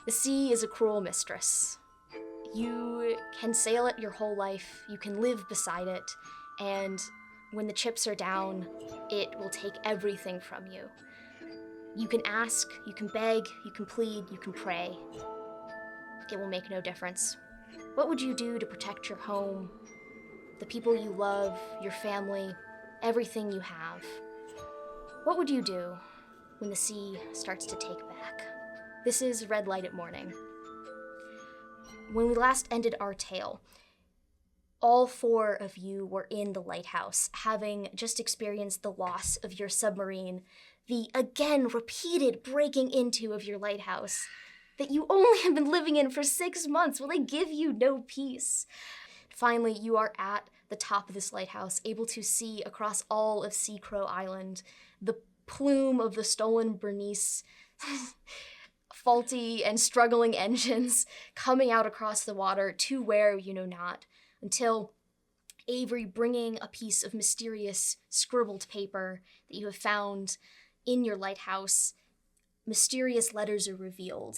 The sea is a cruel mistress. You can sail it your whole life, you can live beside it, and when the chips are down, it will take everything from you. You can ask, you can beg, you can plead, you can pray. It will make no difference. What would you do to protect your home, the people you love, your family, everything you have? What would you do when the sea starts to take back? This is Red Light at Morning. When we last ended our tale, all 4 of you were in the lighthouse, having just experienced the loss of your submarine, the again repeated breaking into of your lighthouse that you only have been living in for 6 months. Will they give you no peace? Finally, you are at the top of this lighthouse, able to see across all of Sea Crow Island the plume of the stolen Bernice, faulty and struggling engines coming out across the water to where you know not, until Avery, bringing a piece of mysterious scribbled paper that you have found in your lighthouse, mysterious letters are revealed.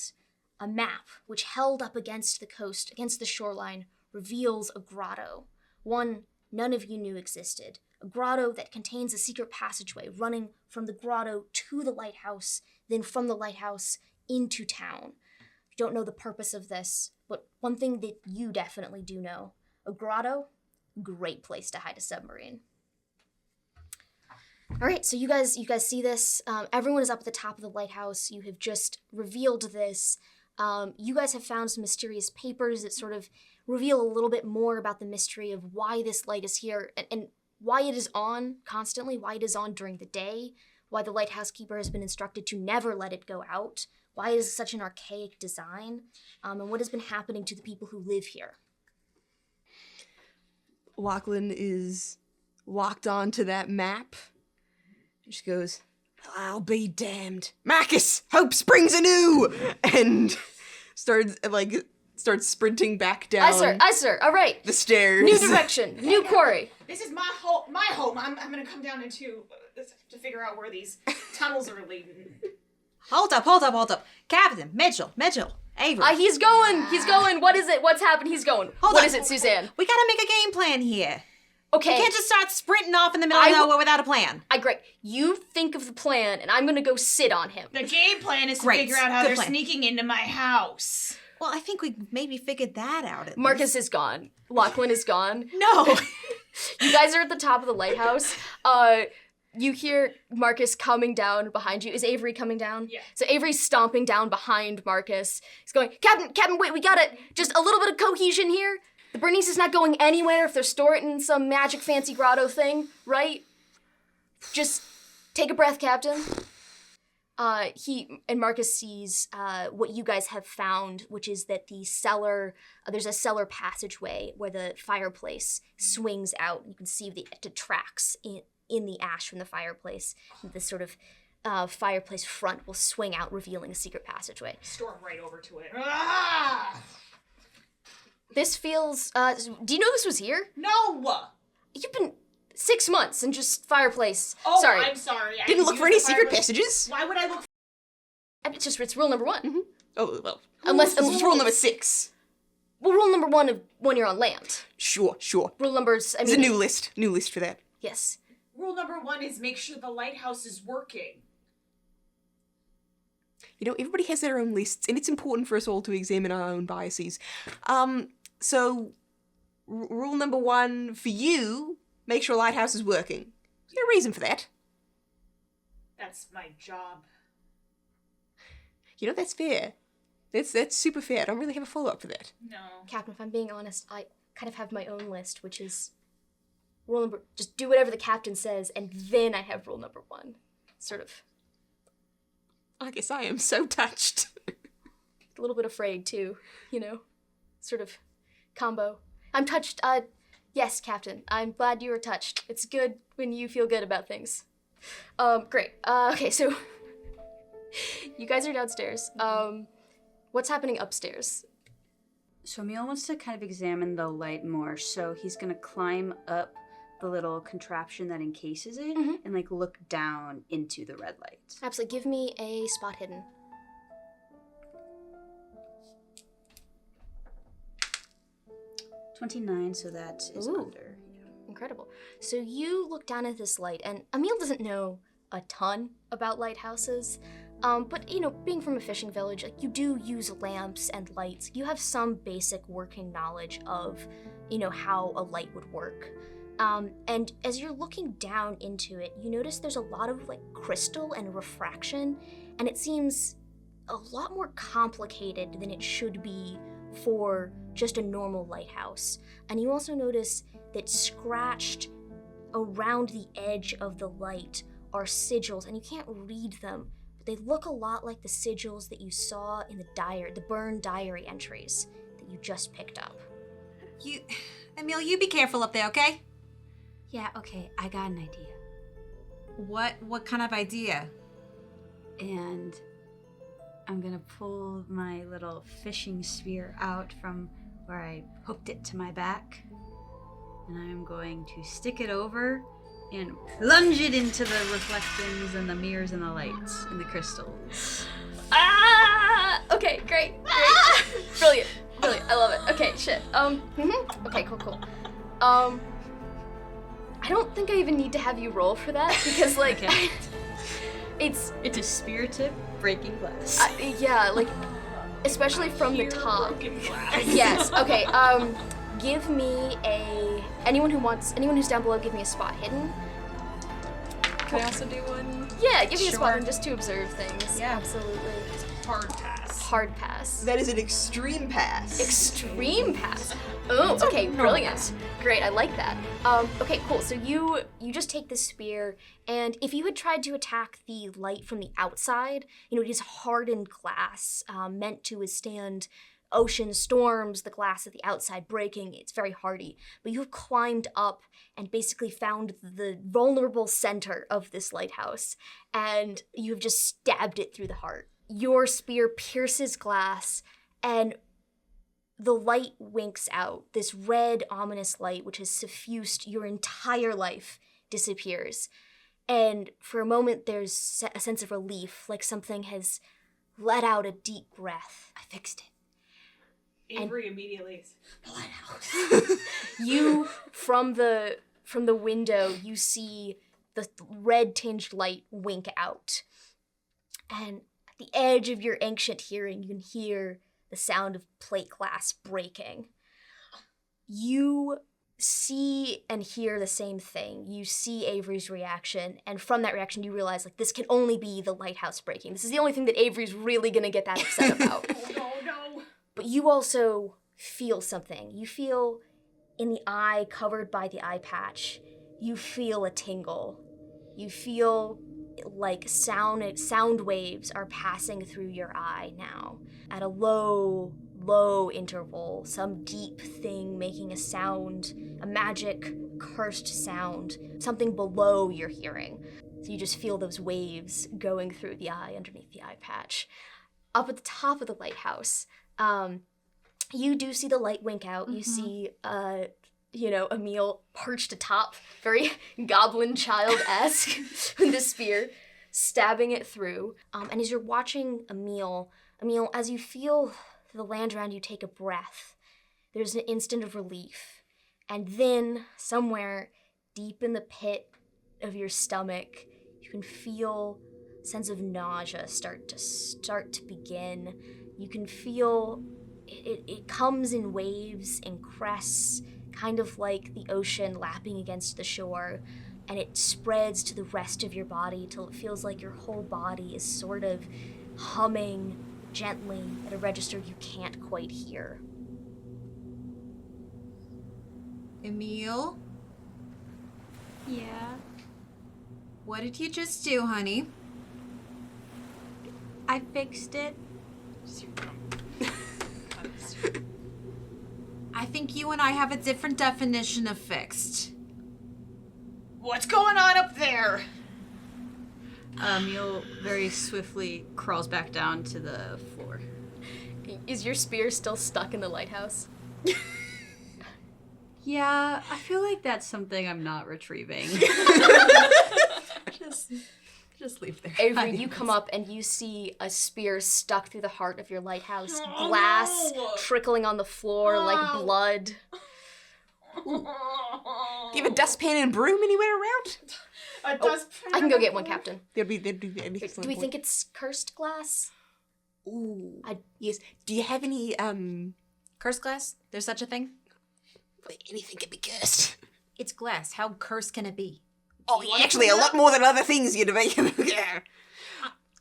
A map, which held up against the coast, against the shoreline, reveals a grotto, one none of you knew existed. A grotto that contains a secret passageway running from the grotto to the lighthouse, then from the lighthouse into town. You don't know the purpose of this, but one thing that you definitely do know, a grotto, great place to hide a submarine. All right, so you guys see this. Everyone is up at the top of the lighthouse. You have just revealed this. You guys have found some mysterious papers that sort of reveal a little bit more about the mystery of why this light is here and why it is on constantly, why it is on during the day, why the lighthouse keeper has been instructed to never let it go out, why it is such an archaic design, and what has been happening to the people who live here. Lachlan is locked onto that map. She goes, "I'll be damned. Marcus, hope springs anew!" And starts sprinting back down. Aye, sir. All right. The stairs. New direction. New quarry. This is my home. I'm gonna come down into to figure out where these tunnels are leading. Hold up. Captain, Mitchell, Avery. He's going. What is it? What's happened? He's going. What is it, Suzanne? We gotta make a game plan here. Okay. We can't just start sprinting off in the middle of nowhere without a plan. Great. You think of the plan, and I'm gonna go sit on him. The game plan is to figure out how they're sneaking into my house. Well, I think we maybe figured that out. Marcus is gone. Lachlan is gone. No. You guys are at the top of the lighthouse. You hear Marcus coming down behind you. Is Avery coming down? Yeah. So Avery's stomping down behind Marcus. He's going, Captain, wait, we got it. Just a little bit of cohesion here. The Bernice is not going anywhere if they're storing it in some magic fancy grotto thing, right? Just take a breath, Captain. Marcus sees what you guys have found, which is that the cellar, there's a cellar passageway where the fireplace swings out. You can see the tracks in the ash from the fireplace. This sort of fireplace front will swing out, revealing a secret passageway. Storm right over to it. Ah! This feels, do you know this was here? No! You've been 6 months and just fireplace. Oh, sorry. I'm sorry. Didn't look for any secret passages? Why would I look for... It's rule number 1. Mm-hmm. Oh, well. Unless rule number 6. Well, rule number 1 of when you're on land. Sure. Rule numbers, There's a new list for that. Yes. Rule number 1 is make sure the lighthouse is working. You know, everybody has their own lists, and it's important for us all to examine our own biases. So, rule number 1 for you, make sure lighthouse is working. There's no reason for that. That's my job. You know, that's fair. That's super fair. I don't really have a follow-up for that. No. Captain, if I'm being honest, I kind of have my own list, which is rule number, just do whatever the captain says, and then I have rule number 1. Sort of. I guess I am so touched. A little bit afraid, too, you know? Sort of combo. I'm touched, yes, Captain. I'm glad you were touched. It's good when you feel good about things. Great. Okay, so you guys are downstairs. What's happening upstairs? So Emil wants to kind of examine the light more, so he's gonna climb up the little contraption that encases it and like look down into the red light. Absolutely. Give me a spot hidden. 29, so that is Ooh. under. Incredible. So you look down at this light, and Emil doesn't know a ton about lighthouses, but being from a fishing village, like you do use lamps and lights. You have some basic working knowledge of, how a light would work. And as you're looking down into it, you notice there's a lot of like crystal and refraction, and it seems a lot more complicated than it should be for just a normal lighthouse. And you also notice that scratched around the edge of the light are sigils, and you can't read them, but they look a lot like the sigils that you saw in the burned diary entries that you just picked up. Emil, you be careful up there, okay? Yeah, okay, I got an idea. What kind of idea? And I'm gonna pull my little fishing spear out from where I hooked it to my back, and I'm going to stick it over and plunge it into the reflections and the mirrors and the lights and the crystals. Ah! Okay, great. Brilliant. I love it. Okay, shit. Okay, cool. I don't think I even need to have you roll for that because, like, Okay. it's It's a spear tip breaking glass. yeah, like, especially from the top. Broken glass. Yes. Okay. Give me anyone who's down below. Give me a spot hidden. Can I also do one? Yeah, give me a spot Sure. hidden just to observe things. Yeah. Absolutely. Hard pass. Hard pass. That is an extreme pass. Extreme pass. Oh, okay, brilliant. Great, I like that. Okay, cool. So you just take this spear, and if you had tried to attack the light from the outside, it is hardened glass, meant to withstand ocean storms, the glass at the outside breaking. It's very hardy. But you have climbed up and basically found the vulnerable center of this lighthouse, and you have just stabbed it through the heart. Your spear pierces glass, and the light winks out. This red, ominous light, which has suffused your entire life, disappears. And for a moment, there's a sense of relief, like something has let out a deep breath. I fixed it. Avery immediately. The lighthouse. You, from the window, you see the red-tinged light wink out. And at the edge of your ancient hearing, you can hear the sound of plate glass breaking. You see and hear the same thing. You see Avery's reaction, and from that reaction, you realize, like, this can only be the lighthouse breaking. This is the only thing that Avery's really gonna get that upset about. Oh no. But you also feel something. You feel in the eye covered by the eye patch, you feel a tingle. You feel like sound waves are passing through your eye now at a low interval, some deep thing making a sound, a magic cursed sound, something below your hearing. So you just feel those waves going through the eye underneath the eye patch. Up at the top of the lighthouse, you do see the light wink out. You see Emil perched atop, very goblin child-esque, with the spear, stabbing it through. And as you're watching Emil, as you feel the land around you take a breath, there's an instant of relief. And then, somewhere deep in the pit of your stomach, you can feel a sense of nausea start to begin. You can feel it comes in waves and crests, kind of like the ocean lapping against the shore, and it spreads to the rest of your body till it feels like your whole body is sort of humming gently at a register you can't quite hear. Emil, Yeah. what did you just do, honey? I fixed it. I think you and I have a different definition of fixed. What's going on up there? Emil very swiftly crawls back down to the floor. Is your spear still stuck in the lighthouse? Yeah, I feel like that's something I'm not retrieving. Just leave there. Avery, you come up and you see a spear stuck through the heart of your lighthouse, glass no. trickling on the floor like blood. Do you have a dustpan and broom anywhere around? A dustpan. I can go get one, Captain. That'd be an Do excellent we point. think it's cursed glass? Ooh. Yes. Do you have any, Cursed glass? There's such a thing? anything can be cursed? It's glass. How cursed can it be? Oh, actually, a lot more than other things you'd make. Yeah.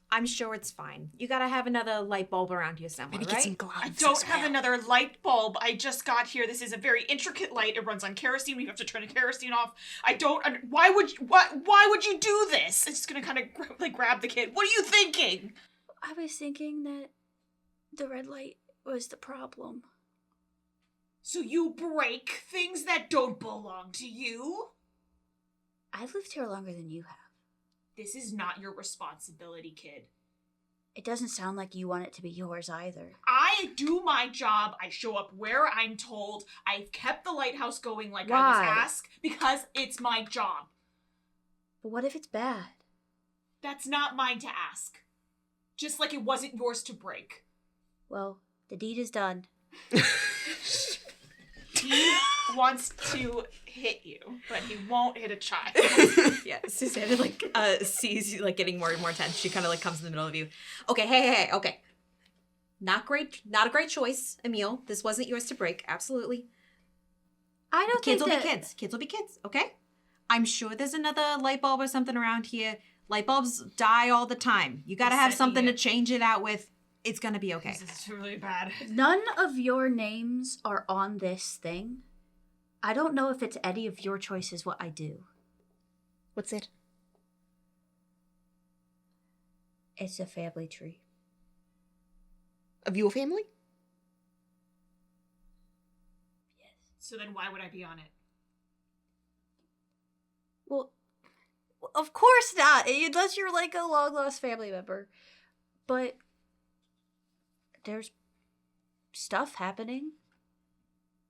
I'm sure it's fine. You gotta have another light bulb around here somewhere, Maybe right? get some gloves. I don't as have well. another light bulb. I just got here. This is a very intricate light. It runs on kerosene. We have to turn the kerosene off. I don't. Why would you do this? It's just gonna kind of grab the kid. What are you thinking? I was thinking that the red light was the problem. So you break things that don't belong to you? I've lived here longer than you have. This is not your responsibility, kid. It doesn't sound like you want it to be yours either. I do my job. I show up where I'm told. I've kept the lighthouse going like I was Why? asked because it's my job. But what if it's bad? That's not mine to ask. Just like it wasn't yours to break. Well, the deed is done. He wants to hit you, but he won't hit a child. Yeah, Susanna sees you getting more and more tense. She kind of comes in the middle of you. Okay, hey, okay. Not a great choice, Emil. This wasn't yours to break. Absolutely. I don't Kids think will be kids. Kids will be kids. Okay. I'm sure there's another light bulb or something around here. Light bulbs die all the time. You gotta have something to change it out with. It's gonna be okay. This is really bad. None of your names are on this thing. I don't know if it's any of your choices what I do. What's that? It's a family tree. Of your family? So then why would I be on it? Well, of course not, unless you're like a long-lost family member. But there's stuff happening,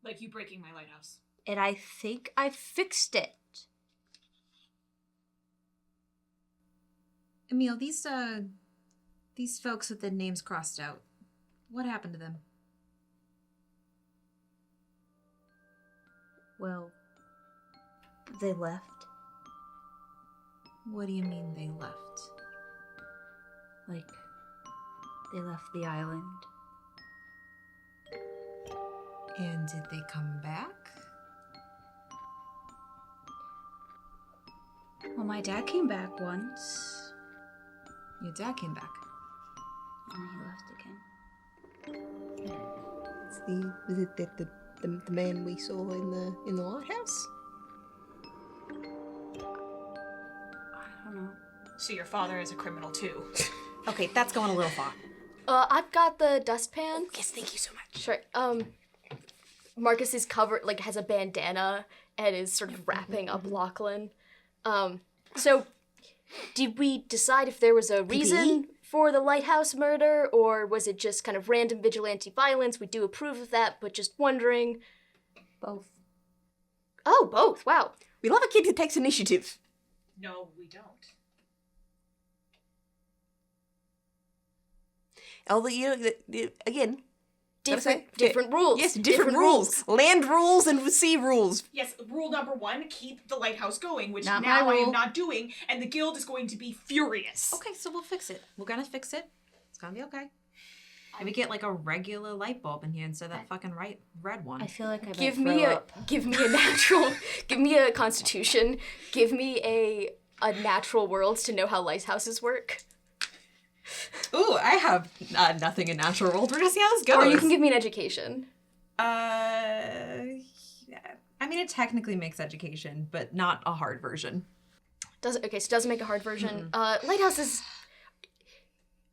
Like you breaking my lighthouse. and I think I fixed it. Emil, these folks with their names crossed out. What happened to them? Well, they left. What do you mean they left? Like, they left the island. And did they come back? Well, my dad came back once, Your dad came back. and he left again. Was it the man we saw in the lighthouse? I don't know. So your father is a criminal too. Okay, that's going a little far. I've got the dustpan. Yes, thank you so much. Sure. Marcus is covered, has a bandana and is sort of wrapping up Lachlan. So, did we decide if there was a reason for the lighthouse murder, or was it just kind of random vigilante violence? We do approve of that, but just wondering. Both. Oh, both. Wow. We love a kid who takes initiative. No, we don't. Although, again, Different rules. Yes, different rules. Land rules and sea rules. Yes, rule number 1, keep the lighthouse going, which Not now my I am rule. not doing, and the guild is going to be furious. Okay, so we'll fix it. We're gonna fix it. It's gonna be okay. Maybe get a regular light bulb in here instead of that fucking red one. I feel like I might Give throw me a up. natural. Give me a constitution. Give me a natural world to know how lighthouses work. Ooh, I have nothing in natural world. We're gonna see how this goes. Or you can give me an education. Yeah. I mean, it technically makes education, but not a hard version. So it doesn't make a hard version. Lighthouses.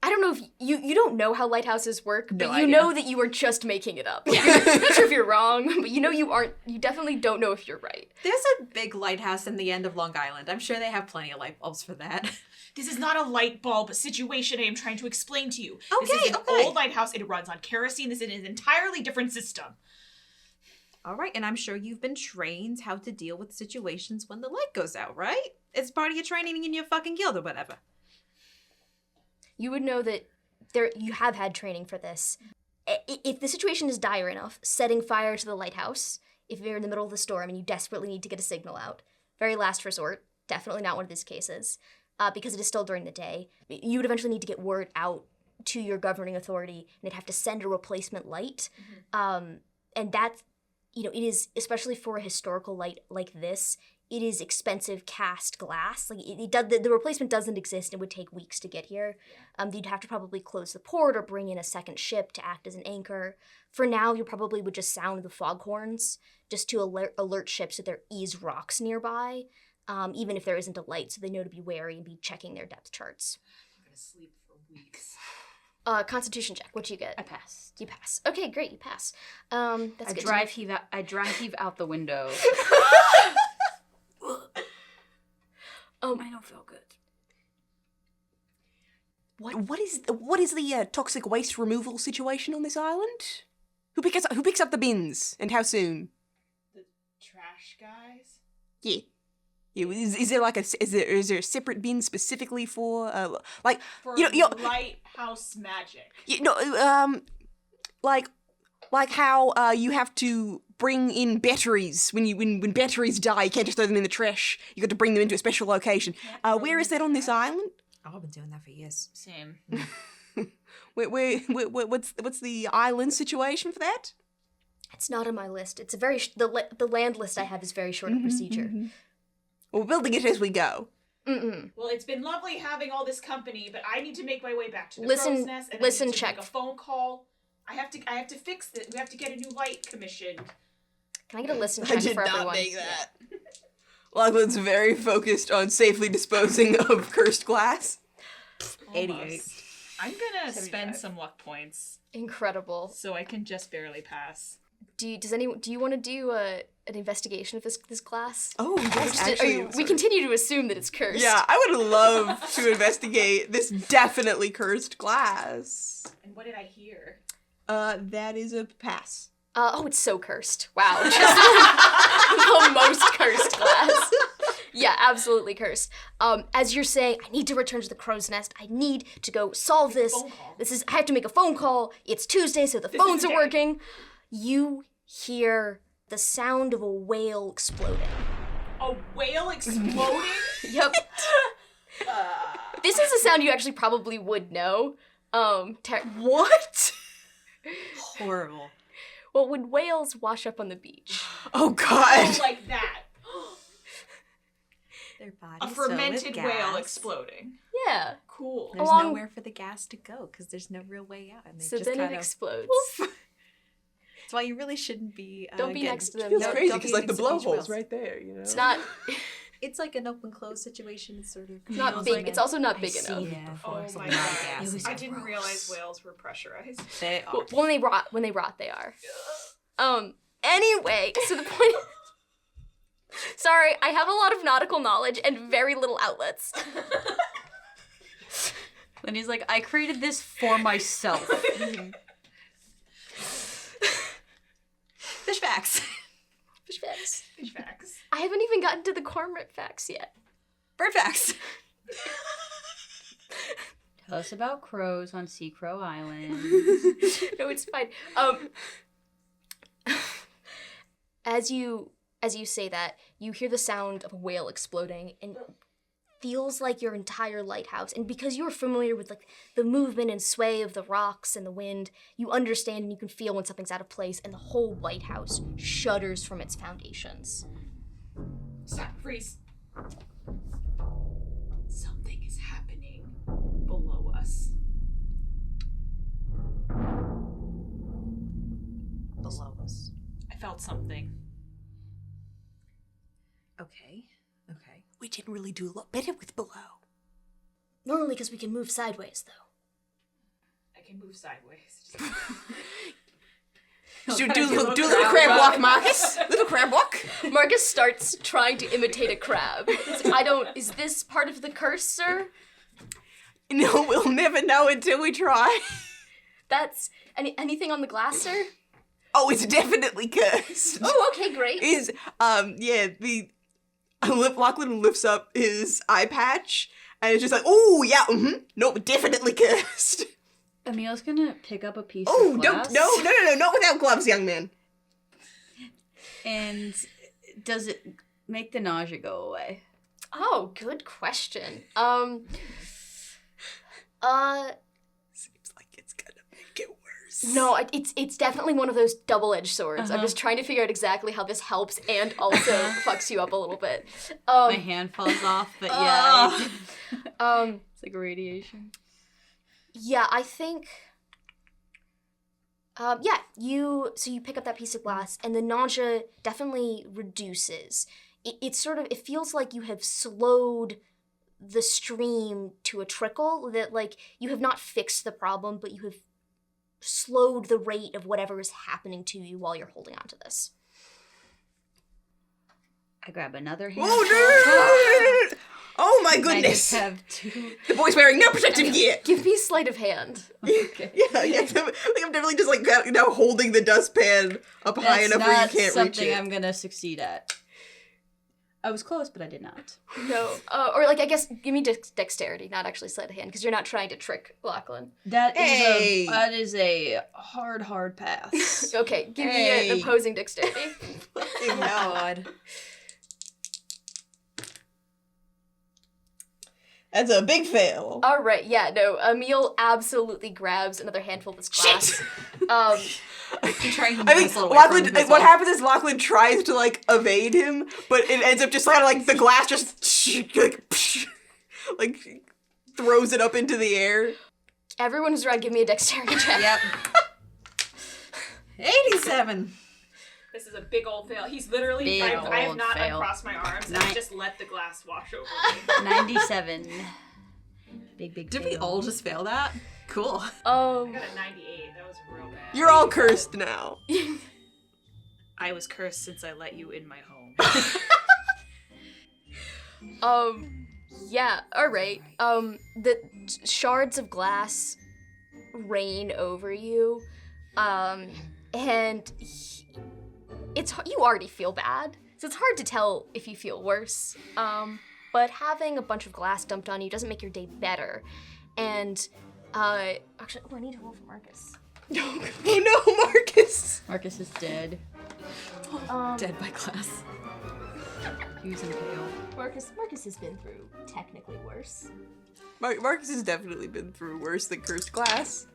I don't know if you don't know how lighthouses work, but you know that you are just making it up. I'm not sure if you're wrong, but you definitely don't know if you're right. There's a big lighthouse in the end of Long Island. I'm sure they have plenty of light bulbs for that. This is not a light bulb situation I am trying to explain to you. This Okay, is an okay. old lighthouse. It runs on kerosene. This is an entirely different system. All right, and I'm sure you've been trained how to deal with situations when the light goes out, right? It's part of your training in your fucking guild or whatever. You would know that you have had training for this. If the situation is dire enough, setting fire to the lighthouse if you're in the middle of the storm and you desperately need to get a signal out. Very last resort. Definitely not one of these cases. Because it is still during the day. You would eventually need to get word out to your governing authority, and they'd have to send a replacement light. And that's, it is, especially for a historical light like this, it is expensive cast glass. Like, the replacement doesn't exist. It would take weeks to get here. You'd have to probably close the port or bring in a second ship to act as an anchor. For now, you probably would just sound the foghorns just to alert ships that there is rocks nearby, even if there isn't a light, so they know to be wary and be checking their depth charts. I'm gonna sleep for weeks. Constitution check. What you get? I passed. You pass. Okay, great. You pass. That's I good. dry heave out the window. I don't feel good. What is the toxic waste removal situation on this island? Who picks up the bins, and how soon? The trash guys? Yeah. Is there like is there a separate bin specifically for For lighthouse magic. Like how you have to bring in batteries when batteries die, you can't just throw them in the trash. You got to bring them into a special location. Where is that on this island? Oh, I've been doing that for years. Same. What's the island situation for that? It's not on my list. It's a very the land list I have is very short of procedure. Well, we're building it as we go. Well, it's been lovely having all this company, but I need to make my way back to the Listen- crow's nest, and listen, I need to check. make a phone call. I have to fix this. We have to get a new light commissioned. Can I get a listen check for everyone? that. Lachlan's very focused on safely disposing of cursed glass. 88. I'm gonna spend some luck points Incredible. so I can just barely pass. Do you want to do an investigation of this class? Oh, yes, actually. We continue to assume that it's cursed. Yeah, I would love to investigate this definitely cursed glass. And what did I hear? That is a pass. It's so cursed. Wow. Just the most cursed class. Yeah, absolutely cursed. As you're saying, I need to return to the crow's nest. I need to go solve this. Phone call. I have to make a phone call. It's Tuesday, so the phones is are the day. working. You hear the sound of a whale exploding. A whale exploding? Yep. This is a sound you actually probably would know. What? Horrible. Well, when whales wash up on the beach. Oh, God. Oh, like that. Their bodies A filled with fermented gas. whale exploding. Yeah. Cool. There's Along- nowhere for the gas to go because there's no real way out. And they So just then it kind of, explodes. That's why you really shouldn't be. Don't be getting- next to them. Feels No, crazy don't because be like the next to beach blowhole's whales. right there, you know. It's not. It's like an open close situation. It's sort of Not feels big. like It's a- also not I've big seen enough. it before. Oh It's a my lot of god. gas. It was I didn't gross. realize whales were pressurized. They are. Well, when they rot, they are. Anyway, so the point. Sorry, I have a lot of nautical knowledge and very little outlets. And he's like, I created this for myself. Fish facts. Fish facts. Fish facts. I haven't even gotten to the cormorant facts yet. Bird facts. Tell us about crows on Sea Crow Island. No, it's fine. As you say that, you hear the sound of a whale exploding, and feels like your entire lighthouse. And because you're familiar with like the movement and sway of the rocks and the wind, you understand and you can feel when something's out of place, and the whole lighthouse shudders from its foundations. Stop. Freeze. Something is happening below us. Below us. I felt something. Okay. Okay. We didn't really do a lot better with below. Normally, because we can move sideways, though. I can move sideways. Do a little crab walk, Marcus. Little crab walk. Marcus starts trying to imitate a crab. Is this part of the curse, sir? No, we'll never know until we try. That's anything on the glass, sir? Oh, it's definitely cursed. Oh, okay, great. Lachlan lifts up his eye patch, and it's just like, oh, yeah, nope, definitely cursed. Emil's gonna pick up a piece Oh, of glass. no, not without gloves, young man. And does it make the nausea go away? Oh, good question. Seems like it's gonna make it worse. No, it's definitely one of those double-edged swords. I'm just trying to figure out exactly how this helps and also fucks you up a little bit. My hand falls off, but yeah. It's like radiation. Yeah, I think. You pick up that piece of glass, and the nausea definitely reduces. It feels like you have slowed the stream to a trickle, that like you have not fixed the problem, but you have slowed the rate of whatever is happening to you while you're holding on to this. I grab another hand. Oh no! Oh my I goodness! just have two. The boy's wearing no protective gear. Give me sleight of hand. Okay. Yeah. I'm definitely just like now holding the dustpan up high That's enough where you not can't reach something it. I'm gonna succeed at. I was close, but I did not. No. Or like, I guess, give me dexterity, not actually sleight of hand, because you're not trying to trick Lachlan. That Hey! is a hard pass. Okay, give me Hey. an opposing dexterity. Fucking God. That's a big fail. All right, yeah, no, Emil absolutely grabs another handful of this glass. Trying to I move think this little away Lachlan. from himself. What happens is Lachlan tries to like evade him, but it ends up just kind of like the glass just like throws it up into the air. Everyone who's around, give me a dexterity check. Yep. 87. This is a big old fail. He's literally. Big I have old not fail. uncrossed my arms. Nine- I just let the glass wash over me. 97. Big Did we fail. all just fail that? Cool. I got a 98. That was real bad. You're all cursed now. I was cursed since I let you in my home. Yeah, all right. The shards of glass rain over you, and you already feel bad, so it's hard to tell if you feel worse. But having a bunch of glass dumped on you doesn't make your day better. And actually, I need to roll for Marcus. Oh no, Marcus! Marcus is dead. Dead by glass. He was impaled. Marcus has been through technically worse. Marcus has definitely been through worse than cursed glass.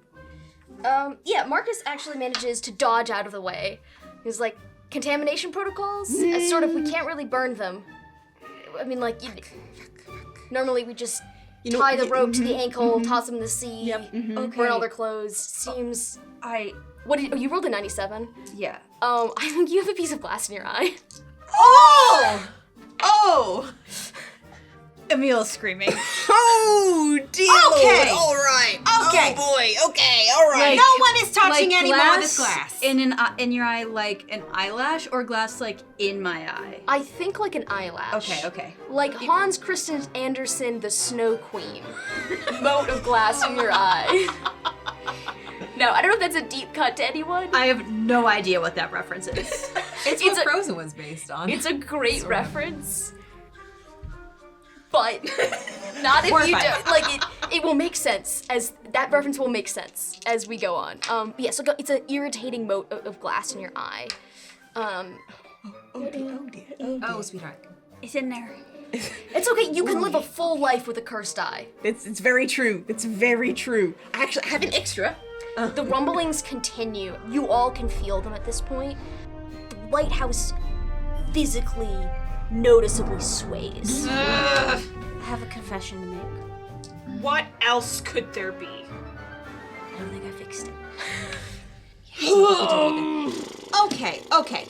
Yeah, Marcus actually manages to dodge out of the way. He's like, contamination protocols? Sort of, we can't really burn them. I mean, like, normally we just tie the rope to the ankle, toss them in the sea, burn all their clothes. Seems... What did you rolled a 97? Yeah. I think you have a piece of glass in your eye. Oh! Emil's screaming. Oh dear Okay. Lord! All right. Okay. Oh boy. Okay. All right. No one is touching Like any more of this glass glass. in your eye, like an eyelash, or glass like in my eye. I think like an eyelash. Okay. Like Hans Christian Andersen, the Snow Queen. Moat of glass in your eye. No, I don't know if that's a deep cut to anyone. I have no idea what that reference is. It's what Frozen was based on. It's a great reference. But not if Or you if I- don't. Like, it will make sense, as that reference will make sense as we go on. Yeah, so it's an irritating moat of glass in your eye. Oh dear. Oh, sweetheart. It's in there. It's okay, you can live a full life with a cursed eye. It's very true. It's very true. I actually have an extra. The rumblings continue. You all can feel them at this point. The lighthouse physically, noticeably sways. I have a confession to make. What else could there be? I don't think I fixed it. Okay.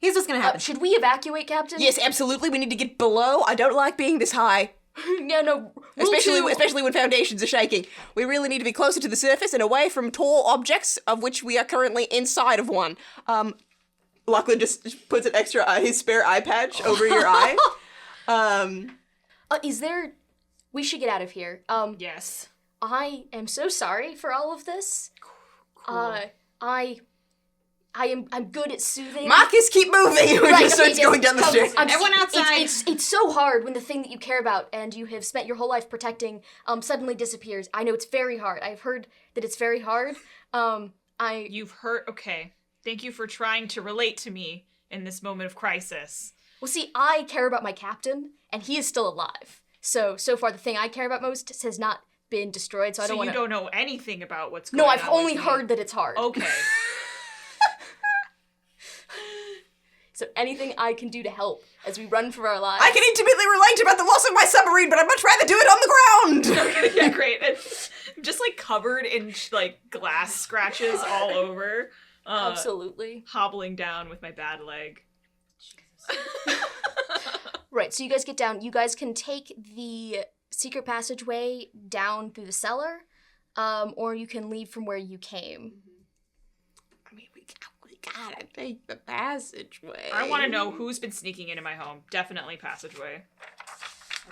Here's what's gonna happen. Should we evacuate, Captain? Yes, absolutely. We need to get below. I don't like being this high. No. Especially when foundations are shaking. We really need to be closer to the surface and away from tall objects, of which we are currently inside of one. Lachlan just puts an extra his spare eye patch over your eye. Is there... We should get out of here. Yes. I am so sorry for all of this. I'm good at soothing. Marcus, keep moving! He Right, just starts okay, going down the come, stairs. Everyone outside. It's so hard when the thing that you care about and you have spent your whole life protecting suddenly disappears. I know it's very hard. I've heard that it's very hard. You've heard. Okay. Thank you for trying to relate to me. in this moment of crisis. Well, see, I care about my captain, and he is still alive. So far, the thing I care about most has not been destroyed, so I don't want to... So you don't know anything about what's going on? No, I've only heard that it's hard. Okay. So anything I can do to help as we run for our lives. I can intimately relate about the loss of my submarine, but I'd much rather do it on the ground! Okay, yeah, great. I'm just, like, covered in, like, glass scratches all over. Absolutely. Hobbling down with my bad leg. Right, so you guys get down. You guys can take the secret passageway down through the cellar, or you can leave from where you came. I mean, we gotta take the passageway. I want to know who's been sneaking into my home. Definitely passageway.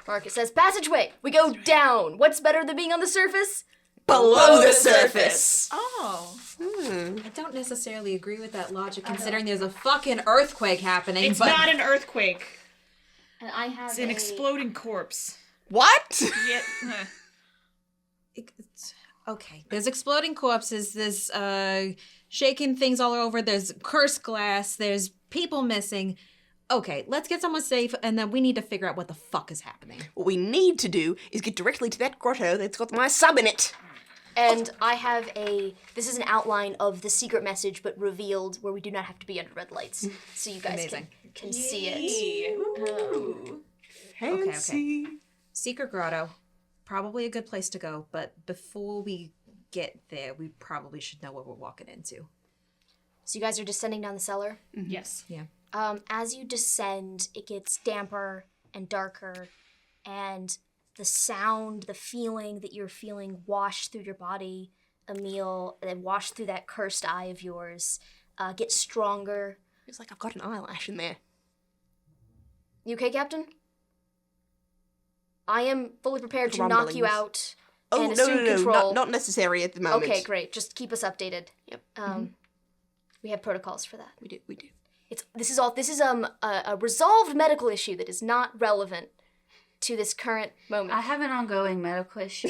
Marcus says, passageway! We go down! What's better than being on the surface? Below the surface. Oh. I don't necessarily agree with that logic, considering there's a fucking earthquake happening. It's but not an earthquake. And I have It's an exploding corpse. What? Yeah. Okay, there's exploding corpses, there's shaking things all over, there's cursed glass, there's people missing. Okay, let's get someone safe, and then we need to figure out what the fuck is happening. What we need to do is get directly to that grotto that's got my sub in it. And I have this is an outline of the secret message, but revealed where we do not have to be under red lights. So you guys can see it. Fancy. Secret grotto, probably a good place to go, but before we get there, we probably should know what we're walking into. So you guys are descending down the cellar? Mm-hmm. Yes. Yeah. As you descend, it gets damper and darker, and the sound, the feeling that you're feeling wash through your body, Emil, and then wash through that cursed eye of yours, gets stronger. It's like I've got an eyelash in there. You okay, Captain? I am fully prepared to knock you out and assume control. Not necessary at the moment. Okay, great. Just keep us updated. Yep. We have protocols for that. We do. This is a resolved medical issue that is not relevant to this current moment. I have an ongoing medical issue.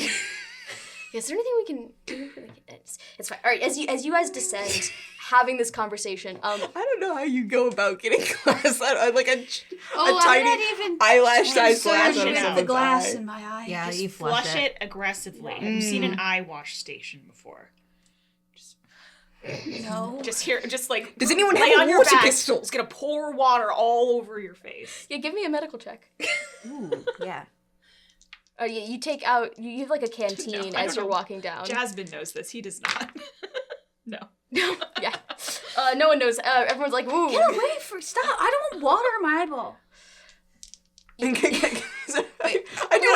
Is there anything we can do for the kids? It's fine. All right, as you guys descend, having this conversation. I don't know how you go about getting glass. Like a I'm tiny not even eyelash-sized glass concerned on with someone's the glass eye. in my eye. Yeah, Just you flush it aggressively. Have you seen an eye wash station before? No. Just like Does anyone lay have a on your water back. pistol? It's gonna pour water all over your face. Yeah, give me a medical check. Ooh, yeah. Oh yeah, you take out. You have like a canteen No, I as don't you're know. walking down. Jasmine knows this. He does not. No. Yeah. No one knows. Everyone's like, ooh. Get away stop. I don't want water in my eyeball. I do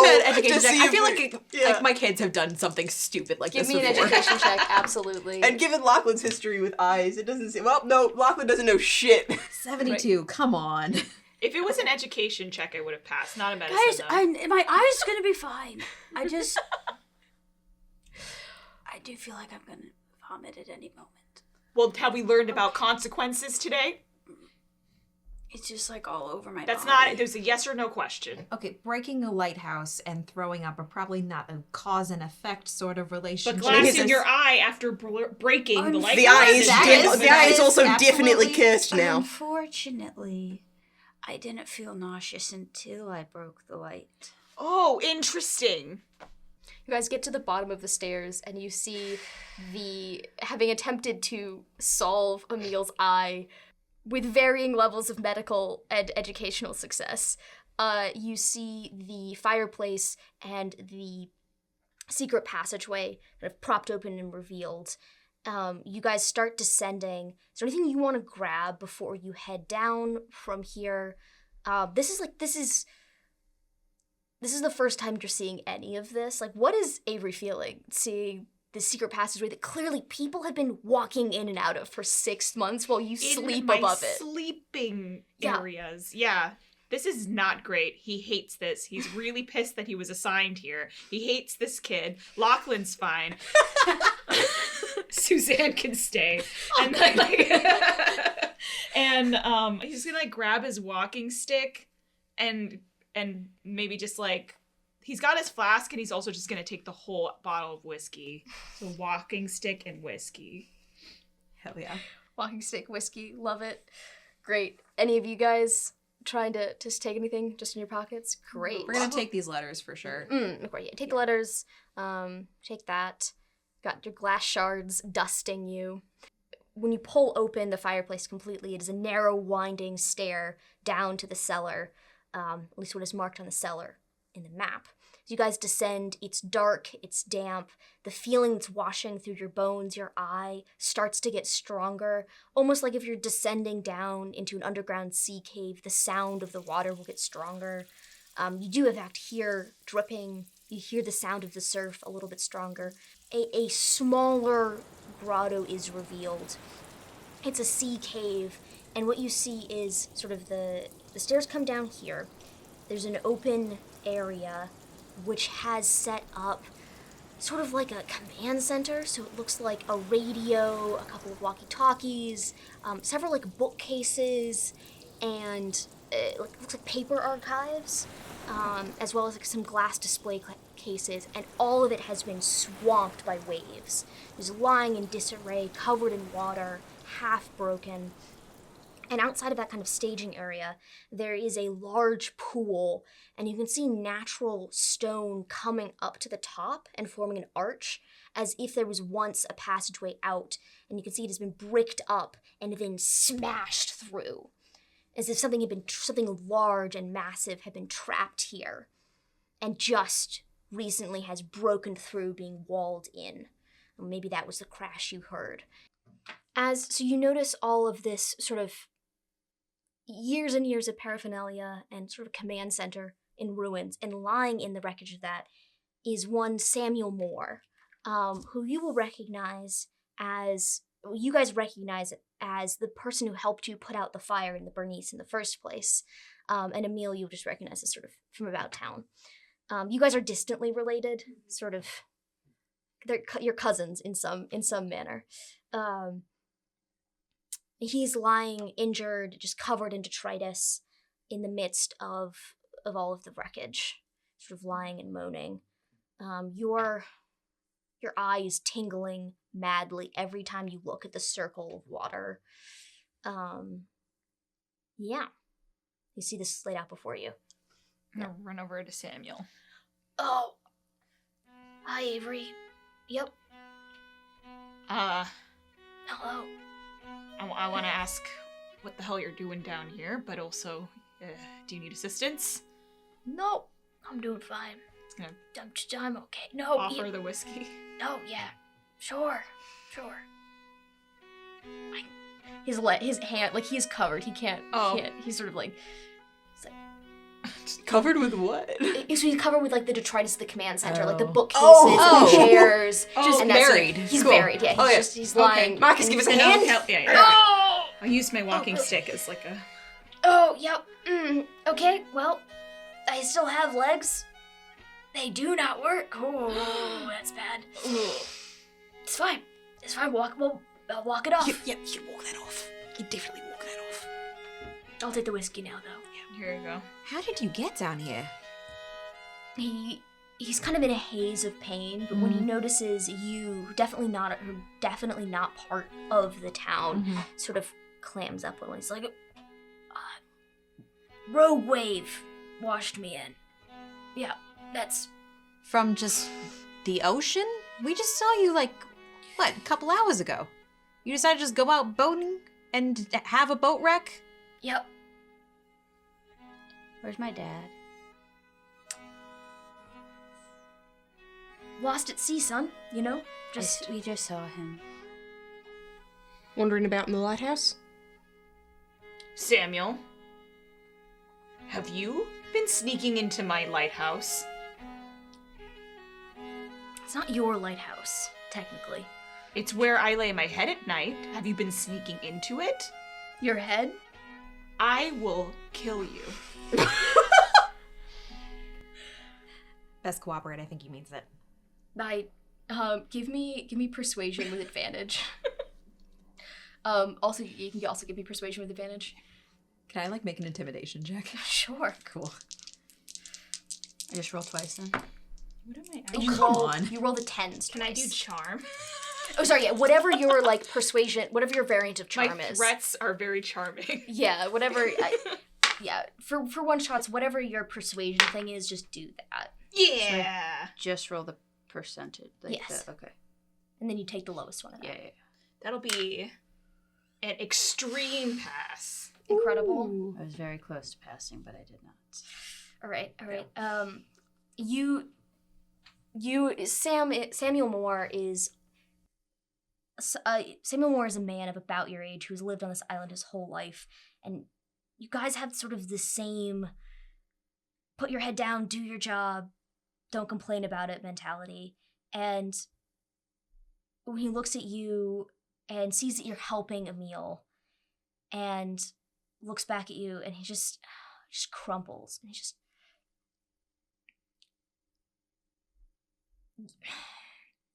an education check. I feel like my kids have done something stupid like Give this me an before. education check, absolutely. And given Lachlan's history with eyes, it doesn't seem... Well, no, Lachlan doesn't know shit. 72, come on. If it was an education check, I would have passed. Not a medicine. Guys, my eye's gonna be fine. I do feel like I'm gonna vomit at any moment. Well, have we learned about consequences today? It's just like all over my That's body. not. There's a yes or no question. Okay, breaking a lighthouse and throwing up are probably not a cause and effect sort of relationship. But glass in your eye after breaking the lighthouse. The eye is also definitely absolutely cursed now. Unfortunately, I didn't feel nauseous until I broke the light. Oh, interesting. You guys get to the bottom of the stairs and you see having attempted to solve Emil's eye with varying levels of medical and educational success. You see the fireplace and the secret passageway kind of propped open and revealed. You guys start descending. Is there anything you want to grab before you head down from here? This is the first time you're seeing any of this. Like, what is Avery feeling seeing the secret passageway that clearly people have been walking in and out of for 6 months while you sleep above it? Sleeping areas. Yeah. This is not great. He hates this. He's really pissed that he was assigned here. He hates this kid. Lachlan's fine. Suzanne can stay. And then, he's gonna grab his walking stick and maybe just he's got his flask and he's also just gonna take the whole bottle of whiskey. So walking stick and whiskey. Hell yeah. Walking stick, whiskey, love it. Great. Any of you guys trying to just take anything just in your pockets? Great. We're gonna take these letters for sure. Great. Yeah, take the letters. Take that. Got your glass shards dusting you. When you pull open the fireplace completely, it is a narrow, winding stair down to the cellar, at least what is marked on the cellar in the map. As you guys descend, it's dark, it's damp, the feeling that's washing through your bones, your eye, starts to get stronger, almost like if you're descending down into an underground sea cave, the sound of the water will get stronger. You do, in fact, hear dripping, you hear the sound of the surf a little bit stronger. A smaller grotto is revealed. It's a sea cave, and what you see is sort of the stairs come down here. There's an open area which has set up sort of like a command center, so it looks like a radio, a couple of walkie-talkies, several like bookcases, and it looks like paper archives, as well as like some glass display cases, and all of it has been swamped by waves. It's lying in disarray, covered in water, half broken. And outside of that kind of staging area, there is a large pool, and you can see natural stone coming up to the top and forming an arch, as if there was once a passageway out, and you can see it has been bricked up and then smashed through, as if something large and massive had been trapped here, and just recently has broken through, being walled in. Or maybe that was the crash you heard. So you notice all of this sort of years and years of paraphernalia and sort of command center in ruins, and lying in the wreckage of that is one Samuel Moore, who you guys recognize as the person who helped you put out the fire in the Bernice in the first place, and Emil you just recognize as sort of from about town. You guys are distantly related, sort of, they're your cousins in some manner. He's lying injured, just covered in detritus, in the midst of all of the wreckage, sort of lying and moaning. Your eye is tingling madly every time you look at the circle of water. Yeah. You see this laid out before you. I'm gonna run over to Samuel. Oh. Hi, Avery. Yep. Hello. I want to ask what the hell you're doing down here, but also, do you need assistance? No, I'm doing fine. It's gonna I'm okay. No. offer the whiskey. Oh, yeah. Sure. His hand, like, he's covered. He can't. He's sort of like. Covered with what? He's covered with like the detritus of the command center, like the Oh. bookcases and the chairs. Just and that's buried. He's Cool. buried. Yeah. He's lying. Marcus, give us a No, hand. yeah. Oh. I'll use my walking stick as like a. Oh. Yep. Okay. Well, I still have legs. They do not work. Oh, that's bad. It's fine. I'll walk it off. You walk that off. You definitely walk that off. I'll take the whiskey now, though. Here you go. How did you get down here? He's kind of in a haze of pain, but when he notices you, definitely not part of the town, sort of clams up a little. He's like, rogue wave washed me in. Yeah, that's... From just the ocean? We just saw you a couple hours ago. You decided to just go out boating and have a boat wreck? Yep. Where's my dad? Lost at sea, son, you know? We just saw him. Wandering about in the lighthouse? Samuel, have you been sneaking into my lighthouse? It's not your lighthouse, technically. It's where I lay my head at night. Have you been sneaking into it? Your head? I will kill you. Best cooperate, I think he means it. Give me persuasion with advantage. Also, you can also give me persuasion with advantage. Can I make an intimidation check? Sure. Cool. I just rolled twice then. What am I? You roll the tens. Can I do twice. charm? Oh, sorry, yeah, whatever your, like, persuasion, whatever your variant of charm My is. threats are very charming. Yeah, whatever, for one-shots, whatever your persuasion thing is, just do that. Yeah. Just roll the percentage. Like Yes. Okay. And then you take the lowest one of that. Yeah. That'll be an extreme pass. Incredible. I was very close to passing, but I did not. All right. Samuel Moore is a man of about your age who's lived on this island his whole life, and you guys have sort of the same put your head down, do your job, don't complain about it mentality. And when he looks at you and sees that you're helping Emil and looks back at you, and he just crumples, and he just...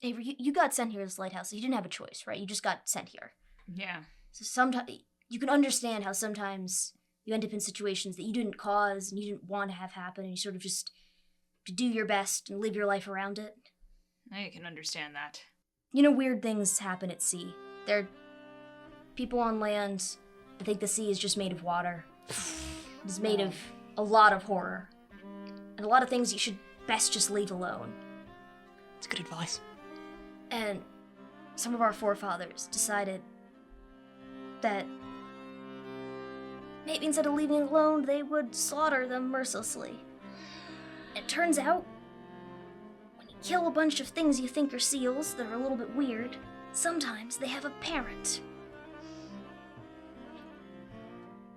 Avery, you got sent here to this lighthouse, so you didn't have a choice, right? You just got sent here. Yeah. So sometimes you can understand how sometimes you end up in situations that you didn't cause and you didn't want to have happen, and you sort of just to do your best and live your life around it. I can understand that. You know, weird things happen at sea. There are people on land that think the sea is just made of water. It's made of a lot of horror. And a lot of things you should best just leave alone. It's good advice. And some of our forefathers decided that maybe instead of leaving it alone, they would slaughter them mercilessly. It turns out, when you kill a bunch of things you think are seals that are a little bit weird, sometimes they have a parent.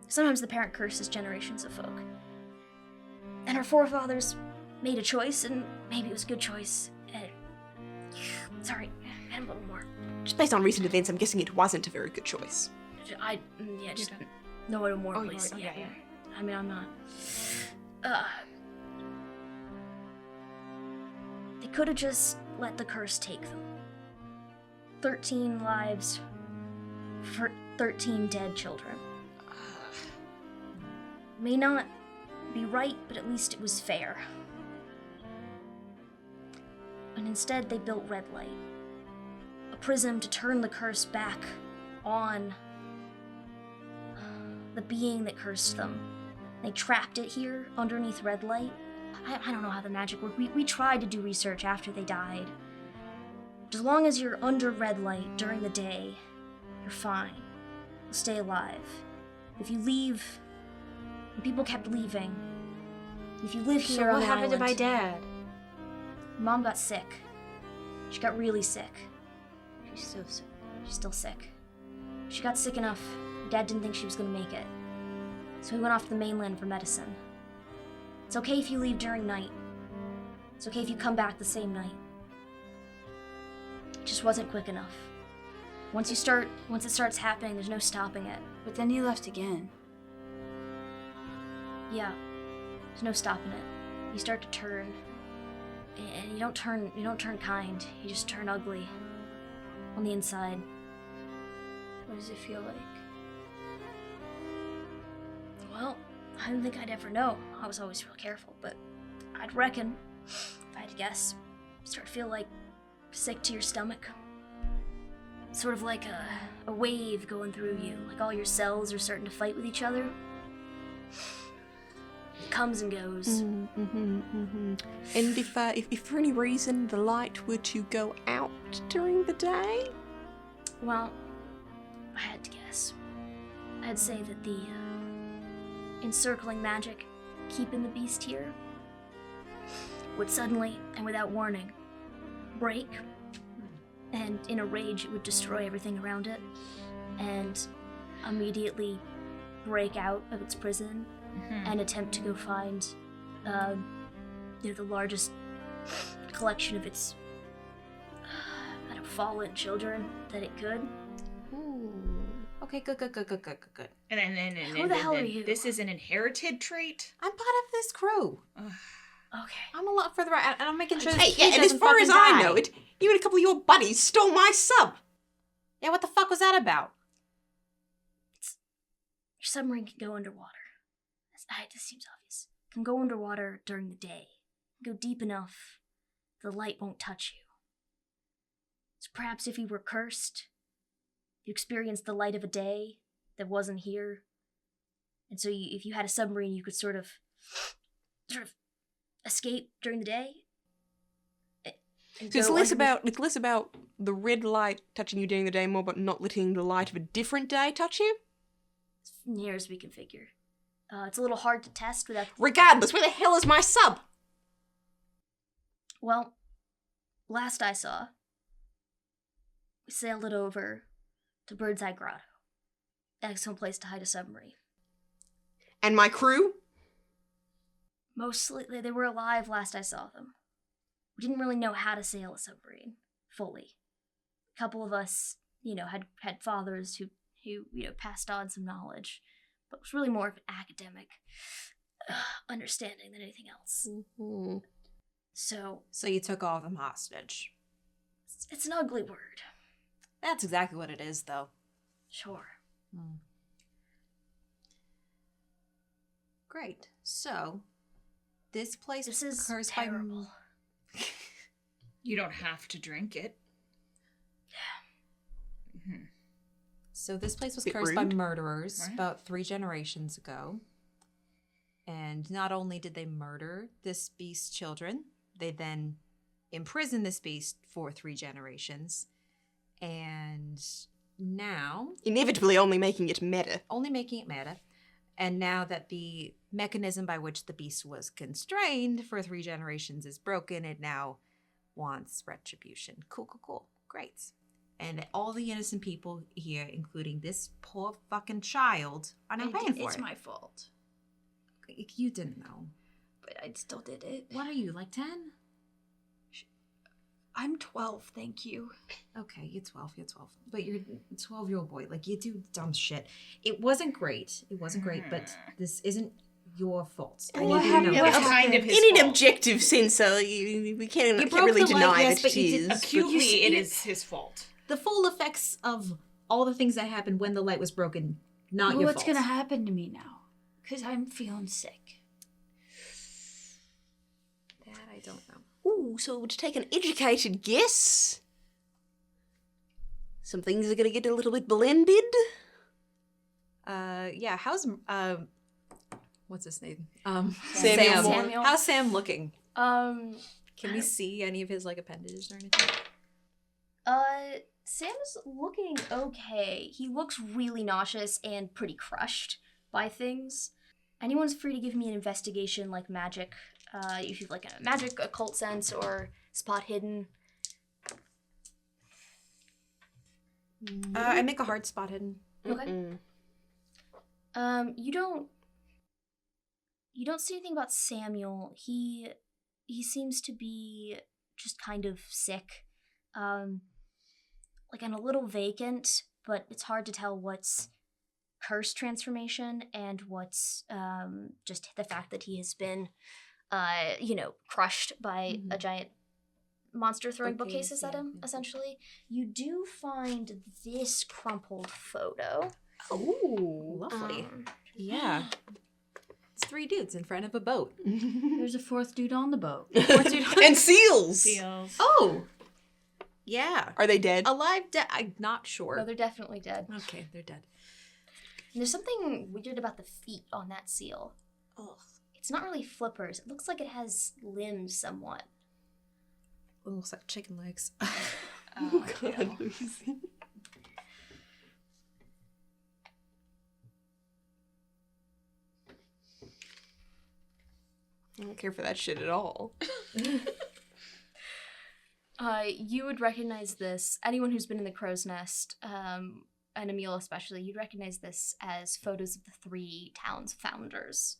Sometimes the parent curses generations of folk. And our forefathers made a choice, and maybe it was a good choice. Sorry, add a little more. Just based on recent events, I'm guessing it wasn't a very good choice. Just no more, please. Right. Yeah. I mean, I'm not. They could have just let the curse take them. 13 lives for 13 dead children. May not be right, but at least it was fair. And instead, they built Red Light, a prism to turn the curse back on the being that cursed them. They trapped it here underneath Red Light. I don't know how the magic worked. We tried to do research after they died. But as long as you're under Red Light during the day, you're fine. You'll stay alive. If you leave, and people kept leaving, if you live here on the island... So what happened to my dad? Mom got sick. She got really sick. She's so sick. She's still sick. She got sick enough, Dad didn't think she was gonna make it. So he went off to the mainland for medicine. It's okay if you leave during night. It's okay if you come back the same night. It just wasn't quick enough. Once it starts happening, there's no stopping it. But then he left again. Yeah. There's no stopping it. You start to turn. And you don't turn kind. You just turn ugly. On the inside. What does it feel like? Well, I didn't think I'd ever know. I was always real careful, but I'd reckon, if I had to guess, start to feel like sick to your stomach. Sort of like a wave going through you, like all your cells are starting to fight with each other. It comes and goes. And if for any reason the light were to go out during the day? Well, I had to guess. I'd say that the encircling magic keeping the beast here would suddenly, and without warning, break, and in a rage it would destroy everything around it, and immediately break out of its prison and attempt to go find the largest collection of its fallen children that it could. Okay, good. And then Who the hell are you? This is an inherited trait? I'm part of this crew. Okay. I'm a lot further out, and I'm making sure that Hey, he yeah, and as doesn't far as fucking I die. know it, you and a couple of your buddies stole my sub. Yeah, what the fuck was that about? Your submarine can go underwater. This seems obvious. Can go underwater during the day. Go deep enough the light won't touch you. So perhaps if you were cursed, you experienced the light of a day that wasn't here. And so if you had a submarine, you could sort of escape during the day. So it's less about the red light touching you during the day, more about not letting the light of a different day touch you? As near as we can figure. It's a little hard to test without... Regardless, where the hell is my sub? Well, last I saw, we sailed it over to Birdseye Grotto. Excellent place to hide a submarine. And my crew? Mostly, they were alive last I saw them. We didn't really know how to sail a submarine, fully. A couple of us, had fathers who passed on some knowledge. But it was really more of an academic understanding than anything else. Mm-hmm. So you took all of them hostage. It's an ugly word. That's exactly what it is, though. Sure. Great. So, this place This is cursed terrible. You don't have to drink it. So this place was Bit cursed by rude. murderers Right. about 3 generations ago. And not only did they murder this beast's children, they then imprisoned this beast for 3 generations. And now, Inevitably only making it meta. only making it meta. And now that the mechanism by which the beast was constrained for 3 generations is broken, it now wants retribution. Cool. Great. And all the innocent people here, including this poor fucking child, are now paying for It's it. my fault, You didn't know. but I still did it. What are you, like 10? I'm 12, thank you. Okay, you're 12. But you're a 12-year-old boy. Like, you do dumb shit. It wasn't great, but this isn't your fault. And What you do happened- know It's that. kind of his In an fault. objective sense, we can't broke really the light, deny yes, that but it you did is. a Acutely, it is his fault. The full effects of all the things that happened when the light was broken, not your What's fault. gonna happen to me now? Because I'm feeling sick. That I don't know. Ooh, so to take an educated guess, some things are going to get a little bit blended. Yeah, how's what's his name? Samuel. Samuel. How's Sam looking? Um, Can we see any of his like appendages or anything? Sam's looking okay. He looks really nauseous and pretty crushed by things. Anyone's free to give me an investigation like magic, if you've like a magic occult sense or spot hidden. I make a hard spot hidden. Okay. Mm-mm. You don't see anything about Samuel. He seems to be just kind of sick. Like and a little vacant, but it's hard to tell what's curse transformation and what's just the fact that he has been crushed by a giant monster throwing bookcases at him, essentially. You do find this crumpled photo. Oh, lovely. Yeah. It's 3 dudes in front of a boat. There's a 4th dude on the boat. And seals! Deals. Oh! Yeah. Are they dead? Alive, dead. I'm not sure. No, they're definitely dead. Okay, they're dead. And there's something weird about the feet on that seal. Ugh. It's not really flippers. It looks like it has limbs somewhat. It looks like chicken legs. Oh, God, Lucy. I don't care for that shit at all. You would recognize this. Anyone who's been in the Crow's Nest, and Emil especially, you'd recognize this as photos of the 3 town's founders.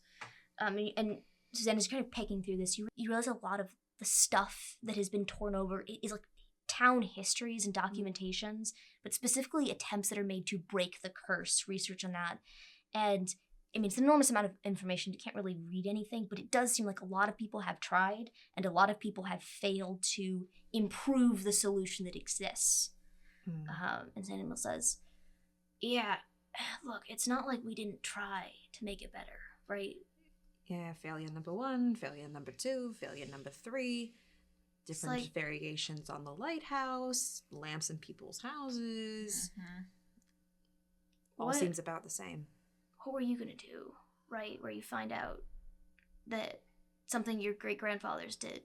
And Suzanne, as you're kind of pecking through this, you realize a lot of the stuff that has been torn over is like town histories and documentations, but specifically attempts that are made to break the curse, research on that. And I mean, it's an enormous amount of information. You can't really read anything, but it does seem like a lot of people have tried, and a lot of people have failed to improve the solution that exists. And Samuel says, yeah, look, it's not like we didn't try to make it better, right? Yeah, failure number 1, failure number 2, failure number 3. different like- variations on the lighthouse, lamps in people's houses. All What- seems about the same. What were you gonna do, right? Where you find out that something your great-grandfathers did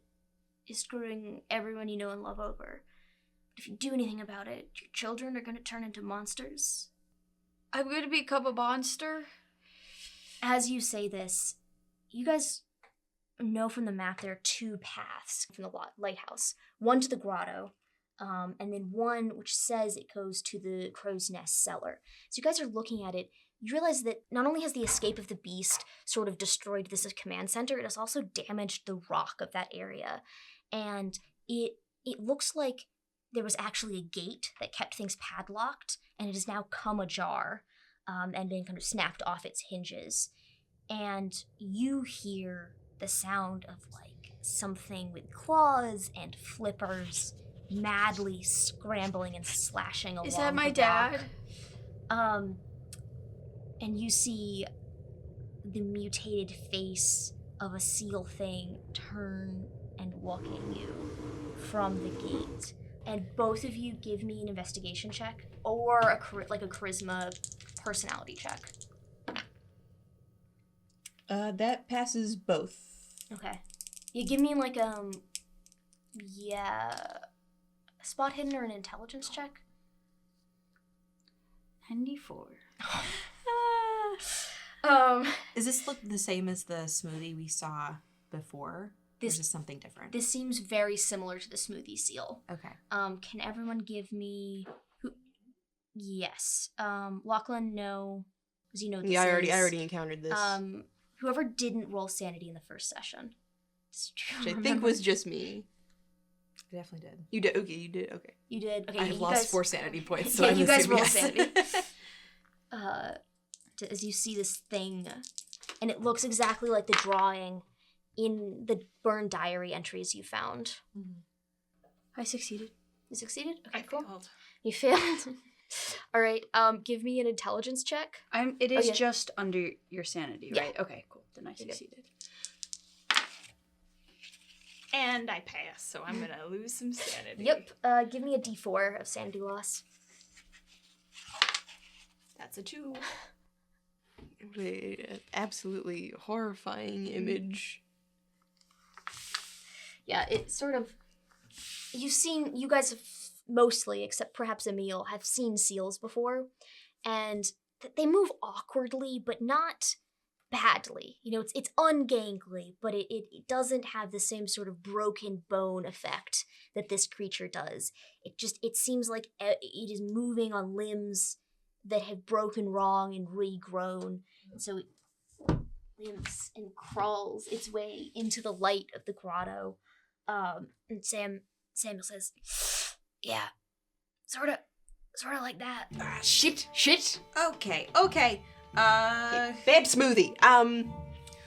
is screwing everyone you know and love over. But if you do anything about it, your children are gonna turn into monsters. I'm gonna become a monster. As you say this, you guys know from the map there are 2 paths from the lighthouse. One to the grotto, and then one which says it goes to the crow's nest cellar. So you guys are looking at it. You realize that not only has the escape of the beast sort of destroyed this command center, it has also damaged the rock of that area. And it looks like there was actually a gate that kept things padlocked, and it has now come ajar and been kind of snapped off its hinges. And you hear the sound of like something with claws and flippers madly scrambling and slashing along. Is that my the rock. dad? And you see the mutated face of a seal thing turn and look at you from the gate. And both of you give me an investigation check or a charisma personality check. That passes both. Okay. You give me like a spot hidden or an intelligence check. 94. Is this look the same as the smoothie we saw before? Or is this something different? This seems very similar to the smoothie seal. Okay. Can everyone give me Yes. Lachlan, no. Because you know this Yeah, I is, already encountered this. Whoever didn't roll sanity in the first session. Which I think was just me. I definitely did. You did? Okay, you did. Okay. You did? Okay, I've you lost guys, 4 sanity points, so yeah, I'm you guys assuming roll yes. sanity. As you see this thing, and it looks exactly like the drawing in the burned diary entries you found. Mhm. I succeeded. You succeeded? Okay, I cool. failed. You failed. All right. Give me an intelligence check. It is yeah. just under your sanity, Yeah. right? Okay, cool. Then I You're good. succeeded. And I pass, so I'm gonna lose some sanity. Yep. Give me a D4 of sanity loss. That's a 2. An absolutely horrifying image. Yeah, it sort of. You guys have mostly, except perhaps Emil, have seen seals before, and they move awkwardly, but not badly. You know, it's ungangly, but it doesn't have the same sort of broken bone effect that this creature does. It seems like it is moving on limbs that have broken wrong and regrown, and so it limps and crawls its way into the light of the grotto. And Samuel says, "Yeah, sort of like that." Shit. Okay. Bad smoothie.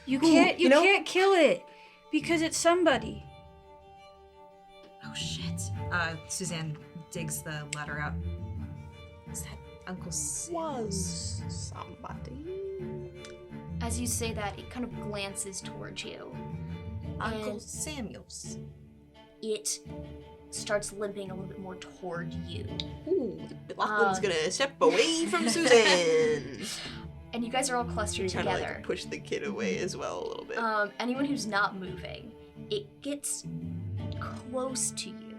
You can't you know- can't kill it because it's somebody. Oh shit. Suzanne digs the letter out. Is that Uncle Sam? Was somebody. As you say that, it kind of glances towards you. Uncle And Samuel's. it starts limping a little bit more toward you. Ooh, Lachlan's gonna step away from Susan. And you guys are all clustered Kind of together. like push the kid away as well a little bit. Anyone who's not moving, it gets close to you,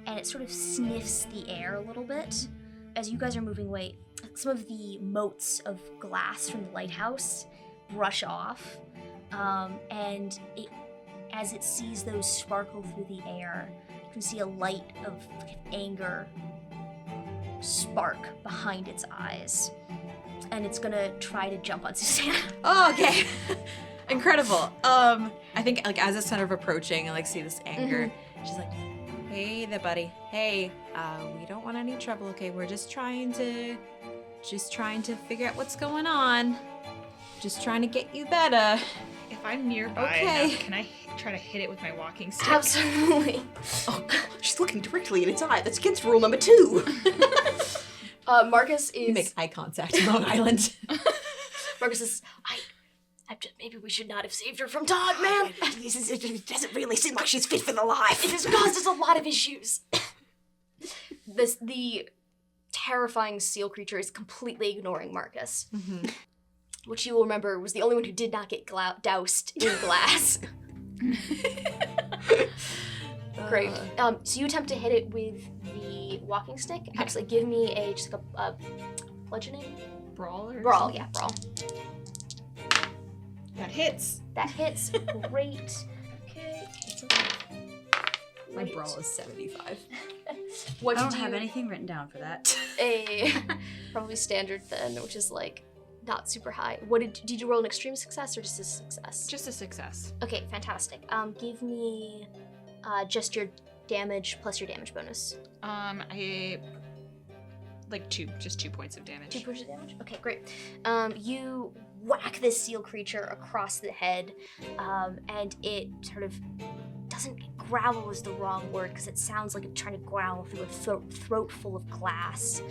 and it sort of sniffs the air a little bit. As you guys are moving away, some of the motes of glass from the lighthouse brush off, and as it sees those sparkle through the air, you can see a light of anger spark behind its eyes. And it's gonna try to jump on Susanna. Oh, okay. Incredible. I think like as it's kind of approaching, I like see this anger. She's like, "Hey there, buddy. Hey, we don't want any trouble, okay? We're just trying to figure out what's going on. Just trying to get you better." If I'm nearby, Okay. enough, can I try to hit it with my walking stick? Absolutely. Oh god, she's looking directly in its eye. That's against rule number 2. Marcus is. You make eye contact, Long Island. Marcus is. Maybe we should not have saved her from Todd, man. It doesn't really seem like she's fit for the life. It has caused us a lot of issues. The terrifying seal creature is completely ignoring Marcus, which you will remember was the only one who did not get doused in glass. Great. So you attempt to hit it with the walking stick. Actually, give me just a bludgeoning. Brawl. Yeah, brawl. That hits. That hits. Great. Okay. My brawl is 75. I don't have anything written down for that. Probably standard then, which is like not super high. What did you roll an extreme success or just a success? Just a success. Okay, fantastic. Give me just your damage plus your damage bonus. I like just 2 points of damage. 2 points of damage? Okay, great. You whack this seal creature across the head, and it sort of doesn't growl is the wrong word because it sounds like it's trying to growl through a throat full of glass.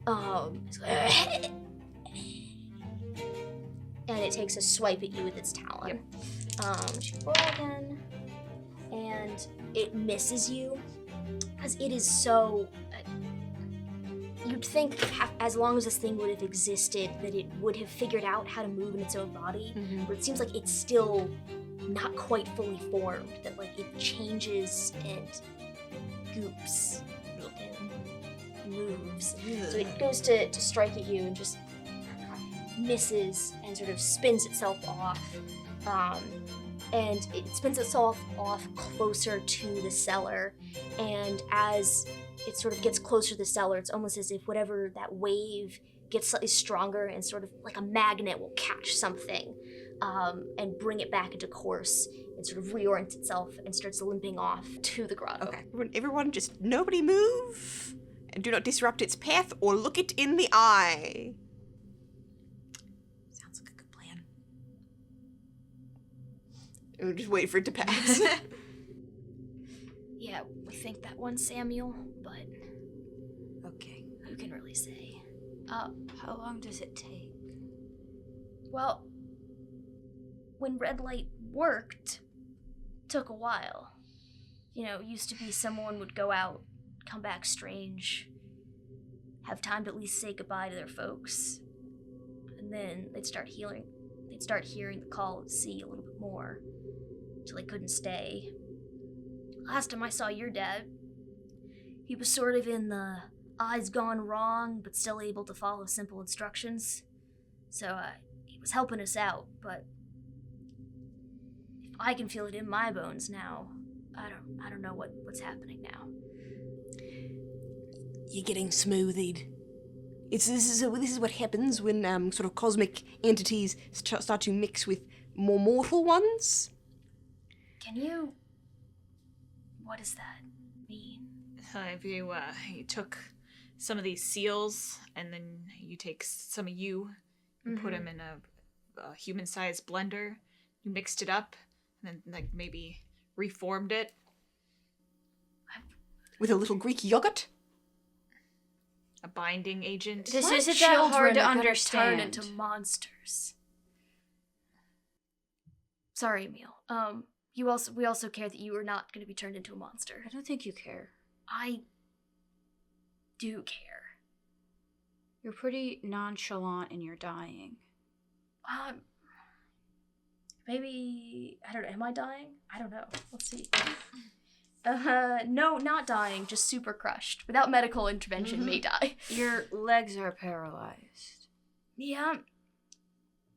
It's like, and it takes a swipe at you with its talon. She roll again, and it misses you because it is so. You'd think as long as this thing would have existed that it would have figured out how to move in its own body, but it seems like it's still not quite fully formed, that like it changes and goops and moves. So it goes to strike at you and just misses and sort of spins itself off. And it spins itself off closer to the cellar, and as it sort of gets closer to the cellar, it's almost as if whatever that wave gets slightly stronger and sort of like a magnet will catch something and bring it back into course and sort of reorients itself and starts limping off to the grotto. Okay, everyone just nobody move and do not disrupt its path or look it in the eye. Sounds like a good plan. We'll just wait for it to pass. Yeah, we think that one, Samuel, but Okay. who can really say? How long does it take? Well, when red light worked, took a while. You know, it used to be someone would go out, come back strange, have time to at least say goodbye to their folks, and then they'd start hearing. They'd start hearing the call of the sea a little bit more, till they couldn't stay. Last time I saw your dad, he was sort of in the eyes gone wrong, but still able to follow simple instructions. So he was helping us out, but if I can feel it in my bones now, I don't know what's happening now. You're getting smoothied. This is what happens when sort of cosmic entities start to mix with more mortal ones. What does that mean? If you took some of these seals and then you take some of you put them in a human-sized blender, you mixed it up and then like maybe reformed it With a little Greek yogurt? a binding agent. This What? isn't that hard Children to are gonna understand stand. into monsters. Sorry, Emil. We also care that you are not going to be turned into a monster. I don't think you care. I do care. You're pretty nonchalant in your dying. Maybe, I don't know, am I dying? I don't know. Let's see. No, not dying, just super crushed. Without medical intervention, may die. Your legs are paralyzed. Yeah,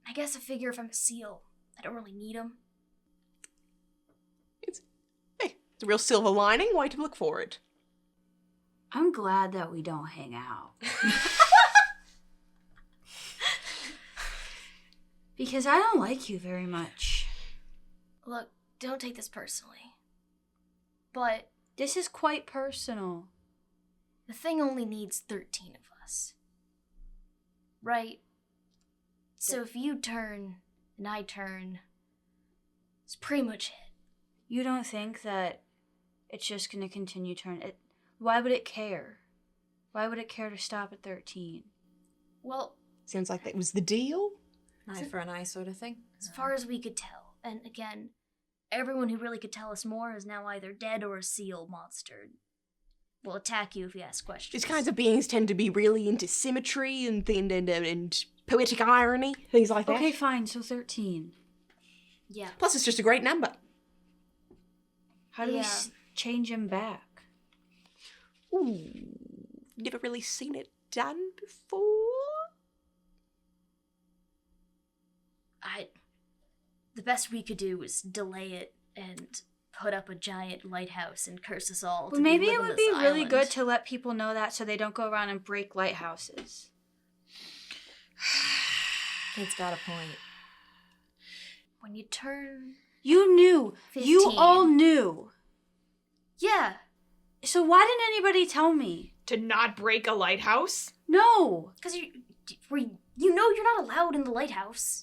I guess I figure if I'm a seal, I don't really need them. It's a real silver lining. Why to look for it? I'm glad that we don't hang out. Because I don't like you very much. Look, don't take this personally. But This is quite personal. the thing only needs 13 of us. Right? So if you turn and I turn, it's pretty much it. You don't think that it's just going to continue turning? Why would it care? Why would it care to stop at 13? Well, Sounds like that was the deal. Eye for an eye sort of thing. As far as we could tell, and again, everyone who really could tell us more is now either dead or a seal monster. Will attack you if you ask questions. These kinds of beings tend to be really into symmetry and poetic irony, things like that. Okay, fine. So 13. Yeah. Plus, it's just a great number. How do we change him back? Ooh, never really seen it done before. The best we could do was delay it and put up a giant lighthouse and curse us all. Well, maybe it would be really good to let people know that so they don't go around and break lighthouses. Kid's got a point. When you turn... You knew. 15. You all knew. Yeah. So why didn't anybody tell me? To not break a lighthouse? No. Because you know you're not allowed in the lighthouse.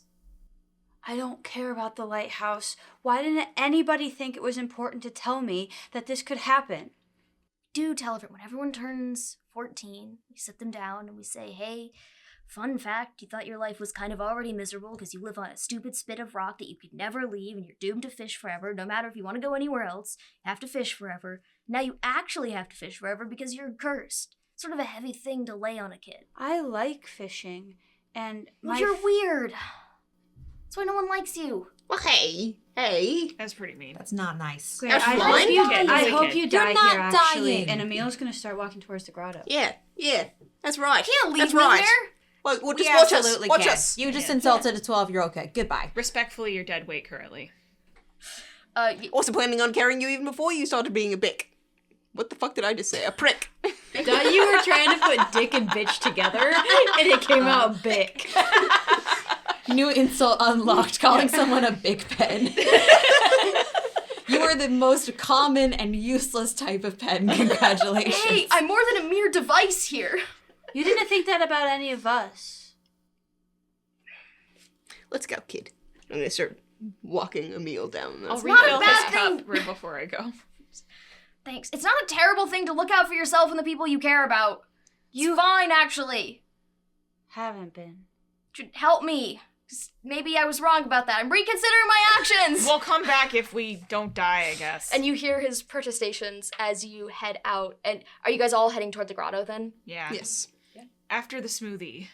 I don't care about the lighthouse. Why didn't anybody think it was important to tell me that this could happen? Do tell everyone. When everyone turns 14, we sit them down and we say, hey, fun fact, you thought your life was kind of already miserable because you live on a stupid spit of rock that you could never leave and you're doomed to fish forever. No matter if you want to go anywhere else, you have to fish forever. Now you actually have to fish forever because you're cursed. Sort of a heavy thing to lay on a kid. I like fishing, and Well, you're weird. That's why no one likes you. Well, hey. That's pretty mean. That's not nice. Great, That's I fine. hope you, Kid, I he's a hope kid. you die You're not here, actually. dying. And Emil's gonna start walking towards the grotto. Yeah, that's right. You can't leave that's me right. there. Well, just We watch us. absolutely Watch can. us. You just insulted a 12-year-old kid. Goodbye. Respectfully, you're dead weight currently. Also planning on carrying you even before you started being a bick. What the fuck did I just say? A prick. Thought you were trying to put dick and bitch together, and it came out bick. New insult unlocked, calling someone a big pen. You are the most common and useless type of pen. Congratulations. Hey, I'm more than a mere device here. You didn't think that about any of us. Let's go, kid. I'm gonna start walking Emil down. I'll not a refill bad his cup thing. right before I go. Thanks. It's not a terrible thing to look out for yourself and the people you care about. It's fine, actually. Haven't been. Should help me. 'Cause maybe I was wrong about that. I'm reconsidering my actions. We'll come back if we don't die, I guess. And you hear his protestations as you head out. And are you guys all heading toward the grotto then? Yeah. Yes. After the smoothie.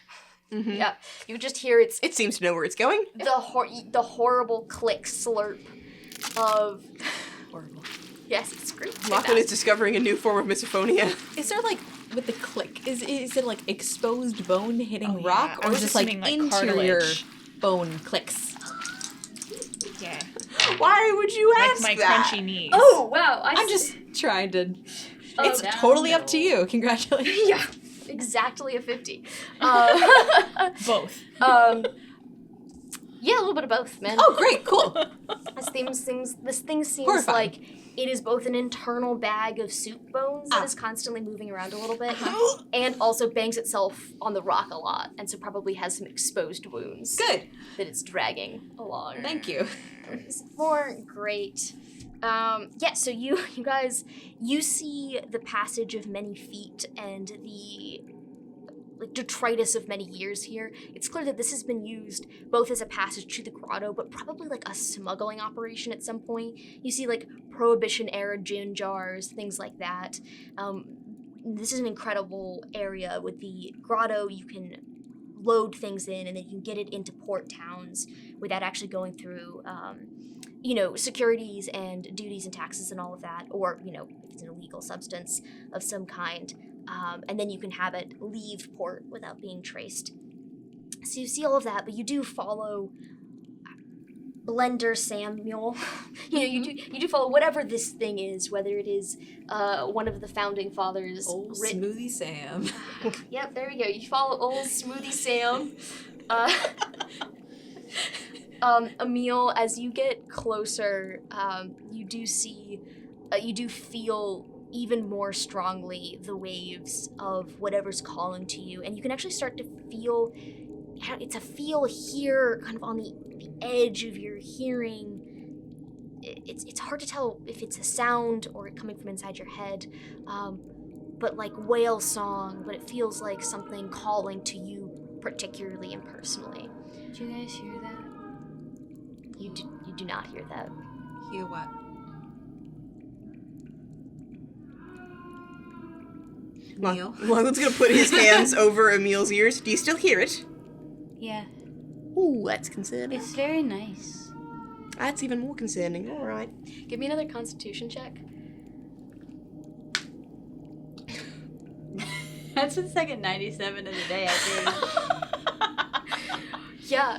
Mm-hmm. Yeah. You just hear It seems to know where it's going. the horrible click slurp of... Horrible. Yes, it's great. Lachlan is discovering a new form of misophonia. Is there like with the click? Is it like exposed bone hitting Oh, rock, yeah. I or was just like assuming, like, interior cartilage. bone clicks? Yeah. Why would you Like ask my that? crunchy knees. Oh, wow. I'm just trying to. Oh, It's down totally up to you. Congratulations. Yeah, exactly a 50. Both. Yeah, a little bit of both, man. Oh, great, cool. This thing seems Horrifying. like it is both an internal bag of soup bones that is constantly moving around a little bit, and also bangs itself on the rock a lot, and so probably has some exposed wounds Good. that it's dragging along. Thank you. More great. Yeah, so you guys, you see the passage of many feet and the detritus of many years here. It's clear that this has been used both as a passage to the grotto, but probably like a smuggling operation at some point. You see like Prohibition-era gin jars, things like that. This is an incredible area. With the grotto, you can load things in and then you can get it into port towns without actually going through securities and duties and taxes and all of that, or, if it's an illegal substance of some kind. And then you can have it leave port without being traced. So you see all of that, but you do follow Blender Samuel. You do follow whatever this thing is, whether it is one of the founding fathers. Old Smoothie Sam. Yep, there we go. You follow old Smoothie Sam. Emil, as you get closer, you do feel even more strongly the waves of whatever's calling to you, and you can actually start to feel, it's a feel here, kind of on the edge of your hearing. It's hard to tell if it's a sound or it coming from inside your head, but like whale song, but it feels like something calling to you particularly impersonally. Did you guys hear that? You do not hear that. Hear what? Neil? Lachlan's gonna put his hands over Emil's ears. Do you still hear it? Yeah. Ooh, that's concerning. It's very nice. That's even more concerning. All right. Give me another Constitution check. That's the second 97 of the day, I think. Yeah,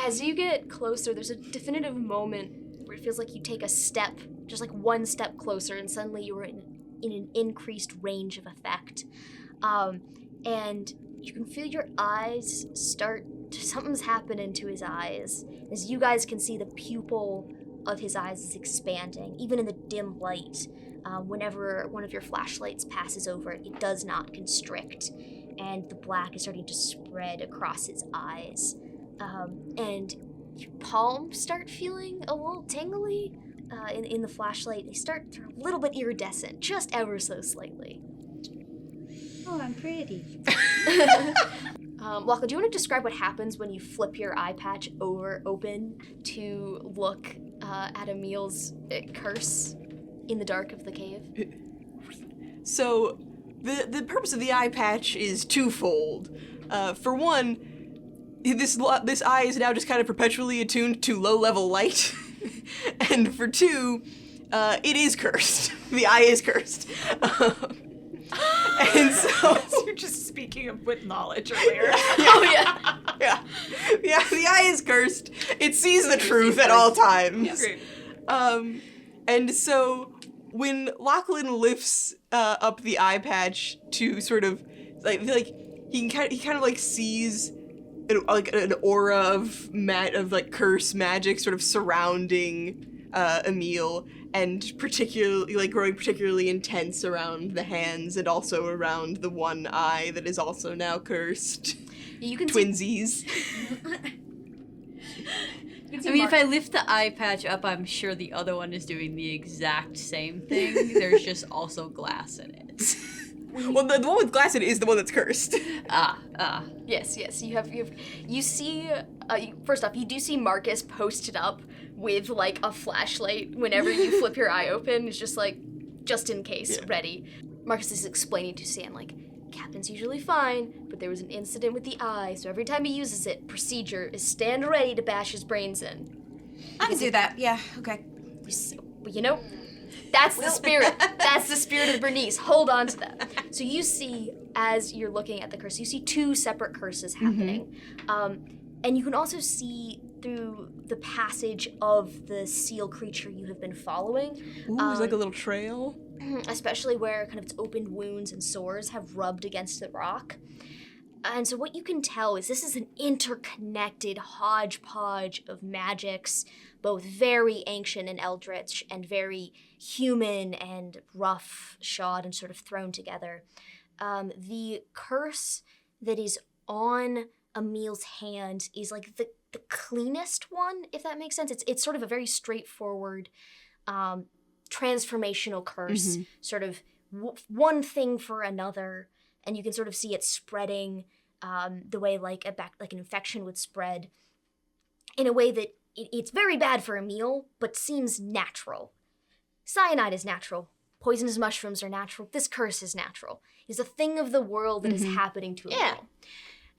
as you get closer, there's a definitive moment where it feels like you take a step, just like one step closer, and suddenly you were in an increased range of effect. And you can feel your eyes something's happening to his eyes. As you guys can see, the pupil of his eyes is expanding, even in the dim light. Whenever one of your flashlights passes over it, it does not constrict, and the black is starting to spread across his eyes. And your palms start feeling a little tingly in the flashlight. They're a little bit iridescent, just ever so slightly. Oh, I'm pretty. Lachlan, do you want to describe what happens when you flip your eye patch open to look at Emil's curse in the dark of the cave? So, the purpose of the eye patch is twofold. For one, this eye is now just kind of perpetually attuned to low-level light. And for two, it is cursed. The eye is cursed. And so... You're just speaking with knowledge earlier. Oh, yeah. Yeah, the eye is cursed. It sees the truth at all times. Yeah. Great. And so when Lachlan lifts up the eye patch to sort of like he kind of like sees an aura of curse magic sort of surrounding Emil, and particularly like growing particularly intense around the hands and also around the one eye that is also now cursed. You can Twinsies. I mean, if I lift the eye patch up, I'm sure the other one is doing the exact same thing. There's just also glass in it. Well, the one with glass in it is the one that's cursed. Yes. You see. First off, you do see Marcus posted up with like a flashlight whenever you flip your eye open. It's just like, just in case, ready. Marcus is explaining to Sam like, Captain's usually fine, but there was an incident with the eye, so every time he uses it, procedure is stand ready to bash his brains in. I can do that. Yeah. Okay. You know, that's the spirit. That's the spirit of Bernice. Hold on to that. So you see, as you're looking at the curse, you see two separate curses happening. And you can also see through the passage of the seal creature you have been following. Ooh, it's like a little trail. Especially where kind of its opened wounds and sores have rubbed against the rock. And so what you can tell is this is an interconnected hodgepodge of magics, both very ancient and eldritch, and very human and rough-shod and sort of thrown together. The curse that is on Emil's hand is like the cleanest one, if that makes sense. It's sort of a very straightforward transformational curse, sort of one thing for another, and you can sort of see it spreading the way like an infection would spread, in a way that it's very bad for Emil, but seems natural. Cyanide is natural. Poisonous mushrooms are natural. This curse is natural. It's a thing of the world that is happening to Emil.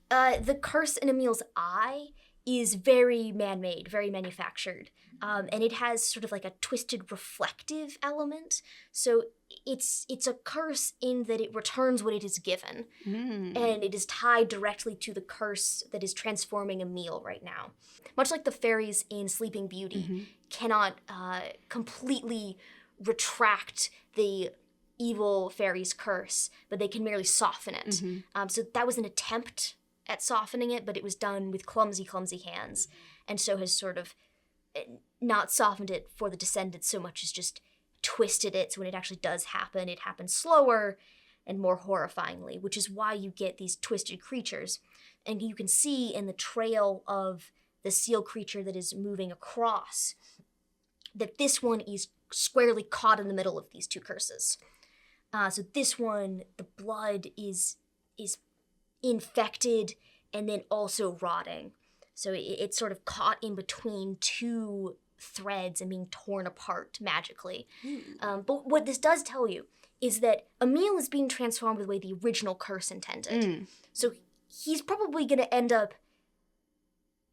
The curse in Emil's eye is very man-made, very manufactured. And it has sort of like a twisted reflective element. So it's a curse in that it returns what it is given. And it is tied directly to the curse that is transforming Emil right now. Much like the fairies in Sleeping Beauty cannot completely retract the evil fairy's curse, but they can merely soften it. So that was an attempt at softening it, but it was done with clumsy hands, and so has sort of not softened it for the descendants so much as just twisted it, so when it actually does happen, it happens slower and more horrifyingly, which is why you get these twisted creatures. And you can see in the trail of the seal creature that is moving across that this one is squarely caught in the middle of these two curses. So this one, the blood is infected and then also rotting. So it's sort of caught in between two threads and being torn apart magically. But what this does tell you is that Emil is being transformed the way the original curse intended. So he's probably going to end up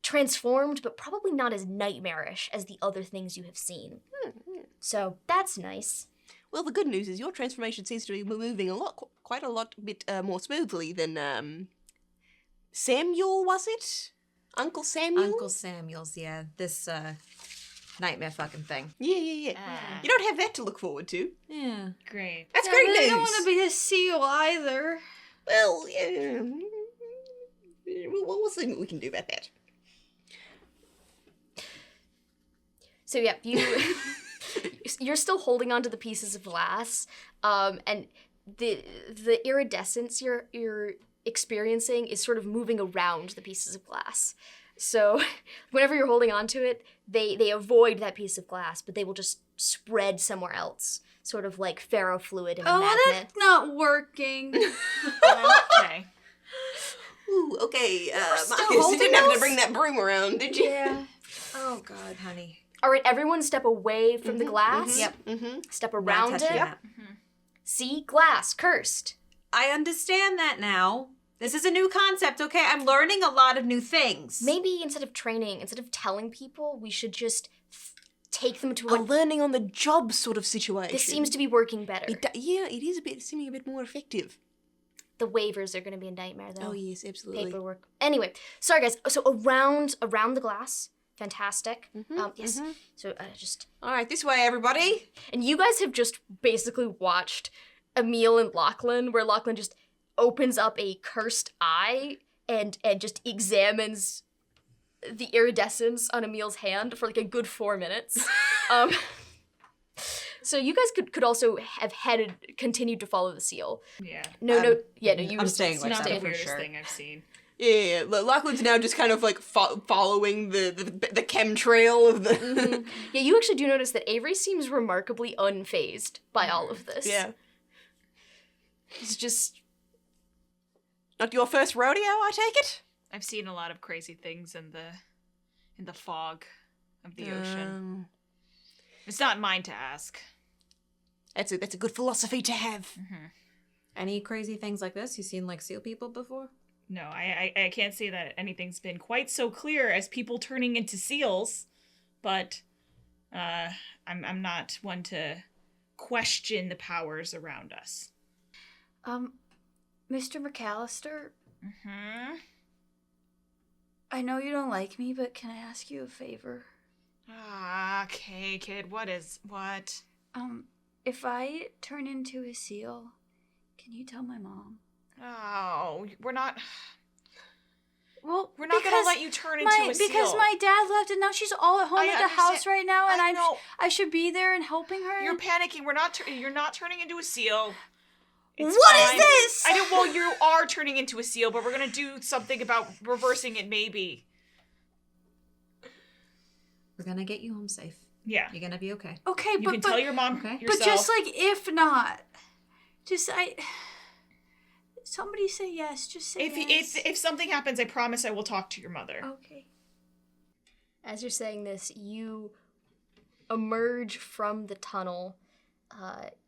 transformed, but probably not as nightmarish as the other things you have seen. So that's nice. Well, the good news is your transformation seems to be moving quite a bit more smoothly than Samuel, was it? Uncle Samuel? Uncle Samuel's, yeah. This nightmare fucking thing. Yeah. You don't have that to look forward to. Yeah. Great. That's great news. I don't want to be a seal either. Well, yeah. We'll see what we can do about that. So yeah, you're still holding onto the pieces of glass, and the iridescence you're experiencing is sort of moving around the pieces of glass. So whenever you're holding onto it, they avoid that piece of glass, but they will just spread somewhere else, sort of like ferrofluid in a magnet. That's not working. Okay. Ooh, okay, Marcus, you holding didn't have to those? bring that broom around, did you? Yeah. Oh, God, honey. All right, everyone step away from the glass. Yep. Step Not around it. touching that. See? Glass. Cursed. I understand that now. This is a new concept, okay? I'm learning a lot of new things. Maybe instead of telling people, we should just take them to A learning on the job sort of situation. This seems to be working better. It is seeming a bit more effective. The waivers are going to be a nightmare, though. Oh, yes, absolutely. Paperwork. Anyway, sorry, guys. So around the glass. Fantastic. Yes. So just... All right, this way, everybody. And you guys have just basically watched Emil and Lachlan, where Lachlan just opens up a cursed eye and just examines the iridescence on Emil's hand for like a good 4 minutes. So you guys could also have continued to follow the seal. Yeah. No. I'm staying It's with not that the for weirdest sure. thing I've seen. Yeah. Lachlan's now just kind of like following the chemtrail of the... Yeah, you actually do notice that Avery seems remarkably unfazed by all of this. Yeah. He's just... Not your first rodeo, I take it? I've seen a lot of crazy things in the fog of the ocean. It's not mine to ask. That's a good philosophy to have. Any crazy things like this? You seen like seal people before? No, I can't say that anything's been quite so clear as people turning into seals, but I'm not one to question the powers around us. Mr. McAllister, Mm-hmm. I know you don't like me, but can I ask you a favor? Okay, kid, what? If I turn into a seal, can you tell my mom? Oh, we're not Well, gonna let you turn into a seal. Because my dad left and now she's all at home I at the understand. house right now, and I know. I should be there and helping her. You're panicking. You're not turning into a seal. It's What is fine. this? I know. Well, you are turning into a seal, but we're gonna do something about reversing it. Maybe. We're gonna get you home safe. Yeah. You're gonna be okay. Okay, You can tell your mom Okay. yourself. but just like if not, somebody say yes. Just say yes. if something happens, I promise I will talk to your mother. Okay. As you're saying this, you emerge from the tunnel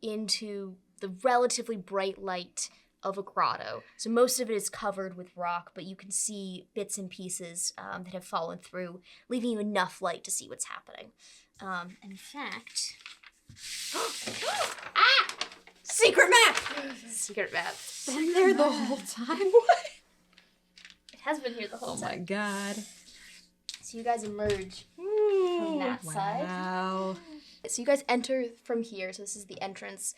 into the relatively bright light of a grotto. So most of it is covered with rock, but you can see bits and pieces that have fallen through, leaving you enough light to see what's happening. And in fact... Secret map! Secret map. Been there the whole time? It has been here the whole Oh my time. god. So you guys emerge from that side. Wow. So you guys enter from here. So this is the entrance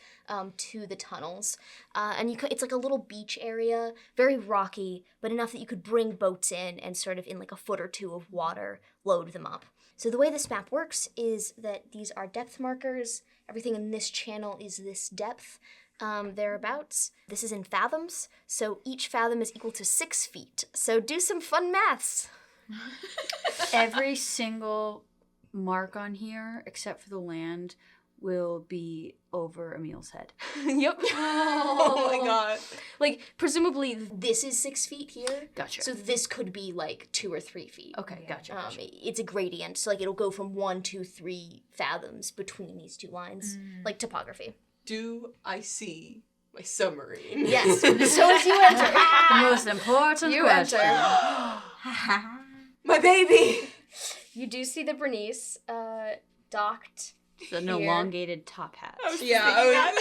to the tunnels, and it's like a little beach area, very rocky, but enough that you could bring boats in and sort of in like a foot or two of water, load them up. So the way this map works is that these are depth markers. Everything in this channel is this depth, thereabouts. This is in fathoms, so each fathom is equal to 6 feet. So do some fun maths. Every single mark on here, except for the land, will be over Emil's head. Yep. Oh my god. Like, presumably this is 6 feet here. Gotcha. So this could be like 2 or 3 feet. Okay, gotcha. It's a gradient, so like it'll go from 1, 2, 3 fathoms between these two lines, like topography. Do I see my submarine? Yes. So as you enter, The most important you question. enter. My baby! You do see the Bernice docked. An Here. elongated top hat. Yeah, I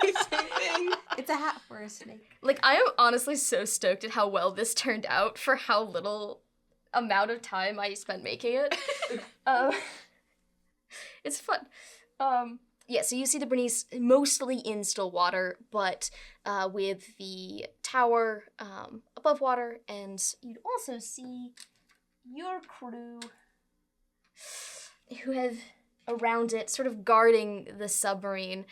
was same thing. It's a hat for a snake. Like, I am honestly so stoked at how well this turned out for how little amount of time I spent making it. It's fun. Yeah, so you see the Bernice mostly in still water, but with the tower above water, and you'd also see your crew who have around it, sort of guarding the submarine.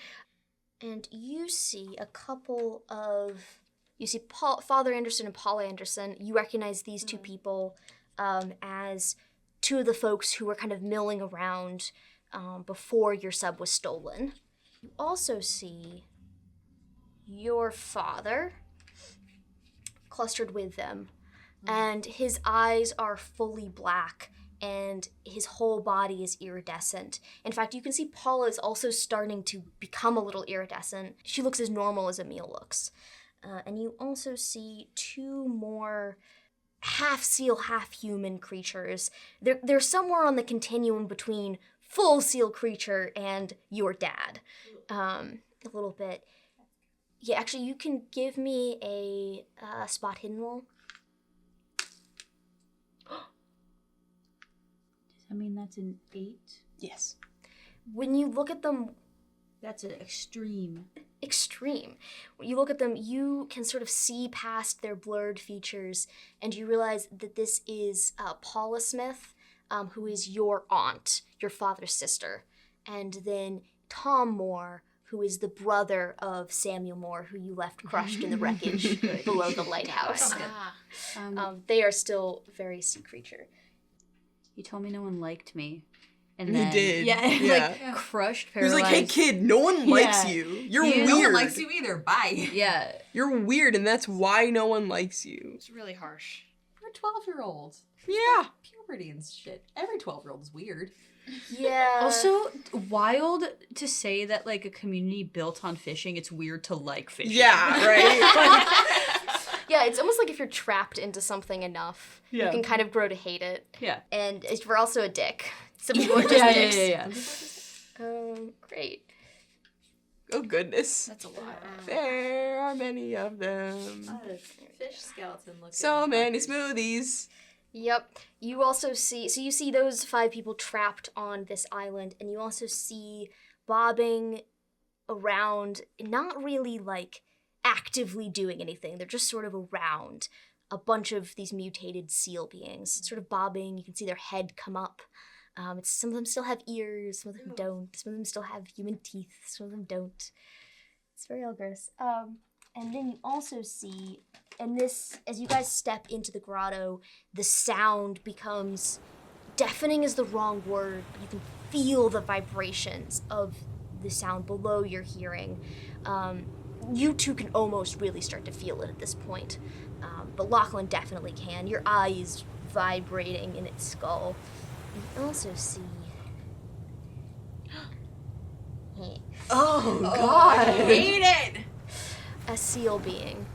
And you see a couple of... You see Father Anderson and Paula Anderson. You recognize these two people as two of the folks who were kind of milling around before your sub was stolen. You also see your father clustered with them, and his eyes are fully black, and his whole body is iridescent. In fact, you can see Paula is also starting to become a little iridescent. She looks as normal as Emil looks. And you also see two more half seal, half human creatures. They're somewhere on the continuum between full seal creature and your dad. A little bit. Yeah, actually, you can give me a spot hidden roll. I mean, that's an 8. Yes. When you look at them, That's an extreme. When you look at them, you can sort of see past their blurred features, and you realize that this is Paula Smith, who is your aunt, your father's sister, and then Tom Moore, who is the brother of Samuel Moore, who you left crushed in the wreckage below the lighthouse. They are still very sea creature. You told me no one liked me. And He then, did. Yeah, Yeah. like crushed, He was paralyzed. like, hey kid, no one likes Yeah. you. You're You- weird. No one likes you either. Bye. Yeah. You're weird, and that's why no one likes you. It's really harsh. You're a 12-year-old. Yeah. Puberty and shit. Every 12-year-old is weird. Yeah. Also, wild to say that, like, a community built on fishing, it's weird to like fishing. Yeah, right? yeah, it's almost like if you're trapped into something enough, you Yeah. can kind of grow to hate it. Yeah. And we're also a dick. Some people are just dicks. yeah. Great. Oh, goodness. That's a lot. There are many of them. Fish skeleton looking. So many smoothies. Yep. You also see, so you see those 5 people trapped on this island, and you also see bobbing around, not really like actively doing anything. They're just sort of around a bunch of these mutated seal beings, sort of bobbing. You can see their head come up. Some of them still have ears, some of them don't. Some of them still have human teeth, some of them don't. It's very all gross. And then you also see, and this, as you guys step into the grotto, the sound becomes, deafening is the wrong word, but you can feel the vibrations of the sound below your hearing. You two can almost really start to feel it at this point. But Lachlan definitely can. Your eye is vibrating in its skull. You also see... Oh, God. Hate it. a seal being.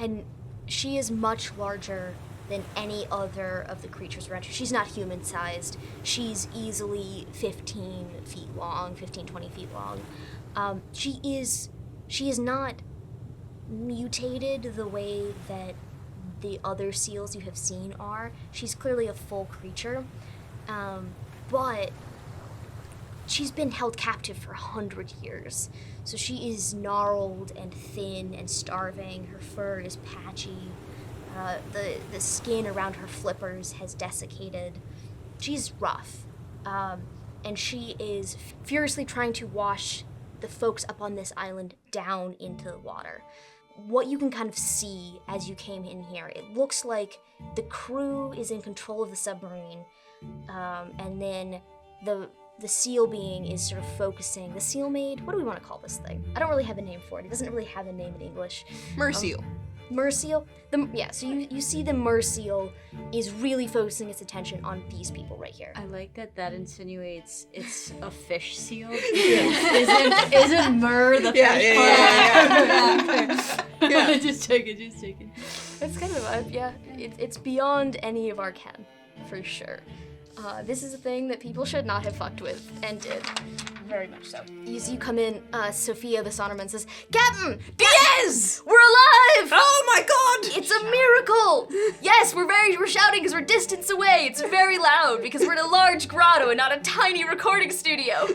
And she is much larger than any other of the creatures around her. She's not human-sized. She's easily 15 feet long, 15, 20 feet long. She is not mutated the way that the other seals you have seen are. She's clearly a full creature, but she's been held captive for 100 years. So she is gnarled and thin and starving. Her fur is patchy. The skin around her flippers has desiccated. She's rough. And she is furiously trying to wash the folks up on this island down into the water. What you can kind of see as you came in here, it looks like the crew is in control of the submarine, and then the seal being is sort of focusing. The seal maid, what do we want to call this thing? I don't really have a name for it. It doesn't really have a name in English. Merseal. Merseal? So you see the Merseal is really focusing its attention on these people right here. I like that insinuates it's a fish seal. Isn't Mer the fish part? Yeah. Just checking. That's kind of a vibe, yeah. It's beyond any of our ken, for sure. This is a thing that people should not have fucked with, and did. Very much so. As you come in, Sophia the Sonderman says, Captain! Diaz! We're alive! Oh my god! It's a miracle! Yes, we're shouting because we're distance away. It's very loud because we're in a large grotto and not a tiny recording studio.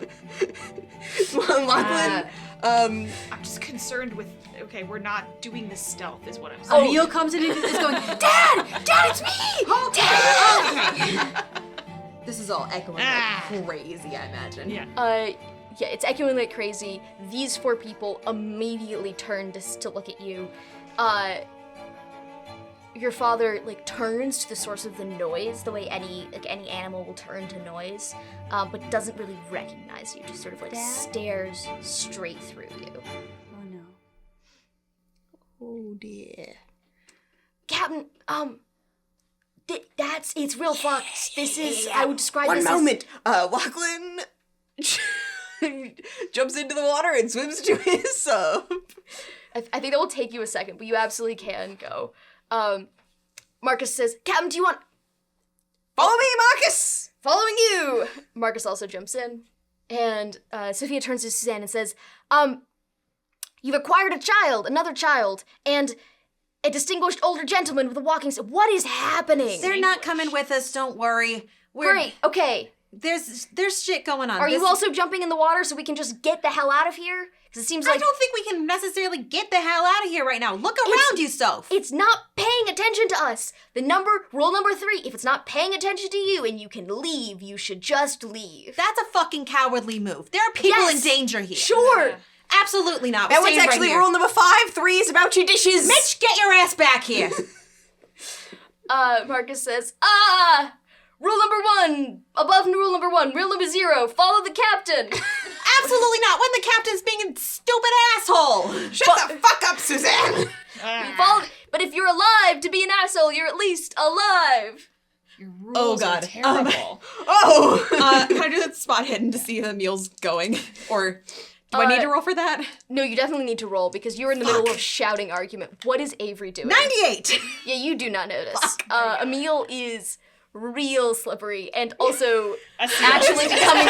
Lachlan, I'm just concerned with, okay, we're not doing this stealth is what I'm saying. Emil comes in and is going, Dad, it's me! Dad! This is all echoing like crazy, I imagine. Yeah. Yeah, it's echoing like crazy. These 4 people immediately turn to look at you. Your father turns to the source of the noise, the way any animal will turn to noise, but doesn't really recognize you. Just sort of stares straight through you. oh no. Oh dear. Captain, it's real fucked. This is, I would describe One this moment. Lachlan jumps into the water and swims to his sub. I think that will take you a second, but you absolutely can go. Marcus says, Captain, do you want... Follow me, Marcus! Following you! Marcus also jumps in. And Sophia turns to Suzanne and says, you've acquired another child, and a distinguished older gentleman with a walking stick. What is happening? They're not coming with us, don't worry. Great, okay. There's shit going on. Are you also jumping in the water so we can just get the hell out of here? Because it seems like... I don't think we can necessarily get the hell out of here right now. Look around you, Soph. It's not paying attention to us. Rule number 3, if it's not paying attention to you and you can leave, you should just leave. That's a fucking cowardly move. There are people in danger here. Sure. Absolutely not. That one's actually rule number 5. 3 is about your dishes. Mitch, get your ass back here. Marcus says, rule number 1, above rule number 1, rule number 0, follow the captain. Absolutely not. When the captain's being a stupid asshole. Shut the fuck up, Suzanne. But if you're alive to be an asshole, you're at least alive. Your rules are terrible. Can I do that spot hidden to see if Emil's going? Or do I need to roll for that? No, you definitely need to roll because you're in the middle of shouting argument. What is Avery doing? 98. Yeah, you do not notice. Emil is real slippery and also actually becoming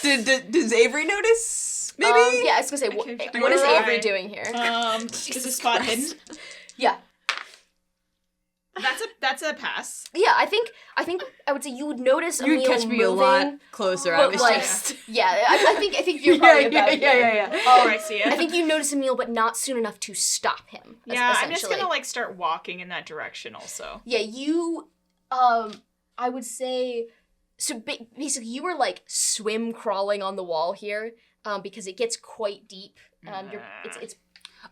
slippery. Does Avery notice? Maybe? Yeah, I was gonna say, what is Avery doing here? Is the spot hidden? Yeah. That's a pass. Yeah, I think I would say you would notice You Emil would catch me moving, a lot closer. I but was like, just... yeah, I think you're probably about here. Yeah. Oh, I see it. I think you notice Emil, but not soon enough to stop him. Yeah, I'm just essentially. gonna start walking in that direction also. Yeah, you, I would say, so basically you were swim crawling on the wall here, because it gets quite deep. It's.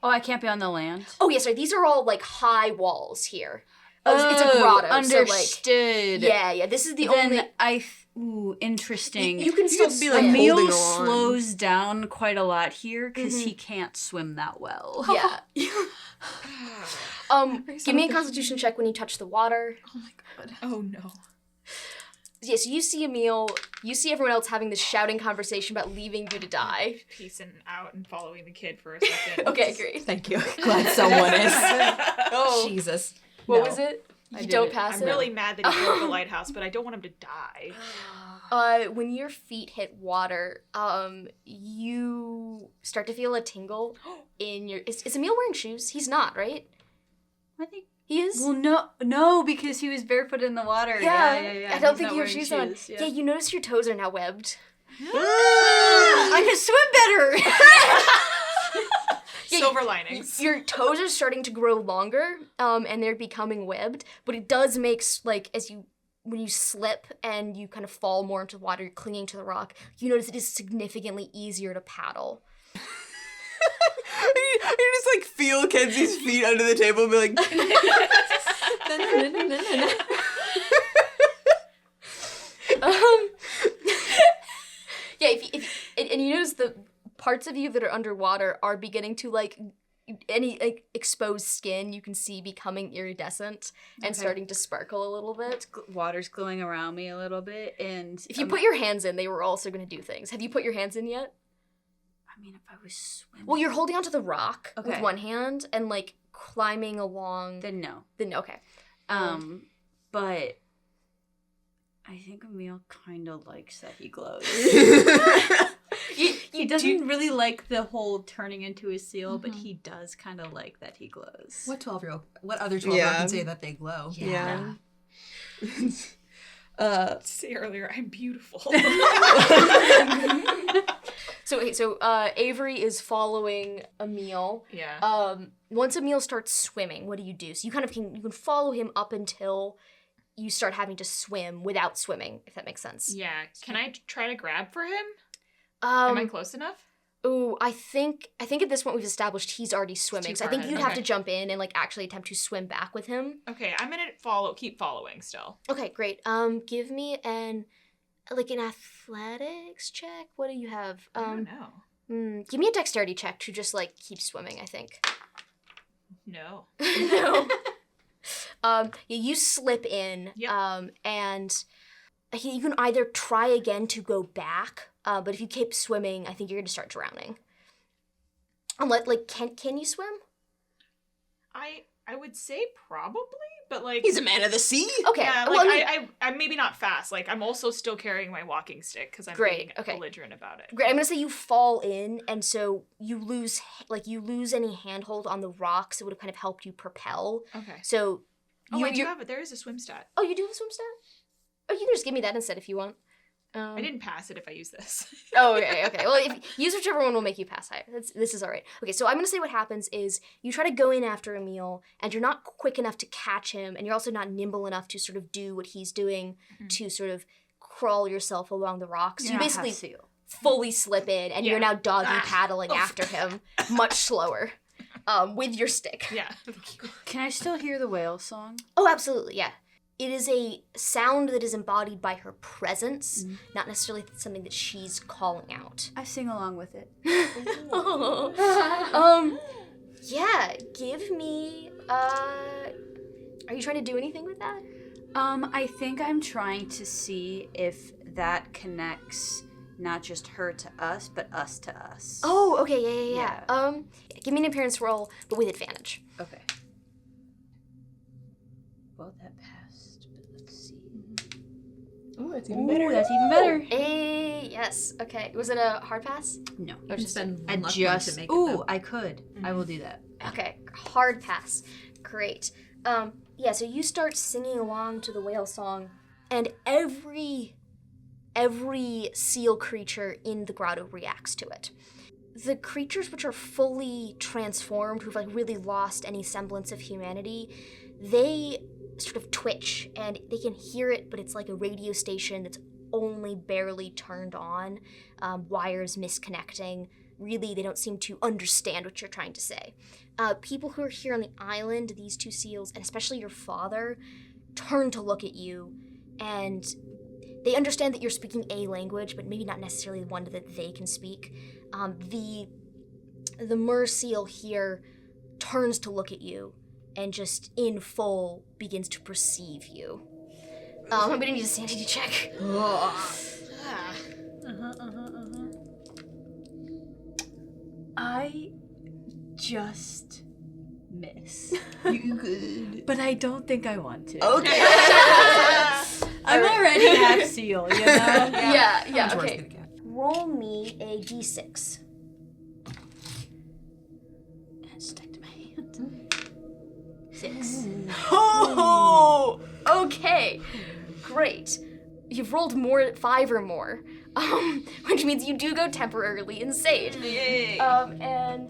Oh, I can't be on the land. Oh yeah, sorry. These are all high walls here. It's a grotto. Understood. So yeah. This is the only. Ooh, interesting. You can still be Emil holding on. slows down quite a lot here because he can't swim that well. Yeah. Give me a Constitution check when you touch the water. Oh my god. Oh no. Yeah, so you see Emil, you see everyone else having this shouting conversation about leaving you to die. Peacing out and following the kid for a second. Okay, great. Thank you. Glad someone is. Oh. Jesus. What was it? You don't pass I'm it? really mad that he broke the lighthouse, but I don't want him to die. When your feet hit water, you start to feel a tingle in your... Is Emil wearing shoes? He's not, right? I think He is? well, no, because he was barefoot in the water. Yeah. I don't He's think not you have wearing shoes on. Yeah, you notice your toes are now webbed. I can swim better. Silver linings. Your toes are starting to grow longer, and they're becoming webbed, but it does make, when you slip and you kind of fall more into the water, you're clinging to the rock, you notice it is significantly easier to paddle. You just feel Kenzie's feet under the table and be like... Yeah, and you notice the parts of you that are underwater are beginning to, like, any, like, exposed skin you can see becoming iridescent and starting to sparkle a little bit. Water's glowing around me a little bit, and If you put your hands in, they were also going to do things. Have you put your hands in yet? I mean, if I was swimming, Well, you're holding onto the rock with Okay. one hand and, like, climbing along. then no. Okay. But I think Emil kind of likes that he glows. He doesn't really like the whole turning into a seal, but he does kind of like that he glows. What other 12-year-old can say that they glow? Yeah. Say earlier, I'm beautiful. So Avery is following Emil. Yeah. Once Emil starts swimming, what do you do? So you kind of you can follow him up until you start having to swim without swimming, if that makes sense. Yeah. Can I try to grab for him? Am I Um, close enough? ooh, I think at this point we've established he's already swimming. too So I far think ahead, you'd have okay. to jump in and, like, actually attempt to swim back with him. Okay, I'm gonna keep following still. Okay, great. Give me an athletics check. What do you have? I don't know. Give me a dexterity check to just, like, keep swimming, I think. No. No. You slip in, Yep. and you can either try again to go back, but if you keep swimming, I think you're gonna start drowning. Can you swim? I would say probably, but like He's a man of the sea. Okay. yeah, well, like I mean, I'm maybe not fast. Like I'm also still carrying my walking stick because I'm Great, being okay. belligerent about it. great. I'm gonna say you fall in, and so you lose any handhold on the rocks that would have kind of helped you propel. Okay. So Oh, I do have it. There is a swim stat. Oh, you do have a swim stat? Oh, you can just give me that instead if you want. I didn't pass it if I use this. Oh, okay. Well, use whichever one will make you pass higher. This is all right. Okay, so I'm going to say what happens is you try to go in after Emil, and you're not quick enough to catch him, and you're also not nimble enough to sort of do what he's doing to sort of crawl yourself along the rocks. You're You not basically half seal. fully slip in, and you're Yeah. now doggy paddling after him, much slower, with your stick. Yeah. Can I still hear the whale song? Oh, absolutely, yeah. It is a sound that is embodied by her presence, not necessarily something that she's calling out. I sing along with it. Yeah, give me, are you trying to do anything with that? I think I'm trying to see if that connects not just her to us, but us to us. Oh, okay, yeah. Yeah. Give me an appearance roll, but with advantage. Okay. Well, that passed, but let's see. Oh, that's even better. That's even better. Yes, okay. Was it a hard pass? No. You can spend I one luck point just. to make it, Ooh, though. I could. I will do that. Okay, hard pass. Great. Yeah, so you start singing along to the whale song, and every seal creature in the grotto reacts to it. The creatures which are fully transformed, who've, like, really lost any semblance of humanity, they sort of twitch, and they can hear it, but it's like a radio station that's only barely turned on, wires misconnecting. Really, they don't seem to understand what you're trying to say. People who are here on the island, these two seals, and especially your father, turn to look at you, and they understand that you're speaking a language, but maybe not necessarily one that they can speak. The mer seal here turns to look at you, and just in full begins to perceive you. I'm gonna need a sanity check. I just miss. You could. But I don't think I want to. Okay. I'm already half seal, you know? Yeah, Much worse okay. than a cat. Roll me a d6. And stick to my hand. 6. Oh! Okay, great. You've rolled 5 or more, which means you do go temporarily insane. Yay. And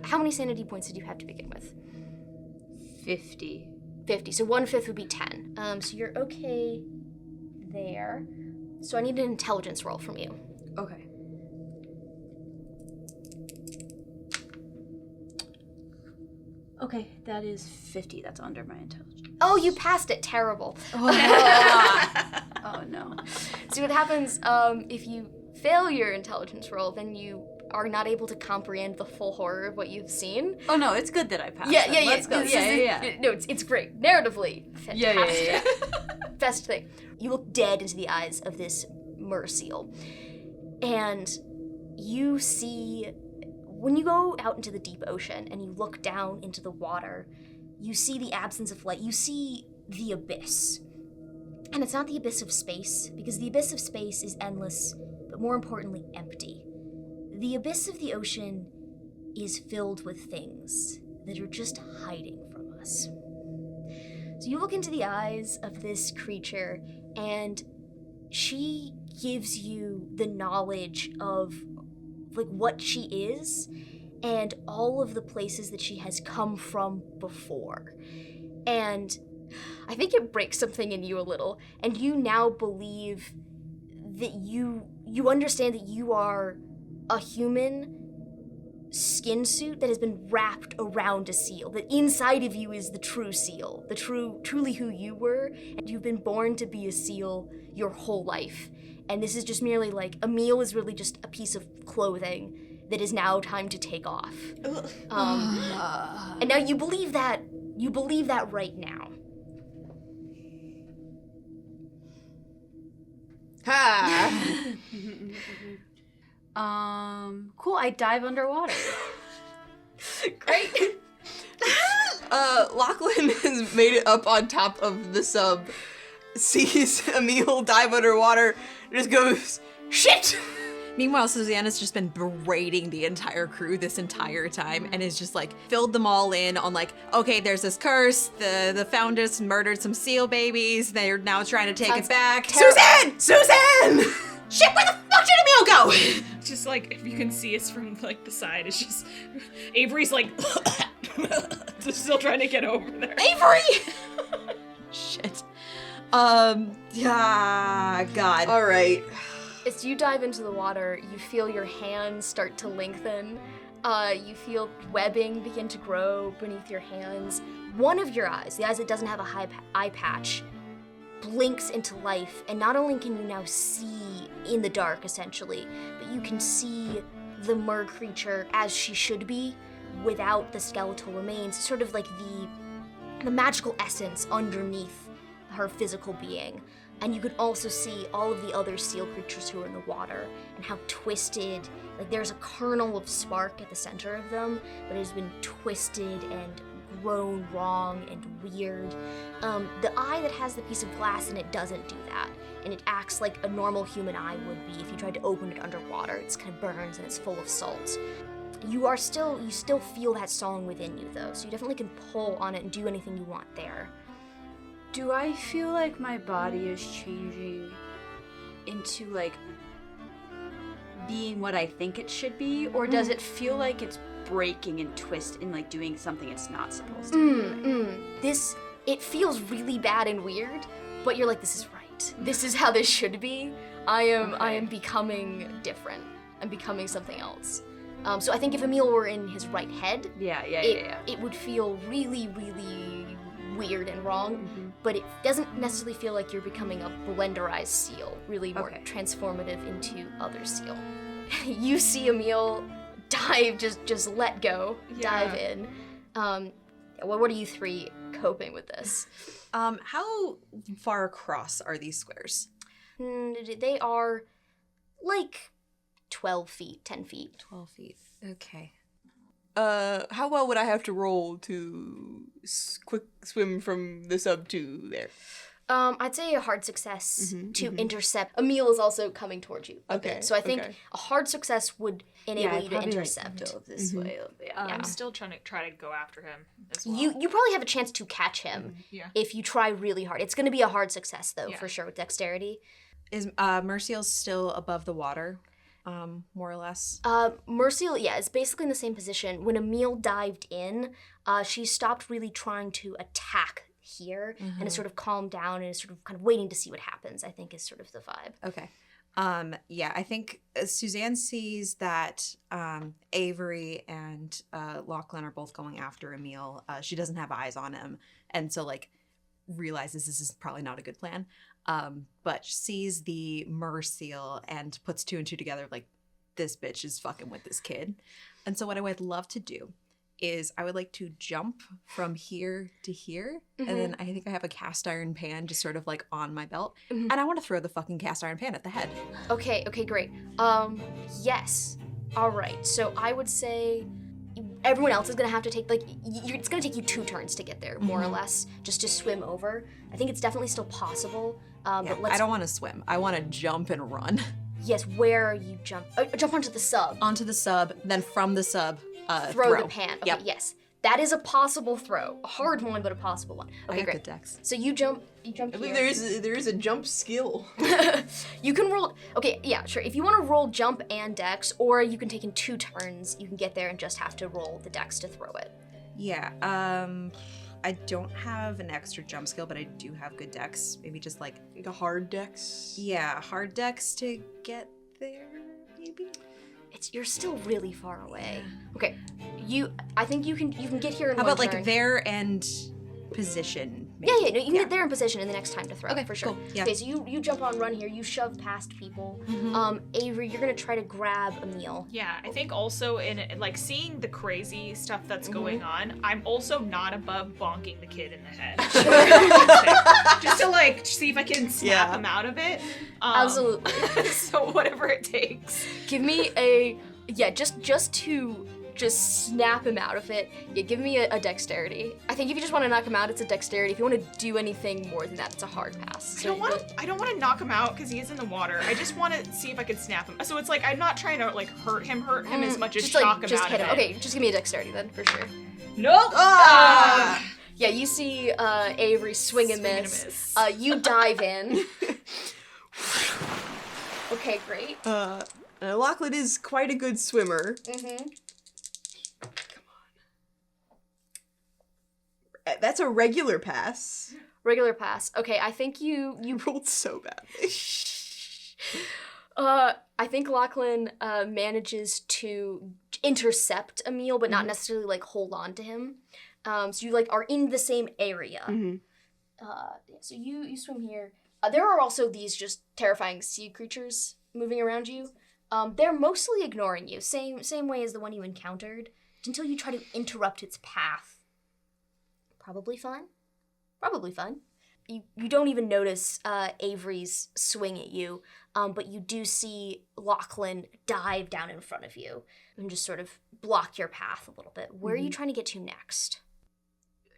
how many sanity points did you have to begin with? 50. 50, so 1/5 would be 10. So you're okay there. So I need an intelligence roll from you. Okay. Okay, that is 50. That's under my intelligence. Oh, you passed it. Terrible. Oh no. See what happens if you fail your intelligence roll, then you are not able to comprehend the full horror of what you've seen. Oh no, it's good that I passed. Yeah, then. yeah, Let's go. Yeah. No, it's great. Narratively, fantastic. Yeah. Best thing. You look dead into the eyes of this merseal, and you see, when you go out into the deep ocean and you look down into the water, you see the absence of light. You see the abyss. And it's not the abyss of space, because the abyss of space is endless, but more importantly, empty. The abyss of the ocean is filled with things that are just hiding from us. So you look into the eyes of this creature, and she gives you the knowledge of like what she is and all of the places that she has come from before. And I think it breaks something in you a little, and you now believe that you understand that you are a human skin suit that has been wrapped around a seal, that inside of you is the true seal, the truly who you were, and you've been born to be a seal your whole life. And this is just merely like, a meal is really just a piece of clothing that is now time to take off. And now you believe that right now. Ha! Cool, I dive underwater. Great. Lachlan has made it up on top of the sub, sees Emil dive underwater, just goes, shit! Meanwhile, Susanna's just been berating the entire crew this entire time and is just like filled them all in on like, okay, there's this curse. The founders murdered some seal babies. They're now trying to take it back. Suzanne! Shit, where the fuck did Emil go? Just like, if you can see us from like the side, it's just Avery's like still trying to get over there. Avery! Shit. Yeah, God. All right. As you dive into the water, you feel your hands start to lengthen. You feel webbing begin to grow beneath your hands. One of your eyes, the eyes that doesn't have a eye patch, blinks into life, and not only can you now see in the dark, essentially, but you can see the mer creature as she should be, without the skeletal remains, sort of like the magical essence underneath her physical being. And you could also see all of the other seal creatures who are in the water and how twisted, like there's a kernel of spark at the center of them, but it has been twisted and grown wrong and weird. The eye that has the piece of glass in it doesn't do that, and it acts like a normal human eye would be if you tried to open it underwater. It's kind of burns and it's full of salt. You still feel that song within you though, so you definitely can pull on it and do anything you want there. Do I feel like my body is changing into like being what I think it should be, or does it feel like it's breaking and twist and like doing something it's not supposed to be? It feels really bad and weird, but you're like, this is right. This is how this should be. I am becoming different. I'm becoming something else. So I think if Emil were in his right head, it would feel really, really weird and wrong, but it doesn't necessarily feel like you're becoming a blenderized seal, really more transformative into other seal. You see Emil dive, just let go, dive in. What are you three coping with this? How far across are these squares? They are like 12 feet, 10 feet. 12 feet. Okay. How well would I have to roll to quick swim from the sub to there? I'd say a hard success to intercept. Emil is also coming towards you. Okay. So I think a hard success would enable you to intercept. Like, this way. I'm still trying to go after him as well. You probably have a chance to catch him if you try really hard. It's going to be a hard success though, for sure, with dexterity. Is Merciel still above the water? More or less. Merciel, is basically in the same position. When Emil dived in, she stopped really trying to attack here and has sort of calmed down and is sort of kind of waiting to see what happens, I think is sort of the vibe. Okay. I think Suzanne sees that Avery and Lachlan are both going after Emil. She doesn't have eyes on him. And so, like, realizes this is probably not a good plan, but sees the mer seal and puts 2 and 2 together, like, this bitch is fucking with this kid. And so what I would love to do is I would like to jump from here to here, and then I think I have a cast iron pan just sort of like on my belt, and I want to throw the fucking cast iron pan at the head. Okay, great. Yes. All right. So I would say everyone else is gonna have to take it's gonna take you 2 turns to get there, more or less, just to swim over. I think it's definitely still possible. But let's. I don't want to swim. I want to jump and run. Yes, where you jump? Jump onto the sub. Onto the sub, then from the sub, throw the pan. Okay, Yep. yes. That is a possible throw. A hard one, but a possible one. I Okay, got great. good decks. So you jump I here. believe there is a jump skill. You can roll. Okay, yeah, sure. If you want to roll jump and dex, or you can take in 2 turns, you can get there and just have to roll the dex to throw it. Yeah, I don't have an extra jump skill, but I do have good decks. Maybe just like, The hard decks. yeah, hard decks to get there, maybe? You're still really far away. Okay, I think you can get here in How one about turn. like there and position? Maybe? Yeah, no, you can get there in position in the next time to throw. Okay, for sure. cool, yeah. Okay, so you jump on, run here. You shove past people. Avery, you're gonna try to grab Emil. Yeah, I think also in like seeing the crazy stuff that's going on, I'm also not above bonking the kid in the head. Just to like see if I can snap him out of it. Absolutely. So whatever it takes. Give me a just to snap him out of it. Yeah, give me a dexterity. I think if you just want to knock him out, it's a dexterity. If you want to do anything more than that, it's a hard pass. I don't want to knock him out because he is in the water. I just want to see if I can snap him. So it's like I'm not trying to like hurt him as much as just shock him just out hit of him. it. Okay, just give me a dexterity then, for sure. Nope. Yeah, you see Avery swing and miss. You dive in. Okay, great. Lachlan is quite a good swimmer. That's a regular pass. Regular pass. Okay, I think you Rolled so badly. I think Lachlan manages to intercept Emil, but not necessarily like hold on to him. So you like are in the same area. So you swim here. There are also these just terrifying sea creatures moving around you. They're mostly ignoring you, same way as the one you encountered, until you try to interrupt its path. Probably fun. You don't even notice Avery's swing at you, but you do see Lachlan dive down in front of you and just sort of block your path a little bit. Where are you trying to get to next?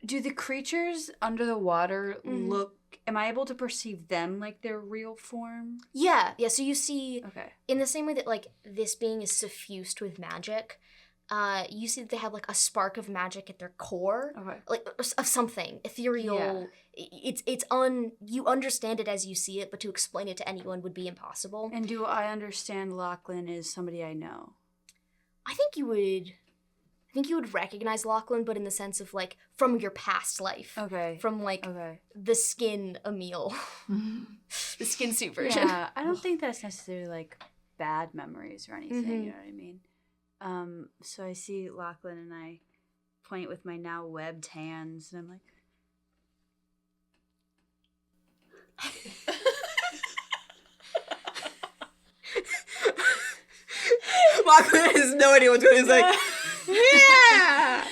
Do the creatures under the water look... Am I able to perceive them like their real form? Yeah, so you see, Okay. in the same way that, like, this being is suffused with magic, you see that they have, like, a spark of magic at their core. Okay. Like, of something ethereal. Yeah. You understand it as you see it, but to explain it to anyone would be impossible. And do I understand Lachlan is somebody I know? I think you would recognize Lachlan, but in the sense of, like, from your past life. Okay. From, like, Okay. the skin Emil. The skin suit version. Yeah, I don't think that's necessarily, like, bad memories or anything, you know what I mean? So I see Lachlan and I point with my now webbed hands, and I'm like... Lachlan has no idea what's going on. He's like, yeah!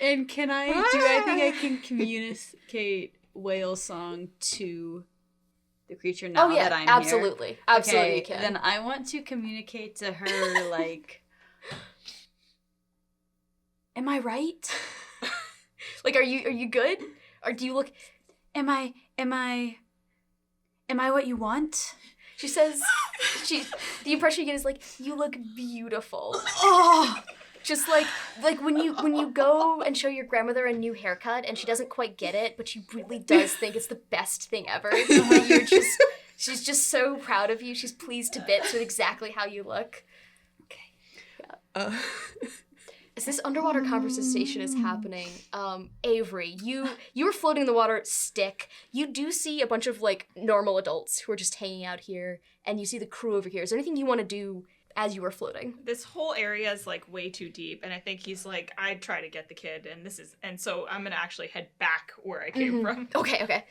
And can I, do I think I can communicate whale song to the creature now that I'm absolutely. here? Absolutely Okay, you can. then I want to communicate to her, like, am I right? Like, are you good? Or do you look... Am I what you want? She says, the impression you get is like, you look beautiful. Oh! Just like when you go and show your grandmother a new haircut and she doesn't quite get it, but she really does think it's the best thing ever. She's just so proud of you. She's pleased to bits with exactly how you look. Okay. Yeah. As this underwater conversation is happening, Avery, you were floating in the water, stick. You do see a bunch of, like, normal adults who are just hanging out here, and you see the crew over here. Is there anything you want to do as you were floating. This whole area is like way too deep, and I think he's like, I'd try to get the kid, and so I'm gonna actually head back where I came from. Okay.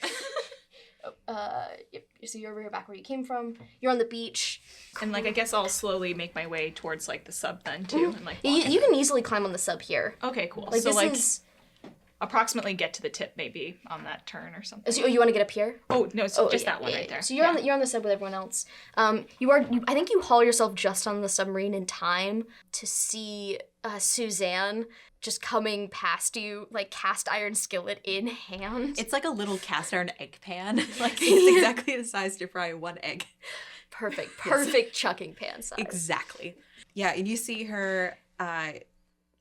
Yep. So you're over here back where you came from. You're on the beach. And like I guess I'll slowly make my way towards like the sub then too. And like You can easily climb on the sub here. Okay, cool. Like So this like is. approximately get to the tip maybe on that turn or something. So you want to get up here? Oh no, it's just that one right there. So you're on the sub with everyone else. I think you haul yourself just on the submarine in time to see Suzanne just coming past you, like cast iron skillet in hand. It's like a little cast iron egg pan. Like it's exactly the size to fry one egg. Perfect chucking pan size. Exactly. Yeah, and you see her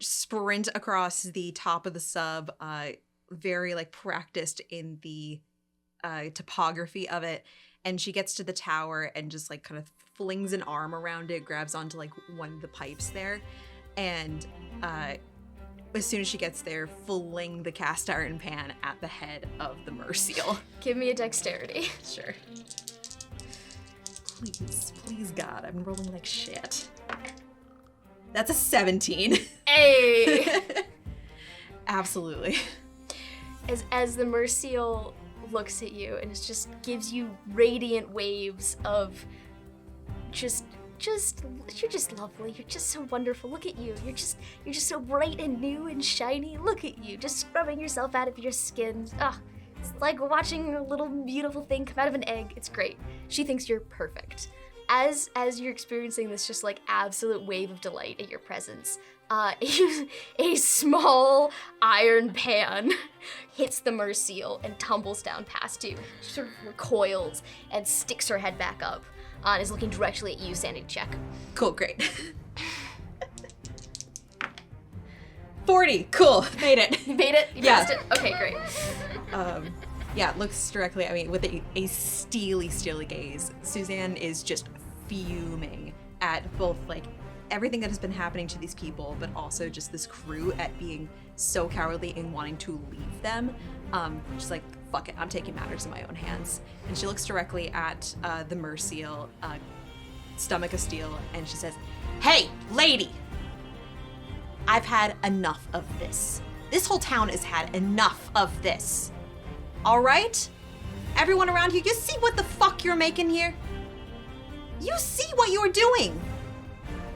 sprint across the top of the sub, very like practiced in the topography of it, and she gets to the tower and just like kind of flings an arm around it, grabs onto like one of the pipes there, and as soon as she gets there, fling the cast iron pan at the head of the merseal. Give me a dexterity. Sure. Please God, I'm rolling like shit. That's a 17. Hey! Absolutely. As the merseal looks at you and it just gives you radiant waves of you're just lovely. You're just so wonderful. Look at you. You're just so bright and new and shiny. Look at you, just scrubbing yourself out of your skin. It's like watching a little beautiful thing come out of an egg. It's great. She thinks you're perfect. As you're experiencing this just like absolute wave of delight at your presence, a small iron pan hits the merseal and tumbles down past you. She sort of recoils and sticks her head back up and is looking directly at you, sanity check. Cool, great. 40, cool, made it. You made it? You passed it? Okay, great. Yeah, looks directly at me with a steely gaze. Suzanne is just fuming at both like everything that has been happening to these people, but also just this crew at being so cowardly and wanting to leave them. Just like, fuck it, I'm taking matters in my own hands. And she looks directly at the merseal, stomach of steel, and she says, "Hey, lady! I've had enough of this. This whole town has had enough of this. All right? Everyone around here, you see what the fuck you're making here? You see what you're doing?"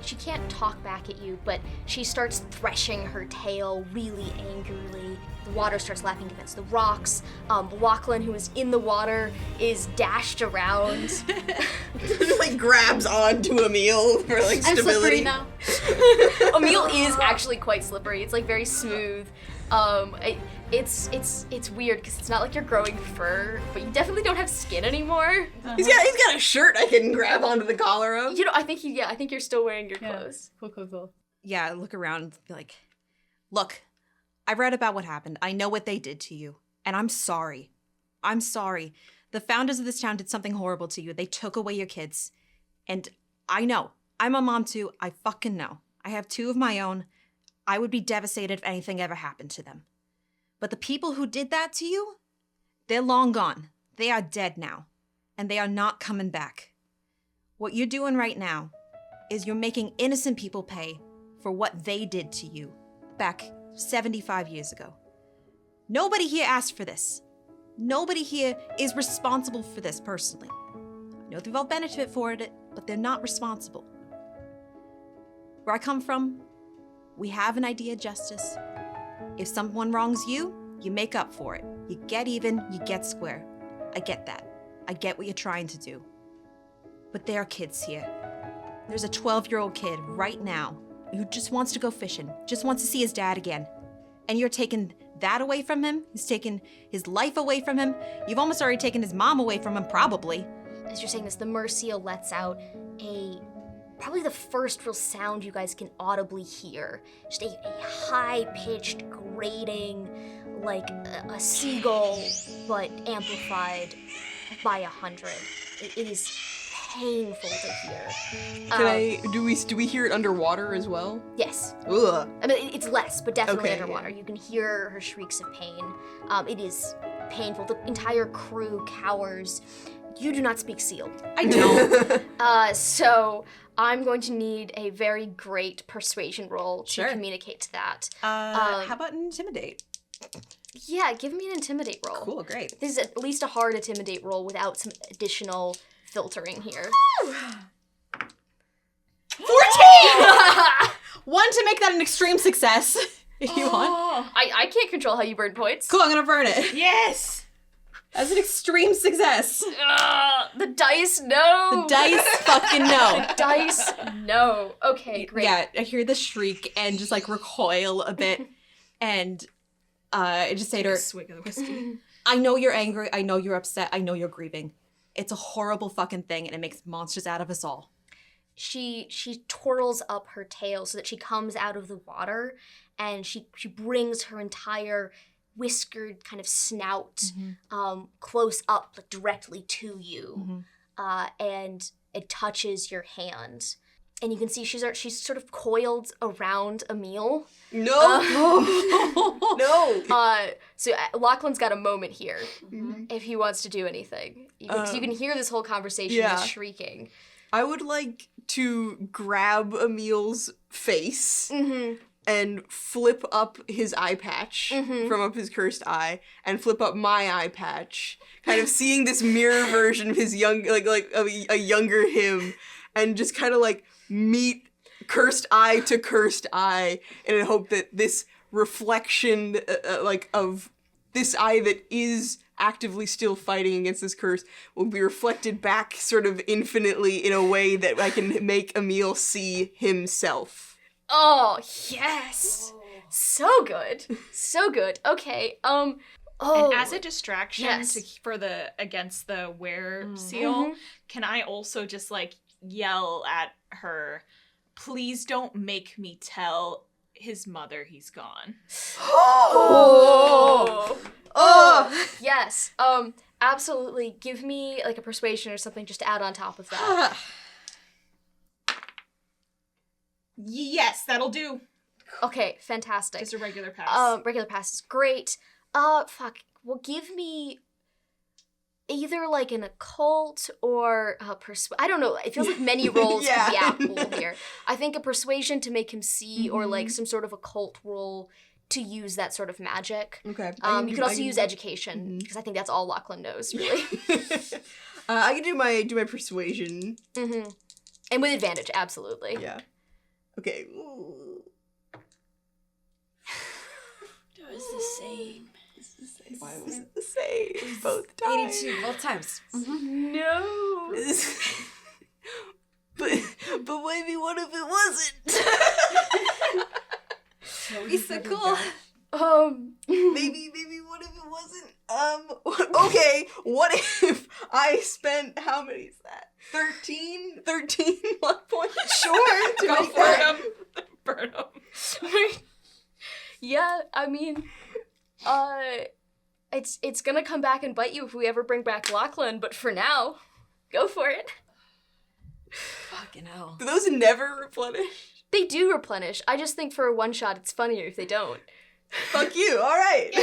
She can't talk back at you, but she starts threshing her tail really angrily. The water starts lapping against the rocks. Lachlan, who is in the water, is dashed around. Like grabs onto Emil for like I'm slippery stability. now. Emil is actually quite slippery. It's like very smooth. It's weird because it's not like you're growing fur, but you definitely don't have skin anymore. He's got a shirt I can grab onto the collar of. You know, I think you're still wearing your Yeah. clothes. Cool. Yeah, I look around and be like, "Look, I've read about what happened. I know what they did to you. And I'm sorry. I'm sorry. The founders of this town did something horrible to you. They took away your kids. And I know. I'm a mom too. I fucking know. I have 2 of my own. I would be devastated if anything ever happened to them. But the people who did that to you, they're long gone. They are dead now. And they are not coming back. What you're doing right now is you're making innocent people pay for what they did to you back 75 years ago. Nobody here asked for this. Nobody here is responsible for this personally. I know they've all benefited for it, but they're not responsible. Where I come from, we have an idea of justice. If someone wrongs you, you make up for it. You get even, you get square. I get that. I get what you're trying to do. But there are kids here. There's a 12-year-old kid right now who just wants to go fishing, just wants to see his dad again. And you're taking that away from him? He's taken his life away from him? You've almost already taken his mom away from him, probably. As you're saying this, the merseal lets out probably the first real sound you guys can audibly hear. Just a high-pitched, grating, like a seagull, but amplified by 100. It is painful to hear. Do we hear it underwater as well? Yes. Ugh. I mean, it's less, but definitely Okay, underwater. You can hear her shrieks of pain. It is painful. The entire crew cowers. you do not speak seal. I don't. So I'm going to need a very great persuasion roll to Sure. communicate to that. How about intimidate? Yeah, give me an intimidate roll. Cool, great. This is at least a hard intimidate roll without some additional filtering here. 14! One to make that an extreme success, if you want. I can't control how you burn points. Cool, I'm gonna burn it. Yes! As an extreme success. The dice, no! The dice fucking no. The dice, no. Okay, great. Yeah, I hear the shriek and just like recoil a bit, and I just say to her, Swig of the whiskey. I know you're angry, I know you're upset, I know you're grieving. It's a horrible fucking thing and it makes monsters out of us all. She twirls up her tail so that she comes out of the water, and she brings her entire whiskered kind of snout close up, like directly to you, and it touches your hand, and you can see she's sort of coiled around Emil. No. No. So Lachlan's got a moment here if he wants to do anything. You can hear this whole conversation. Yeah. He's shrieking. I would like to grab Emil's face and flip up his eye patch from up his cursed eye, and flip up my eye patch, kind of seeing this mirror version of his young, like a younger him, and just kind of like meet cursed eye to cursed eye, in a hope that this reflection, like of this eye that is actively still fighting against this curse, will be reflected back sort of infinitely in a way that I can make Emil see himself. Oh, yes. So good. So good. Okay. Oh. And as a distraction Yes. for against the were seal, can I also just like yell at her, please don't make me tell his mother he's gone. Oh. Yes. Absolutely. Give me like a persuasion or something just to add on top of that. Yes, that'll do. Okay, fantastic. Just a regular pass. Regular pass is great. Fuck. Well, give me either like an occult or I don't know. It feels like many rolls could be applicable here. I think a persuasion to make him see, or like some sort of occult roll to use that sort of magic. Okay. You could also use education, because I think that's all Lachlan knows, really. I can do my persuasion. And with advantage, absolutely. Yeah. Okay. Ooh. It was the same. Why was it the same both times? 82 both times. No. but maybe what if it wasn't? Be so cool. Maybe what if it wasn't? Okay, what if I spent, how many is that? 13 luck points? Sure. Go for him. Burn him. Yeah, I mean, it's gonna come back and bite you if we ever bring back Lachlan, but for now, go for it. Fucking hell. Do those never replenish? They do replenish. I just think for a one shot, it's funnier if they don't. Fuck you, alright.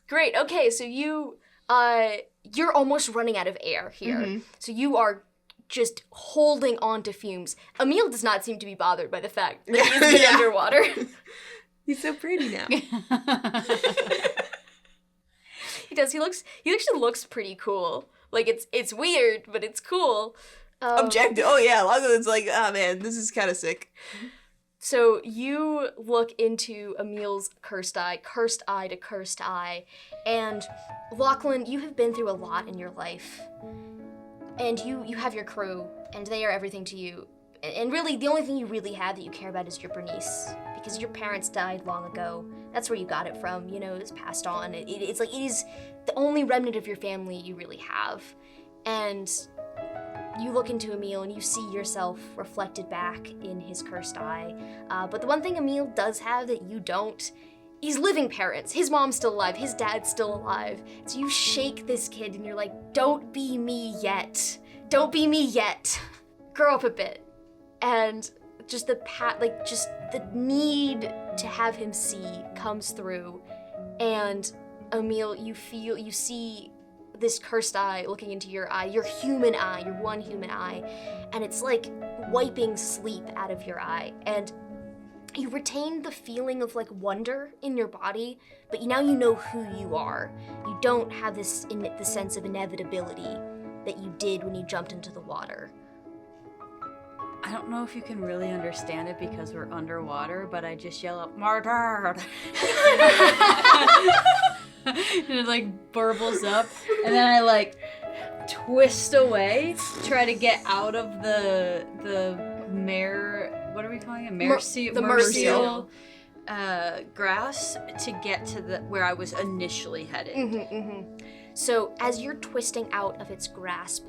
Great. Okay, so you're almost running out of air here. So you are just holding on to fumes. Emil does not seem to be bothered by the fact that he's been underwater. He's so pretty now. He does. He actually looks pretty cool. Like it's weird, but it's cool. Objective. Oh yeah, Lachlan's like, oh man, this is kind of sick. So you look into Emil's cursed eye to cursed eye, and Lachlan, you have been through a lot in your life, and you have your crew, and they are everything to you. And really, the only thing you really have that you care about is your Bernice, because your parents died long ago. That's where you got it from. You know, it's passed on. It's like it is the only remnant of your family you really have, and you look into Emil and you see yourself reflected back in his cursed eye. But the one thing Emil does have that you don't, he's living parents. His mom's still alive, his dad's still alive. So you shake this kid and you're like, don't be me yet. Don't be me yet. Grow up a bit. And just just the need to have him see comes through. And Emil, you see this cursed eye looking into your eye, your human eye, your one human eye, and it's like wiping sleep out of your eye. And you retain the feeling of like wonder in your body, but now you know who you are. You don't have the sense of inevitability that you did when you jumped into the water. I don't know if you can really understand it because we're underwater, but I just yell out, "Murdered!" And it like burbles up, and then I like twist away, try to get out of the mare. What are we calling it? Marsupial grass to get to where I was initially headed. So as you're twisting out of its grasp,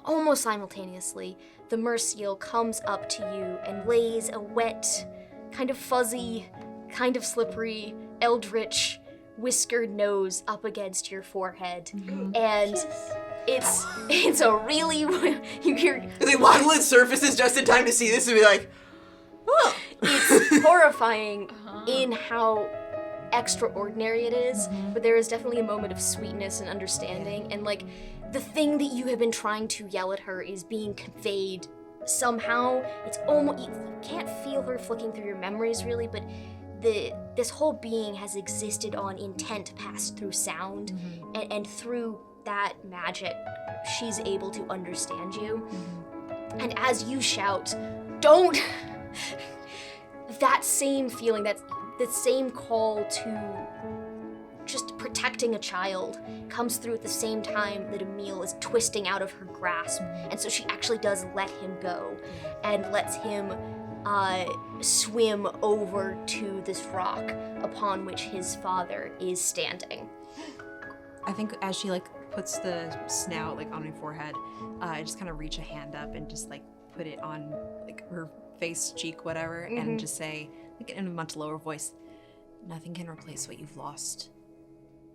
almost simultaneously, the merseal comes up to you and lays a wet, kind of fuzzy, kind of slippery, eldritch, whiskered nose up against your forehead. And it's a really you're Like Lachlan surfaces just in time to see this and be like, oh. It's horrifying in how extraordinary it is, but there is definitely a moment of sweetness and understanding, and like the thing that you have been trying to yell at her is being conveyed somehow. It's almost, you can't feel her flicking through your memories really, but this whole being has existed on intent passed through sound, and through that magic she's able to understand you. And as you shout, "Don't!" that same feeling, that same call to just protecting a child comes through at the same time that Emil is twisting out of her grasp. And so she actually does let him go and lets him swim over to this rock upon which his father is standing. I think as she like puts the snout like on my forehead, I just kind of reach a hand up and just like put it on like her face, cheek, whatever, and just say, like in a much lower voice, "Nothing can replace what you've lost.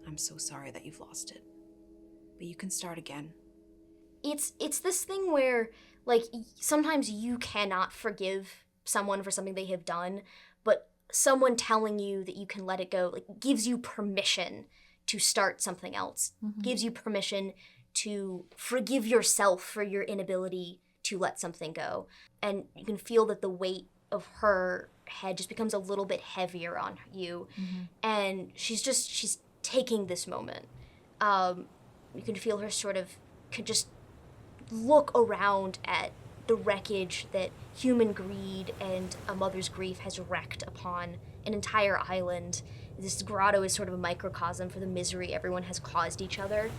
I'm so sorry that you've lost it, but you can start again." It's this thing where like sometimes you cannot forgive someone for something they have done, but someone telling you that you can let it go like gives you permission to start something else, gives you permission to forgive yourself for your inability to let something go. And you can feel that the weight of her head just becomes a little bit heavier on you. And she's taking this moment. You can feel her sort of could just look around at the wreckage that human greed and a mother's grief has wrecked upon an entire island. This grotto is sort of a microcosm for the misery everyone has caused each other.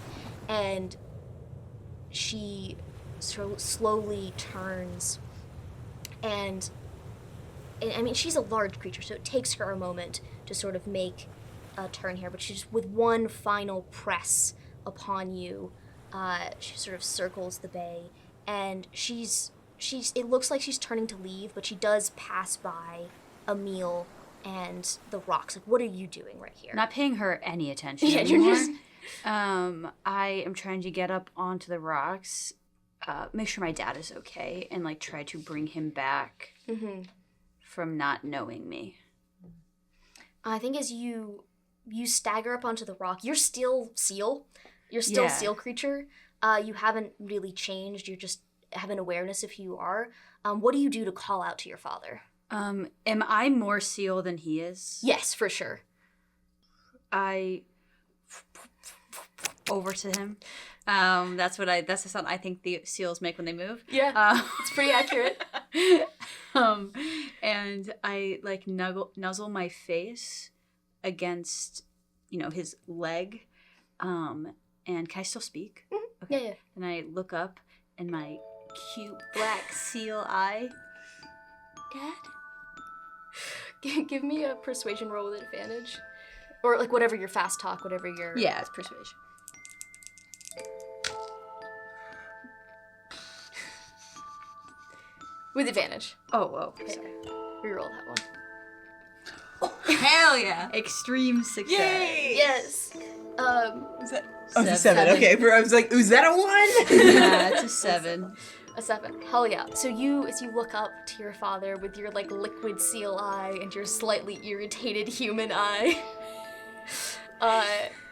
And she slowly turns, and I mean, she's a large creature, so it takes her a moment to sort of make a turn here, but she's with one final press upon you. She sort of circles the bay, and it looks like she's turning to leave, but she does pass by Emil and the rocks. Like, what are you doing right here? Not paying her any attention Yeah, anymore. you're just... I am trying to get up onto the rocks, make sure my dad is okay, and like try to bring him back from not knowing me. I think as you stagger up onto the rock, you're still seal. You're still seal creature. You haven't really changed. You just have an awareness of who you are. What do you do to call out to your father? Am I more seal than he is? Yes, for sure. I over to him. That's the sound I think the seals make when they move. Yeah, it's pretty accurate. And I like nuzzle my face against, his leg. And can I still speak? Mm-hmm. Okay. Yeah. And I look up in my cute black seal eye. Dad? Give me a persuasion roll with advantage. Or like whatever your fast talk, whatever your... Yeah, it's persuasion. With advantage. Oh, sorry. Reroll that one. Hell yeah! Extreme success. Yay! Yes. Is that? Oh, it's a 7. Okay, I was like, is that a 1? Yeah, it's a 7. A 7. Hell yeah. So as you look up to your father with your like liquid seal eye and your slightly irritated human eye,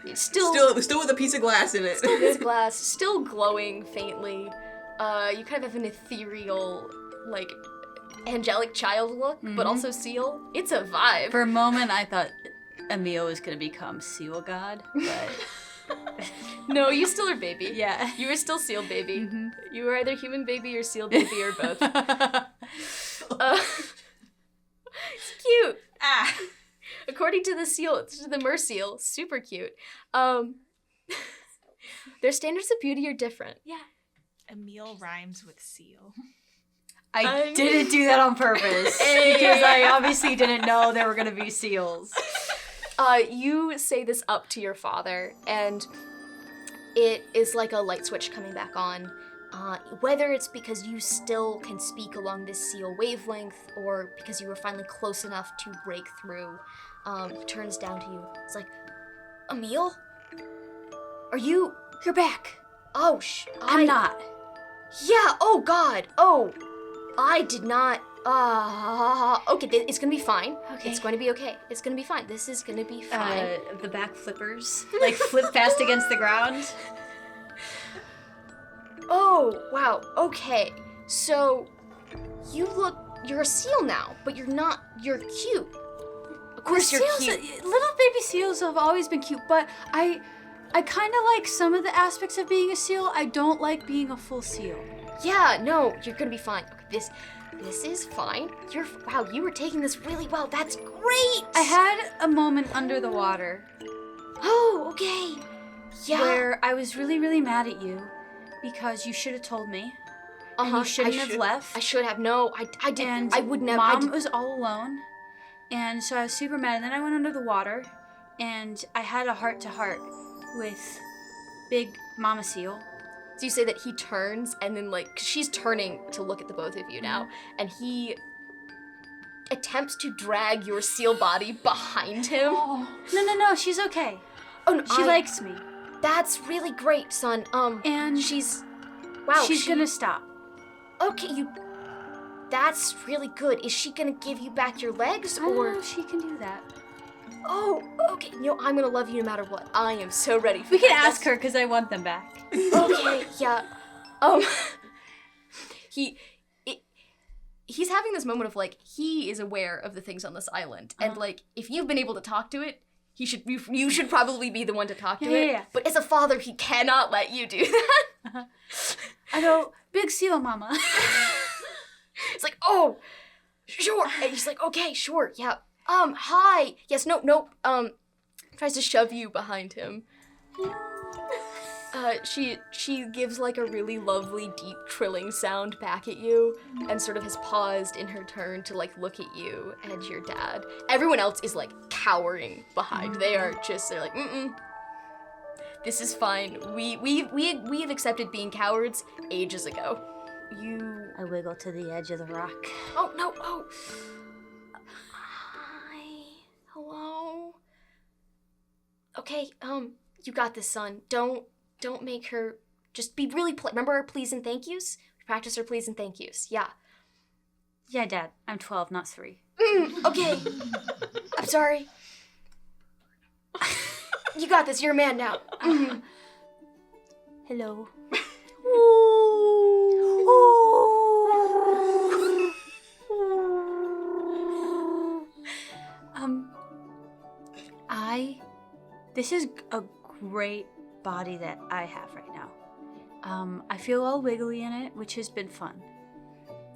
It's still with a piece of glass in it. still this glass, still glowing faintly. You kind of have an ethereal, like, angelic child look, but also seal. It's a vibe. For a moment, I thought Emil was gonna become Seal God, but No, you still are baby. yeah. You are still seal baby. You are either human baby or seal baby or both. It's cute. According to the seal, to the merseal, super cute. Their standards of beauty are different. Yeah. Emil rhymes with seal. I didn't do that on purpose because I obviously didn't know there were gonna be seals. You say this up to your father, and it is like a light switch coming back on. Whether it's because you still can speak along this seal wavelength, or because you were finally close enough to break through, he turns down to you. It's like, Emil? You're back. Oh, I'm not. Yeah, oh god. Oh, I did not. Okay, it's gonna be fine. Okay. It's going to be okay. It's gonna be fine. This is gonna be fine. The back flippers like flip fast against the ground. Oh, wow. Okay. So, you're a seal now, but you're not, you're cute. Of course you're cute. Little baby seals have always been cute, but I kind of like some of the aspects of being a seal. I don't like being a full seal. Yeah, no, you're gonna be fine. Okay, this is fine. Wow, you were taking this really well. That's great! I had a moment under the water Oh, okay. Yeah. where I was really, really mad at you because you should have told me. And you shouldn't have left. I should have. No, I didn't. And I would never. Mom was all alone. And so I was super mad. And then I went under the water and I had a heart-to-heart with Big Mama Seal. So you say that he turns and then, like, 'cause she's turning to look at the both of you now, and he attempts to drag your seal body behind him. No, she's okay. Oh, no, She likes me. That's really great, son. And she's gonna stop. Okay, that's really good. Is she gonna give you back your legs, I don't or? know if she can do that. Oh, okay. I'm gonna love you no matter what. I am so ready for We can that. ask her because I want them back. Okay, yeah. He's having this moment of, like, he is aware of the things on this island, and, like, if you've been able to talk to it, you should probably be the one to talk to it. Yeah. But as a father, he cannot let you do that. I go, Big Seal Mama. It's like, oh, sure. And he's like, okay, sure, yeah. Hi. Yes, no, tries to shove you behind him. She gives, like, a really lovely, deep, trilling sound back at you, and sort of has paused in her turn to, like, look at you and your dad. Everyone else is, like, cowering behind. They're like, this is fine. We have accepted being cowards ages ago. I wiggle to the edge of the rock. Oh, no, oh. Hi. Hello. Okay, you got this, son. Don't make her, just be really, remember our please and thank yous? We practice our please and thank yous, yeah. Yeah, Dad. I'm 12, not 3. Okay. I'm sorry. You got this, you're a man now. Hello. This is a great body that I have right now. I feel all wiggly in it, which has been fun.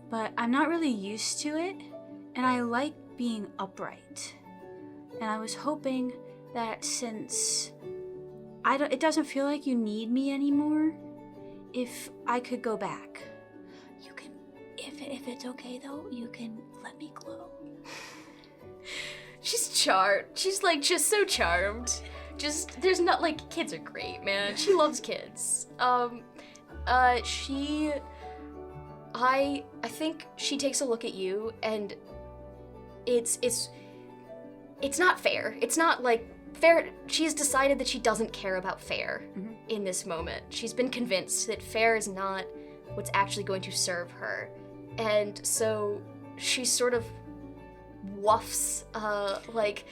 But I'm not really used to it, and I like being upright. And I was hoping that since it doesn't feel like you need me anymore, if I could go back. You can, if it's okay though, you can let me glow. She's charmed. She's, like, just so charmed. There's not, like, kids are great, man. She loves kids. I think she takes a look at you, and it's not fair. It's not, like, fair. She's decided that she doesn't care about fair in this moment. She's been convinced that fair is not what's actually going to serve her. And so she sort of woofs, like,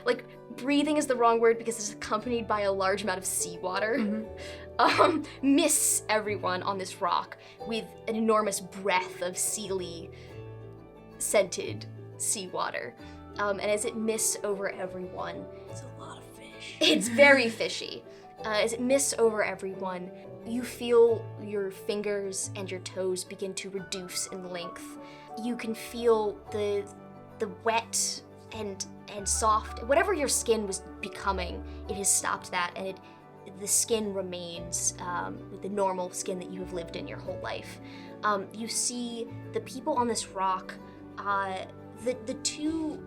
like, breathing is the wrong word because it's accompanied by a large amount of seawater. Miss everyone on this rock with an enormous breath of sealy, scented seawater. And as it mists over everyone, It's a lot of fish. it's very fishy. As it mists over everyone, you feel your fingers and your toes begin to reduce in length. You can feel the wet and soft, whatever your skin was becoming, it has stopped that, and the skin remains with the normal skin that you have lived in your whole life. You see the people on this rock, the two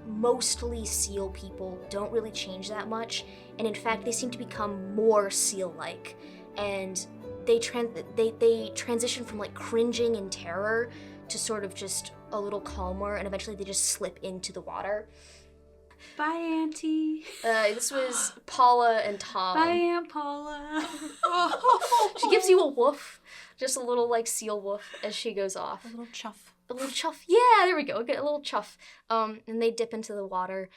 mostly seal people don't really change that much, and in fact they seem to become more seal-like, and they transition from like cringing in terror to sort of just a little calmer, and eventually they just slip into the water. Bye, Auntie. This was Paula and Tom. Bye, Aunt Paula. She gives you a woof, just a little like seal woof as she goes off. A little chuff. A little chuff. Yeah, there we go. Get a little chuff. And they dip into the water.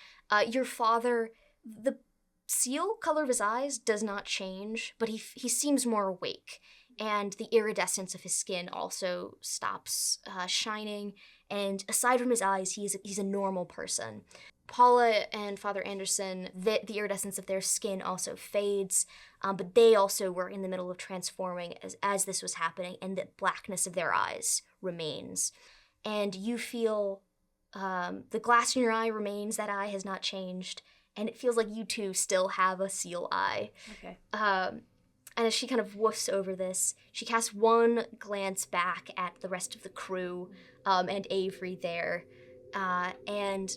Your father, the seal color of his eyes does not change, but he seems more awake. And the iridescence of his skin also stops shining. And aside from his eyes, he's a normal person. Paula and Father Anderson, the iridescence of their skin also fades, but they also were in the middle of transforming as this was happening, and the blackness of their eyes remains. And you feel the glass in your eye remains, that eye has not changed, and it feels like you two still have a seal eye. Okay. And as she kind of woofs over this, she casts one glance back at the rest of the crew and Avery there, and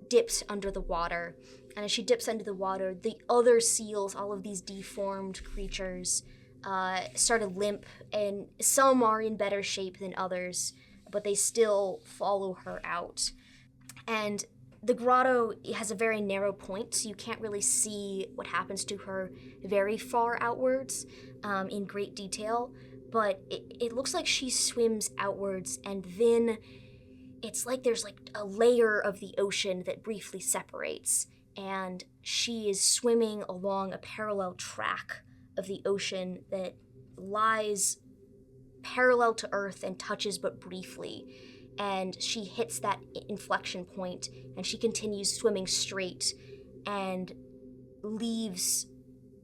dips under the water. And as she dips under the water, the other seals, all of these deformed creatures, start to limp, and some are in better shape than others, but they still follow her out. And the grotto has a very narrow point, so you can't really see what happens to her very far outwards in great detail, but it looks like she swims outwards, and then it's like there's like a layer of the ocean that briefly separates, and she is swimming along a parallel track of the ocean that lies parallel to Earth and touches but briefly. And she hits that inflection point, and she continues swimming straight and leaves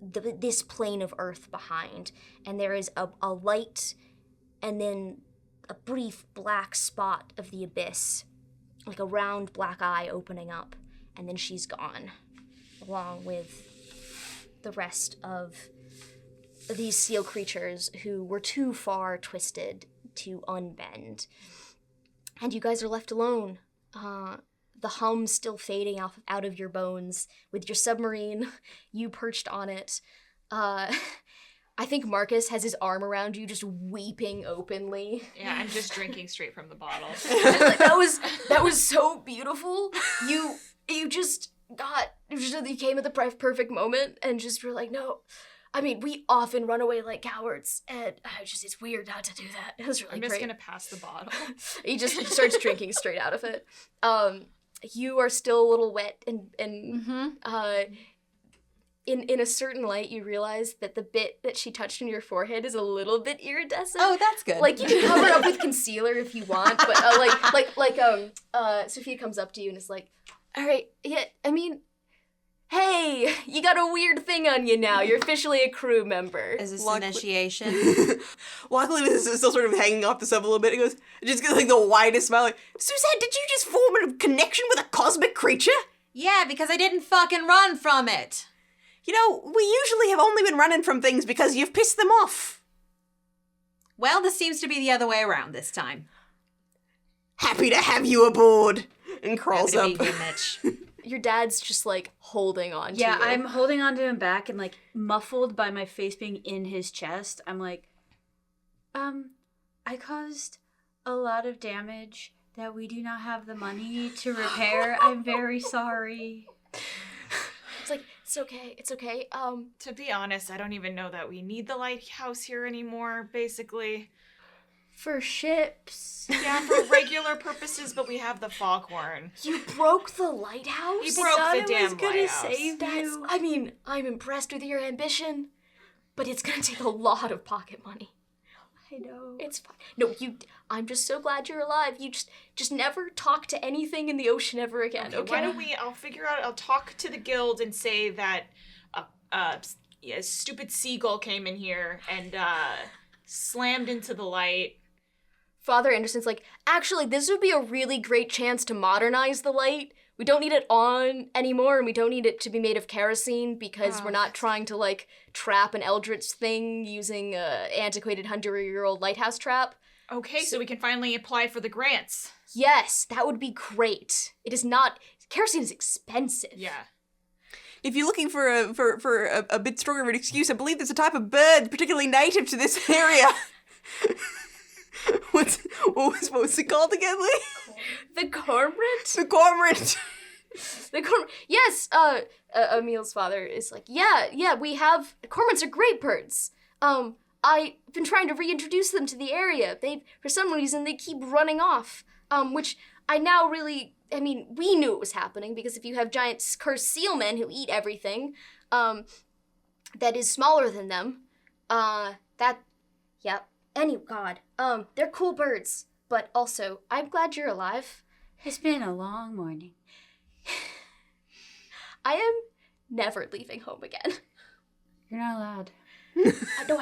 this plane of Earth behind. And there is a light and then a brief black spot of the abyss, like a round black eye opening up, and then she's gone, along with the rest of these seal creatures who were too far twisted to unbend. And you guys are left alone. The hum still fading out of your bones, with your submarine, you perched on it. I think Marcus has his arm around you, just weeping openly. Yeah, I'm just drinking straight from the bottle. Like, that was so beautiful. You just you came at the perfect moment and just were like, no. I mean, we often run away like cowards, and it's weird not to do that. It was really I'm just great. gonna pass the bottle. He just starts drinking straight out of it. You are still a little wet, and in a certain light, you realize that the bit that she touched in your forehead is a little bit iridescent. Oh, that's good. Like, you can cover it up with concealer if you want, but Sophia comes up to you and is like, all right, yeah, I mean, hey, you got a weird thing on you now. You're officially a crew member. Is this initiation? Luckily, this is still sort of hanging off the sub a little bit. It goes, just gets like the widest smile. Like, Suzanne, did you just form a connection with a cosmic creature? Yeah, because I didn't fucking run from it. You know, we usually have only been running from things because you've pissed them off. Well, this seems to be the other way around this time. Happy to have you aboard. And crawls Happy up. to be here, Mitch. Your dad's just, like, holding on to you. Yeah, I'm holding on to him back and, like, muffled by my face being in his chest. I'm like, I caused a lot of damage that we do not have the money to repair. I'm very sorry. It's like, it's okay. To be honest, I don't even know that we need the lighthouse here anymore, basically. For ships. Yeah, for regular purposes, but we have the foghorn. You broke the lighthouse? He broke the damn lighthouse. I mean, I'm impressed with your ambition, but it's gonna take a lot of pocket money. I know. It's fine. No, I'm just so glad you're alive. You just never talk to anything in the ocean ever again, okay? Why don't I'll talk to the guild and say that a stupid seagull came in here and slammed into the light. Father Anderson's like, actually, this would be a really great chance to modernize the light. We don't need it on anymore, and we don't need it to be made of kerosene because we're not trying to, like, trap an eldritch thing using a antiquated 100-year-old lighthouse trap. Okay, so we can finally apply for the grants. Yes, that would be great. It is not... Kerosene is expensive. Yeah. If you're looking for a bit stronger of an excuse, I believe there's a type of bird particularly native to this area. What was it called again, Lee? The cormorant? The cormorant. Yes, Emil's father is like, yeah, we have... Cormorants are great birds. I've been trying to reintroduce them to the area. For some reason, they keep running off. Which I now really... I mean, we knew it was happening, because if you have giant cursed seal men who eat everything, that is smaller than them, Anyway, God, they're cool birds, but also, I'm glad you're alive. It's been a long morning. I am never leaving home again. You're not allowed. No,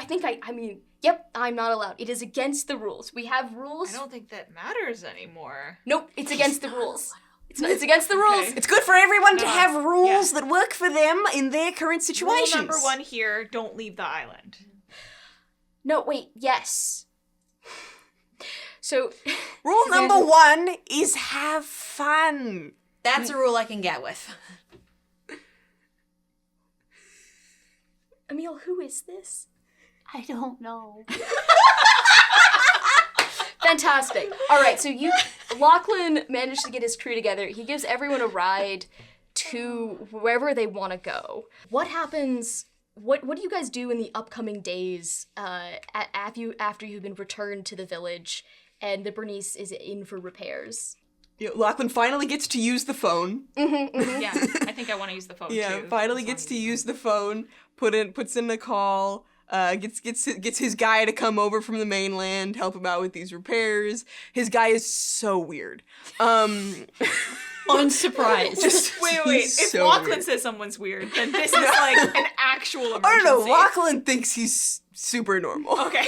yep, I'm not allowed. It is against the rules. We have rules. I don't think that matters anymore. Nope, it's against the rules. It's against the rules. Okay. It's good for everyone to have rules that work for them in their current situations. Rule number 1 here, don't leave the island. No, wait, yes. So... Rule number 1 is have fun. That's a rule I can get with. Emil, who is this? I don't know. Fantastic. All right, so Lachlan managed to get his crew together. He gives everyone a ride to wherever they want to go. What happens... What do you guys do in the upcoming days after you've been returned to the village and the Bernice is in for repairs? Yeah, Lachlan finally gets to use the phone. Yeah, I think I want to use the phone too. Yeah, finally gets to use the phone. Puts in a call. Gets his guy to come over from the mainland, help him out with these repairs. His guy is so weird. Unsurprised. Wait. If so Lachlan weird. says someone's weird, then this is like an actual emergency. I don't know. Lachlan thinks he's super normal. Okay.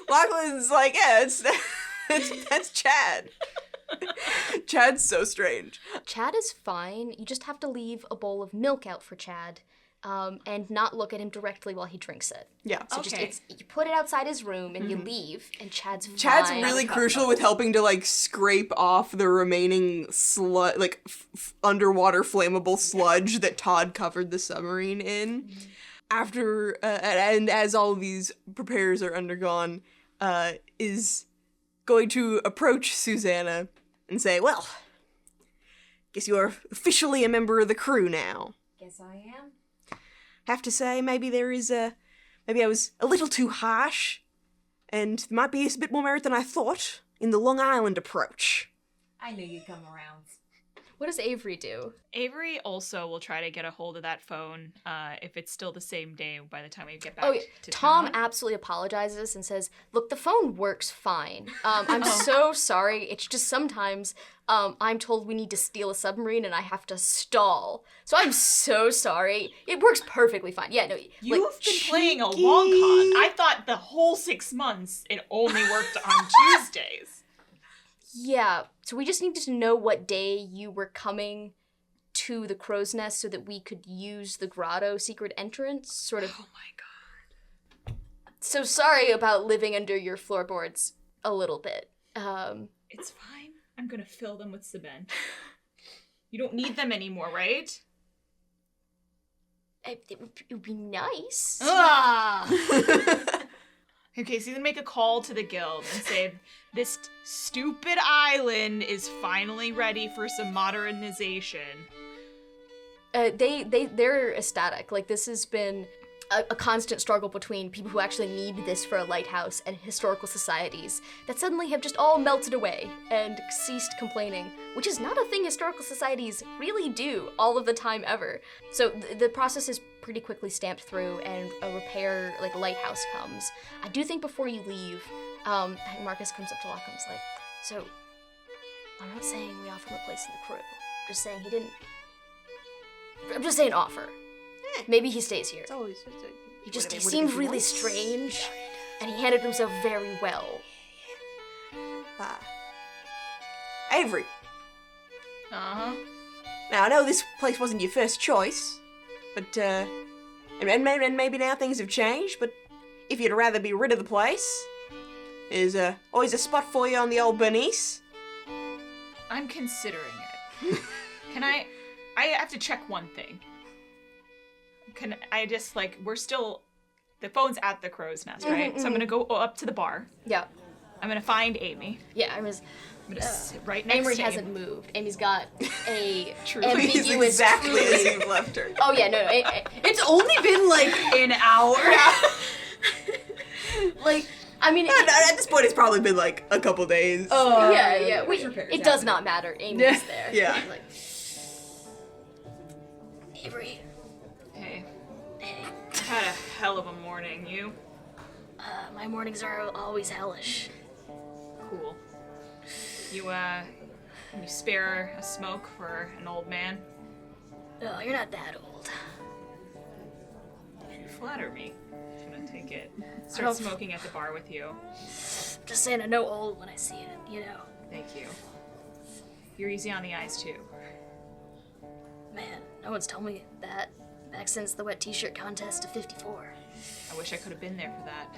Lachlan's like, yeah, that's Chad. Chad's so strange. Chad is fine. You just have to leave a bowl of milk out for Chad. And not look at him directly while he drinks it. Yeah. So you put it outside his room and you leave, and Chad's fine. Chad's really crucial with helping to like scrape off the remaining underwater flammable sludge that Todd covered the submarine in. After and as all of these repairs are undergone, is going to approach Susanna and say, "Well, guess you're officially a member of the crew now." Guess I am. Have to say, maybe I was a little too harsh, and there might be a bit more merit than I thought in the Long Island approach. I knew you'd come around. What does Avery do? Avery also will try to get a hold of that phone if it's still the same day by the time we get back to Tom town. absolutely apologizes and says, look, the phone works fine. I'm so sorry. It's just sometimes I'm told we need to steal a submarine and I have to stall. So I'm so sorry. It works perfectly fine. Yeah, no. You've been playing a long con. I thought the whole 6 months it only worked on Tuesdays. Yeah, so we just needed to know what day you were coming to the Crow's Nest so that we could use the grotto secret entrance, sort of. Oh my god. So sorry about living under your floorboards a little bit. It's fine. I'm gonna fill them with cement. You don't need them anymore, right? It would be nice. Okay, so you can make a call to the guild and say, this stupid island is finally ready for some modernization. They're ecstatic. Like, this has been a constant struggle between people who actually need this for a lighthouse and historical societies that suddenly have just all melted away and ceased complaining, which is not a thing historical societies really do all of the time ever. So the process is pretty quickly stamped through, and a repair, like a lighthouse, comes. I do think before you leave, Marcus comes up to Locke and is like, so, I'm not saying we offer him a place in the crew. I'm just saying he didn't... I'm just saying offer. Maybe he stays here. It's always He seemed really strange, and he handled himself very well. Avery. Uh-huh. Now, I know this place wasn't your first choice, but, and maybe now things have changed, but if you'd rather be rid of the place, there's always a spot for you on the old Bernice. I'm considering it. Can I have to check one thing. Can I just, we're still, the phone's at the crow's nest, right? So I'm gonna go up to the bar. Yeah. I'm gonna find Amy. Yeah, I'm gonna sit right next Amory to hasn't Amy. moved. Amy's got a Please, ambiguous... exactly as you've left her. Oh yeah, no. It's only been like an hour. I mean... No, at this point, it's probably been like a couple days. Oh, yeah. It does not matter. Amy's there. Yeah. She's like, Avery, Hey. I've had a hell of a morning, you? my mornings are always hellish. Cool. Can you spare a smoke for an old man? No, you're not that old. You flatter me. I'm gonna take it. Start smoking at the bar with you. Just saying I know old when I see it, you know. Thank you. You're easy on the eyes, too. Man, no one's told me that back since the wet t-shirt contest of 54. I wish I could have been there for that.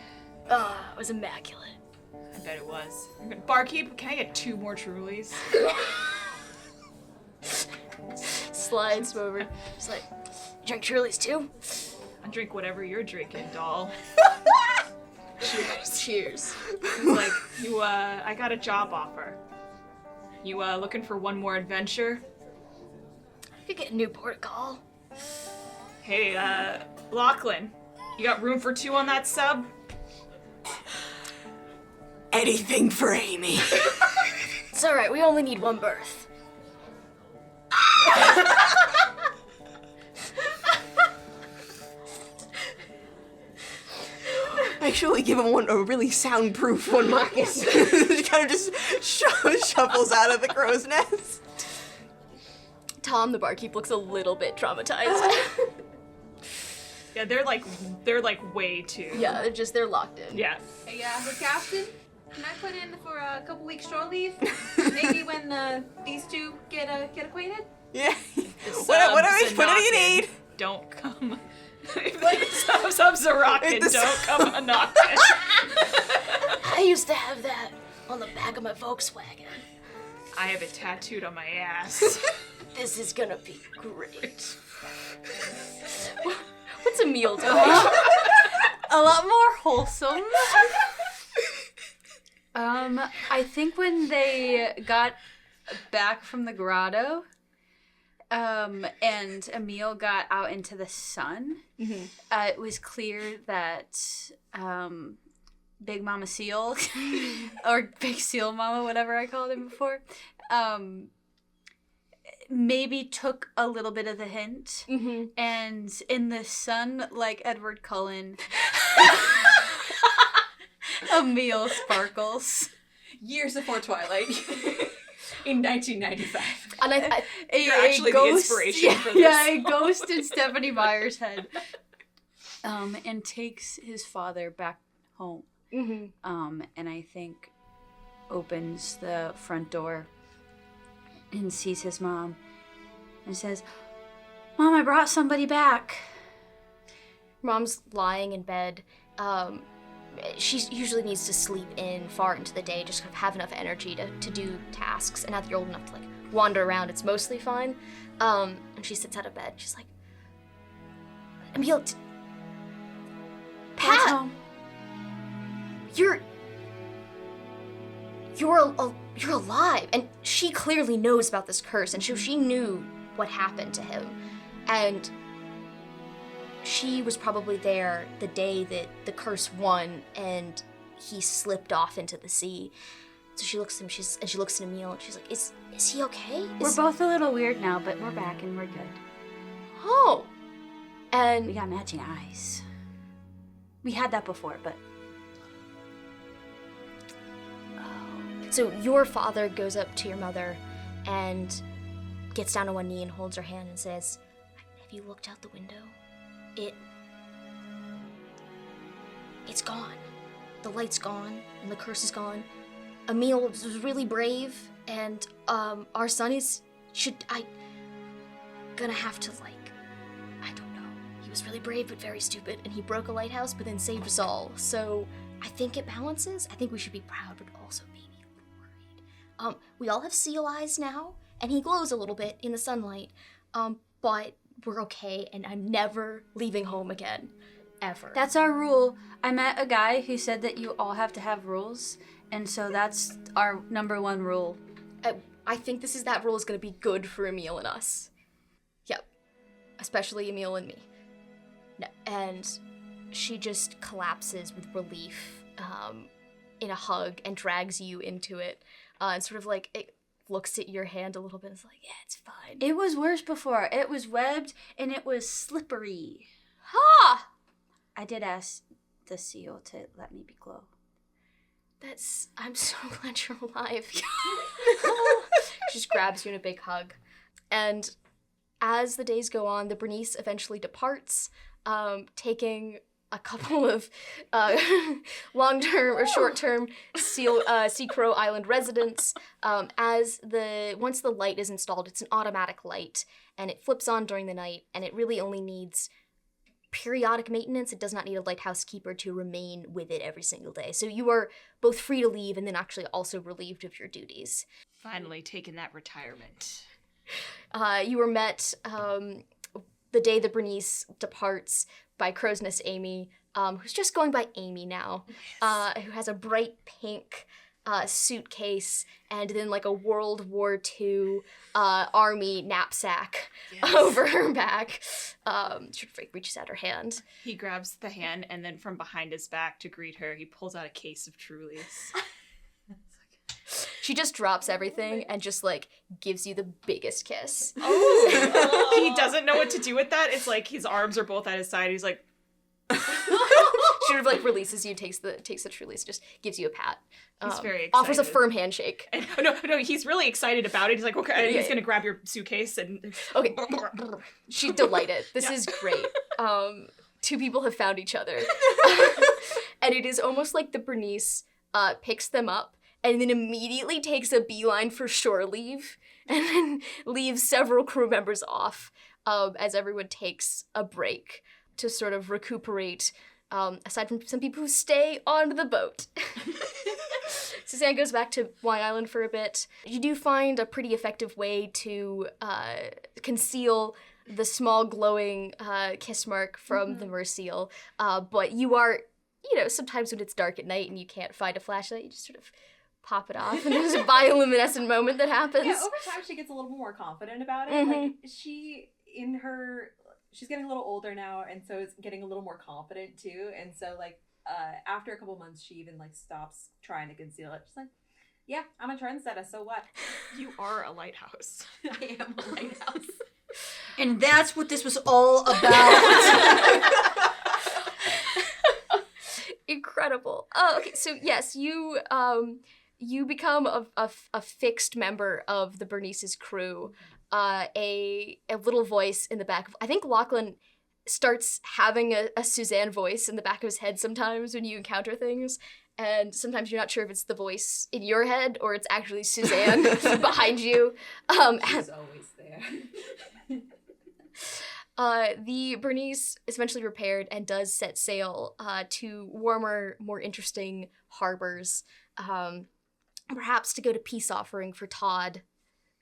It was immaculate. I bet it was. Barkeep, can I get 2 more Trulies? Slides over. It's like, you drink Trulies too? I drink whatever you're drinking, doll. Cheers. It's like, I got a job offer. You, looking for one more adventure? I could get a new protocol. Hey, Lachlan, you got room for 2 on that sub? Anything for Amy. It's alright, we only need 1 berth. Make sure we give him a really soundproof one, Marcus. He kind of just shuffles out of the crow's nest. Tom, the barkeep, looks a little bit traumatized. Yeah, they're way too. Yeah, they're locked in. Yeah. Hey, the captain, can I put in for a couple weeks shore leave? Maybe when these two get acquainted? Yeah. What do you need? Don't come. Subs are rocking. Don't come a knocking. I used to have that on the back of my Volkswagen. I have it tattooed on my ass. This is gonna be great. What's a meal doing? A lot more wholesome. I think when they got back from the grotto, and Emil got out into the sun, it was clear that Big Mama Seal, or Big Seal Mama, whatever I called him before, maybe took a little bit of the hint, and in the sun, like Edward Cullen, Emil sparkles. Years before Twilight. In 1995. And You're actually the inspiration for this. Yeah, a ghost in Stephanie Meyer's head. And takes his father back home. And I think opens the front door and sees his mom and says, "Mom, I brought somebody back." Mom's lying in bed. She usually needs to sleep in far into the day, just kind of have enough energy to do tasks. And now that you're old enough to wander around, it's mostly fine. And she sits out of bed. She's like, Emil, Pat, Home. you're alive. And she clearly knows about this curse, and she knew what happened to him. And she was probably there the day that the curse won and he slipped off into the sea. So she looks at him, she looks at Emil, and she's like, is he okay? We're both a little weird now, but we're back and we're good. Oh. And We got matching eyes. We had that before, but... so your father goes up to your mother and gets down on one knee and holds her hand and says, have you looked out the window? It's gone. The light's gone, and the curse is gone. Emil was really brave, and our son gonna have to, I don't know. He was really brave, but very stupid, and he broke a lighthouse, but then saved us all. So I think it balances. I think we should be proud, but also maybe a little worried. We all have seal eyes now, and he glows a little bit in the sunlight, but we're okay, and I'm never leaving home again. Ever. That's our rule. I met a guy who said that you all have to have rules, and so that's our number one rule. I think that rule is going to be good for Emil and us. Yep. Especially Emil and me. No. And she just collapses with relief in a hug and drags you into it. And sort of it looks at your hand a little bit and is like, yeah, it's fine. It was worse before. It was webbed and it was slippery. Ha! I did ask the seal to let me be glow. I'm so glad you're alive. She just grabs you in a big hug. And as the days go on, the Bernice eventually departs, taking a couple of long-term or short-term Sea Crow Island residents. Once the light is installed, it's an automatic light, and it flips on during the night, and it really only needs periodic maintenance. It does not need a lighthouse keeper to remain with it every single day. So you are both free to leave and then actually also relieved of your duties. Finally taking that retirement. You were met the day the Bernice departs by Crow's Nest Amy, who's just going by Amy now, who has a bright pink suitcase and then a World War II army knapsack over her back. She reaches out her hand. He grabs the hand, and then from behind his back to greet her, he pulls out a case of Trulies. She just drops everything and just gives you the biggest kiss. Oh, he doesn't know what to do with that. It's his arms are both at his side. He's like, she sort of releases you, takes the Trulies, just gives you a pat. He's very excited. Offers a firm handshake. And, no, he's really excited about it. He's like, okay, he's gonna grab your suitcase and okay. She's delighted. This is great. Two people have found each other, and it is almost like the Bernice picks them up and then immediately takes a beeline for shore leave, and then leaves several crew members off as everyone takes a break to sort of recuperate, aside from some people who stay on the boat. Suzanne goes back to Wine Island for a bit. You do find a pretty effective way to conceal the small glowing kiss mark from the merseal, but you are, sometimes when it's dark at night and you can't find a flashlight, you just sort of pop it off, and there's a bioluminescent moment that happens. Yeah, over time she gets a little more confident about it. Mm-hmm. She's getting a little older now, and so is getting a little more confident too. And so after a couple months, she even stops trying to conceal it. She's like, "Yeah, I'm a trendsetter. So what? You are a lighthouse." I am a lighthouse. And that's what this was all about. Incredible. Okay, so yes, you become a fixed member of the Bernice's crew. A little voice in the back of, I think Lachlan starts having a Suzanne voice in the back of his head sometimes when you encounter things, and sometimes you're not sure if it's the voice in your head or it's actually Suzanne behind you. She's always there. The Bernice is eventually repaired and does set sail to warmer, more interesting harbors, perhaps to go to peace offering for Todd.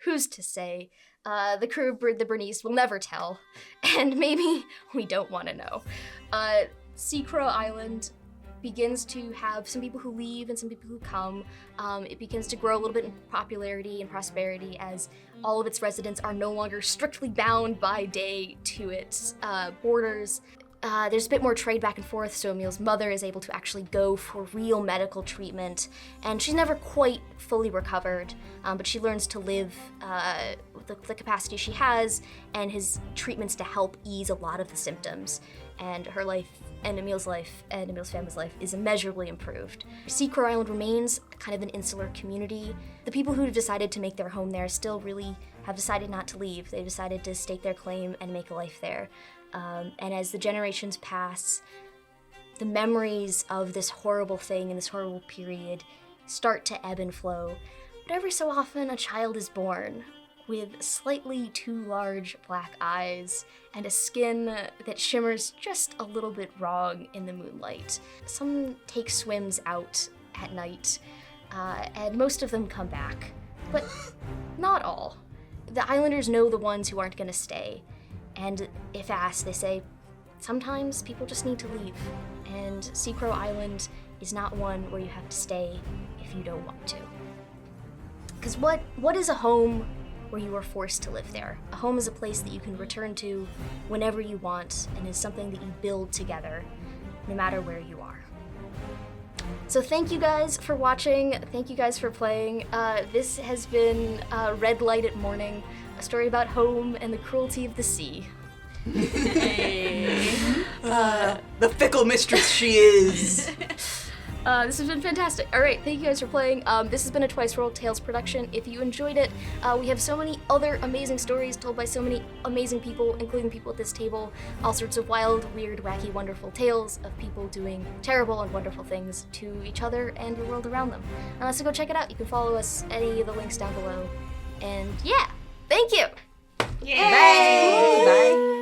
Who's to say? The crew of the Bernice will never tell, and maybe we don't want to know. Sea Crow Island begins to have some people who leave and some people who come. It begins to grow a little bit in popularity and prosperity as all of its residents are no longer strictly bound by day to its borders. there's a bit more trade back and forth, so Emil's mother is able to actually go for real medical treatment, and she's never quite fully recovered, but she learns to live with the capacity she has, and his treatments to help ease a lot of the symptoms, and her life, and Emil's life, and Emil's family's life is immeasurably improved. Sea Crow Island remains kind of an insular community. The people who have decided to make their home there still really have decided not to leave. They decided to stake their claim and make a life there. And as the generations pass, the memories of this horrible thing and this horrible period start to ebb and flow. But every so often, a child is born with slightly too large black eyes and a skin that shimmers just a little bit wrong in the moonlight. Some take swims out at night, and most of them come back, but not all. The islanders know the ones who aren't going to stay. And if asked, they say, sometimes people just need to leave. And Sea Crow Island is not one where you have to stay if you don't want to. Because what is a home where you are forced to live there? A home is a place that you can return to whenever you want and is something that you build together, no matter where you are. So thank you guys for watching. Thank you guys for playing. This has been Red Light at Morning, a story about home and the cruelty of the sea. The fickle mistress she is. This has been fantastic. All right, thank you guys for playing. This has been a Twice Rolled Tales production. If you enjoyed it, we have so many other amazing stories told by so many amazing people, including people at this table. All sorts of wild, weird, wacky, wonderful tales of people doing terrible and wonderful things to each other and the world around them. So go check it out. You can follow us, any of the links down below. And yeah, thank you. Yay! Bye. Bye.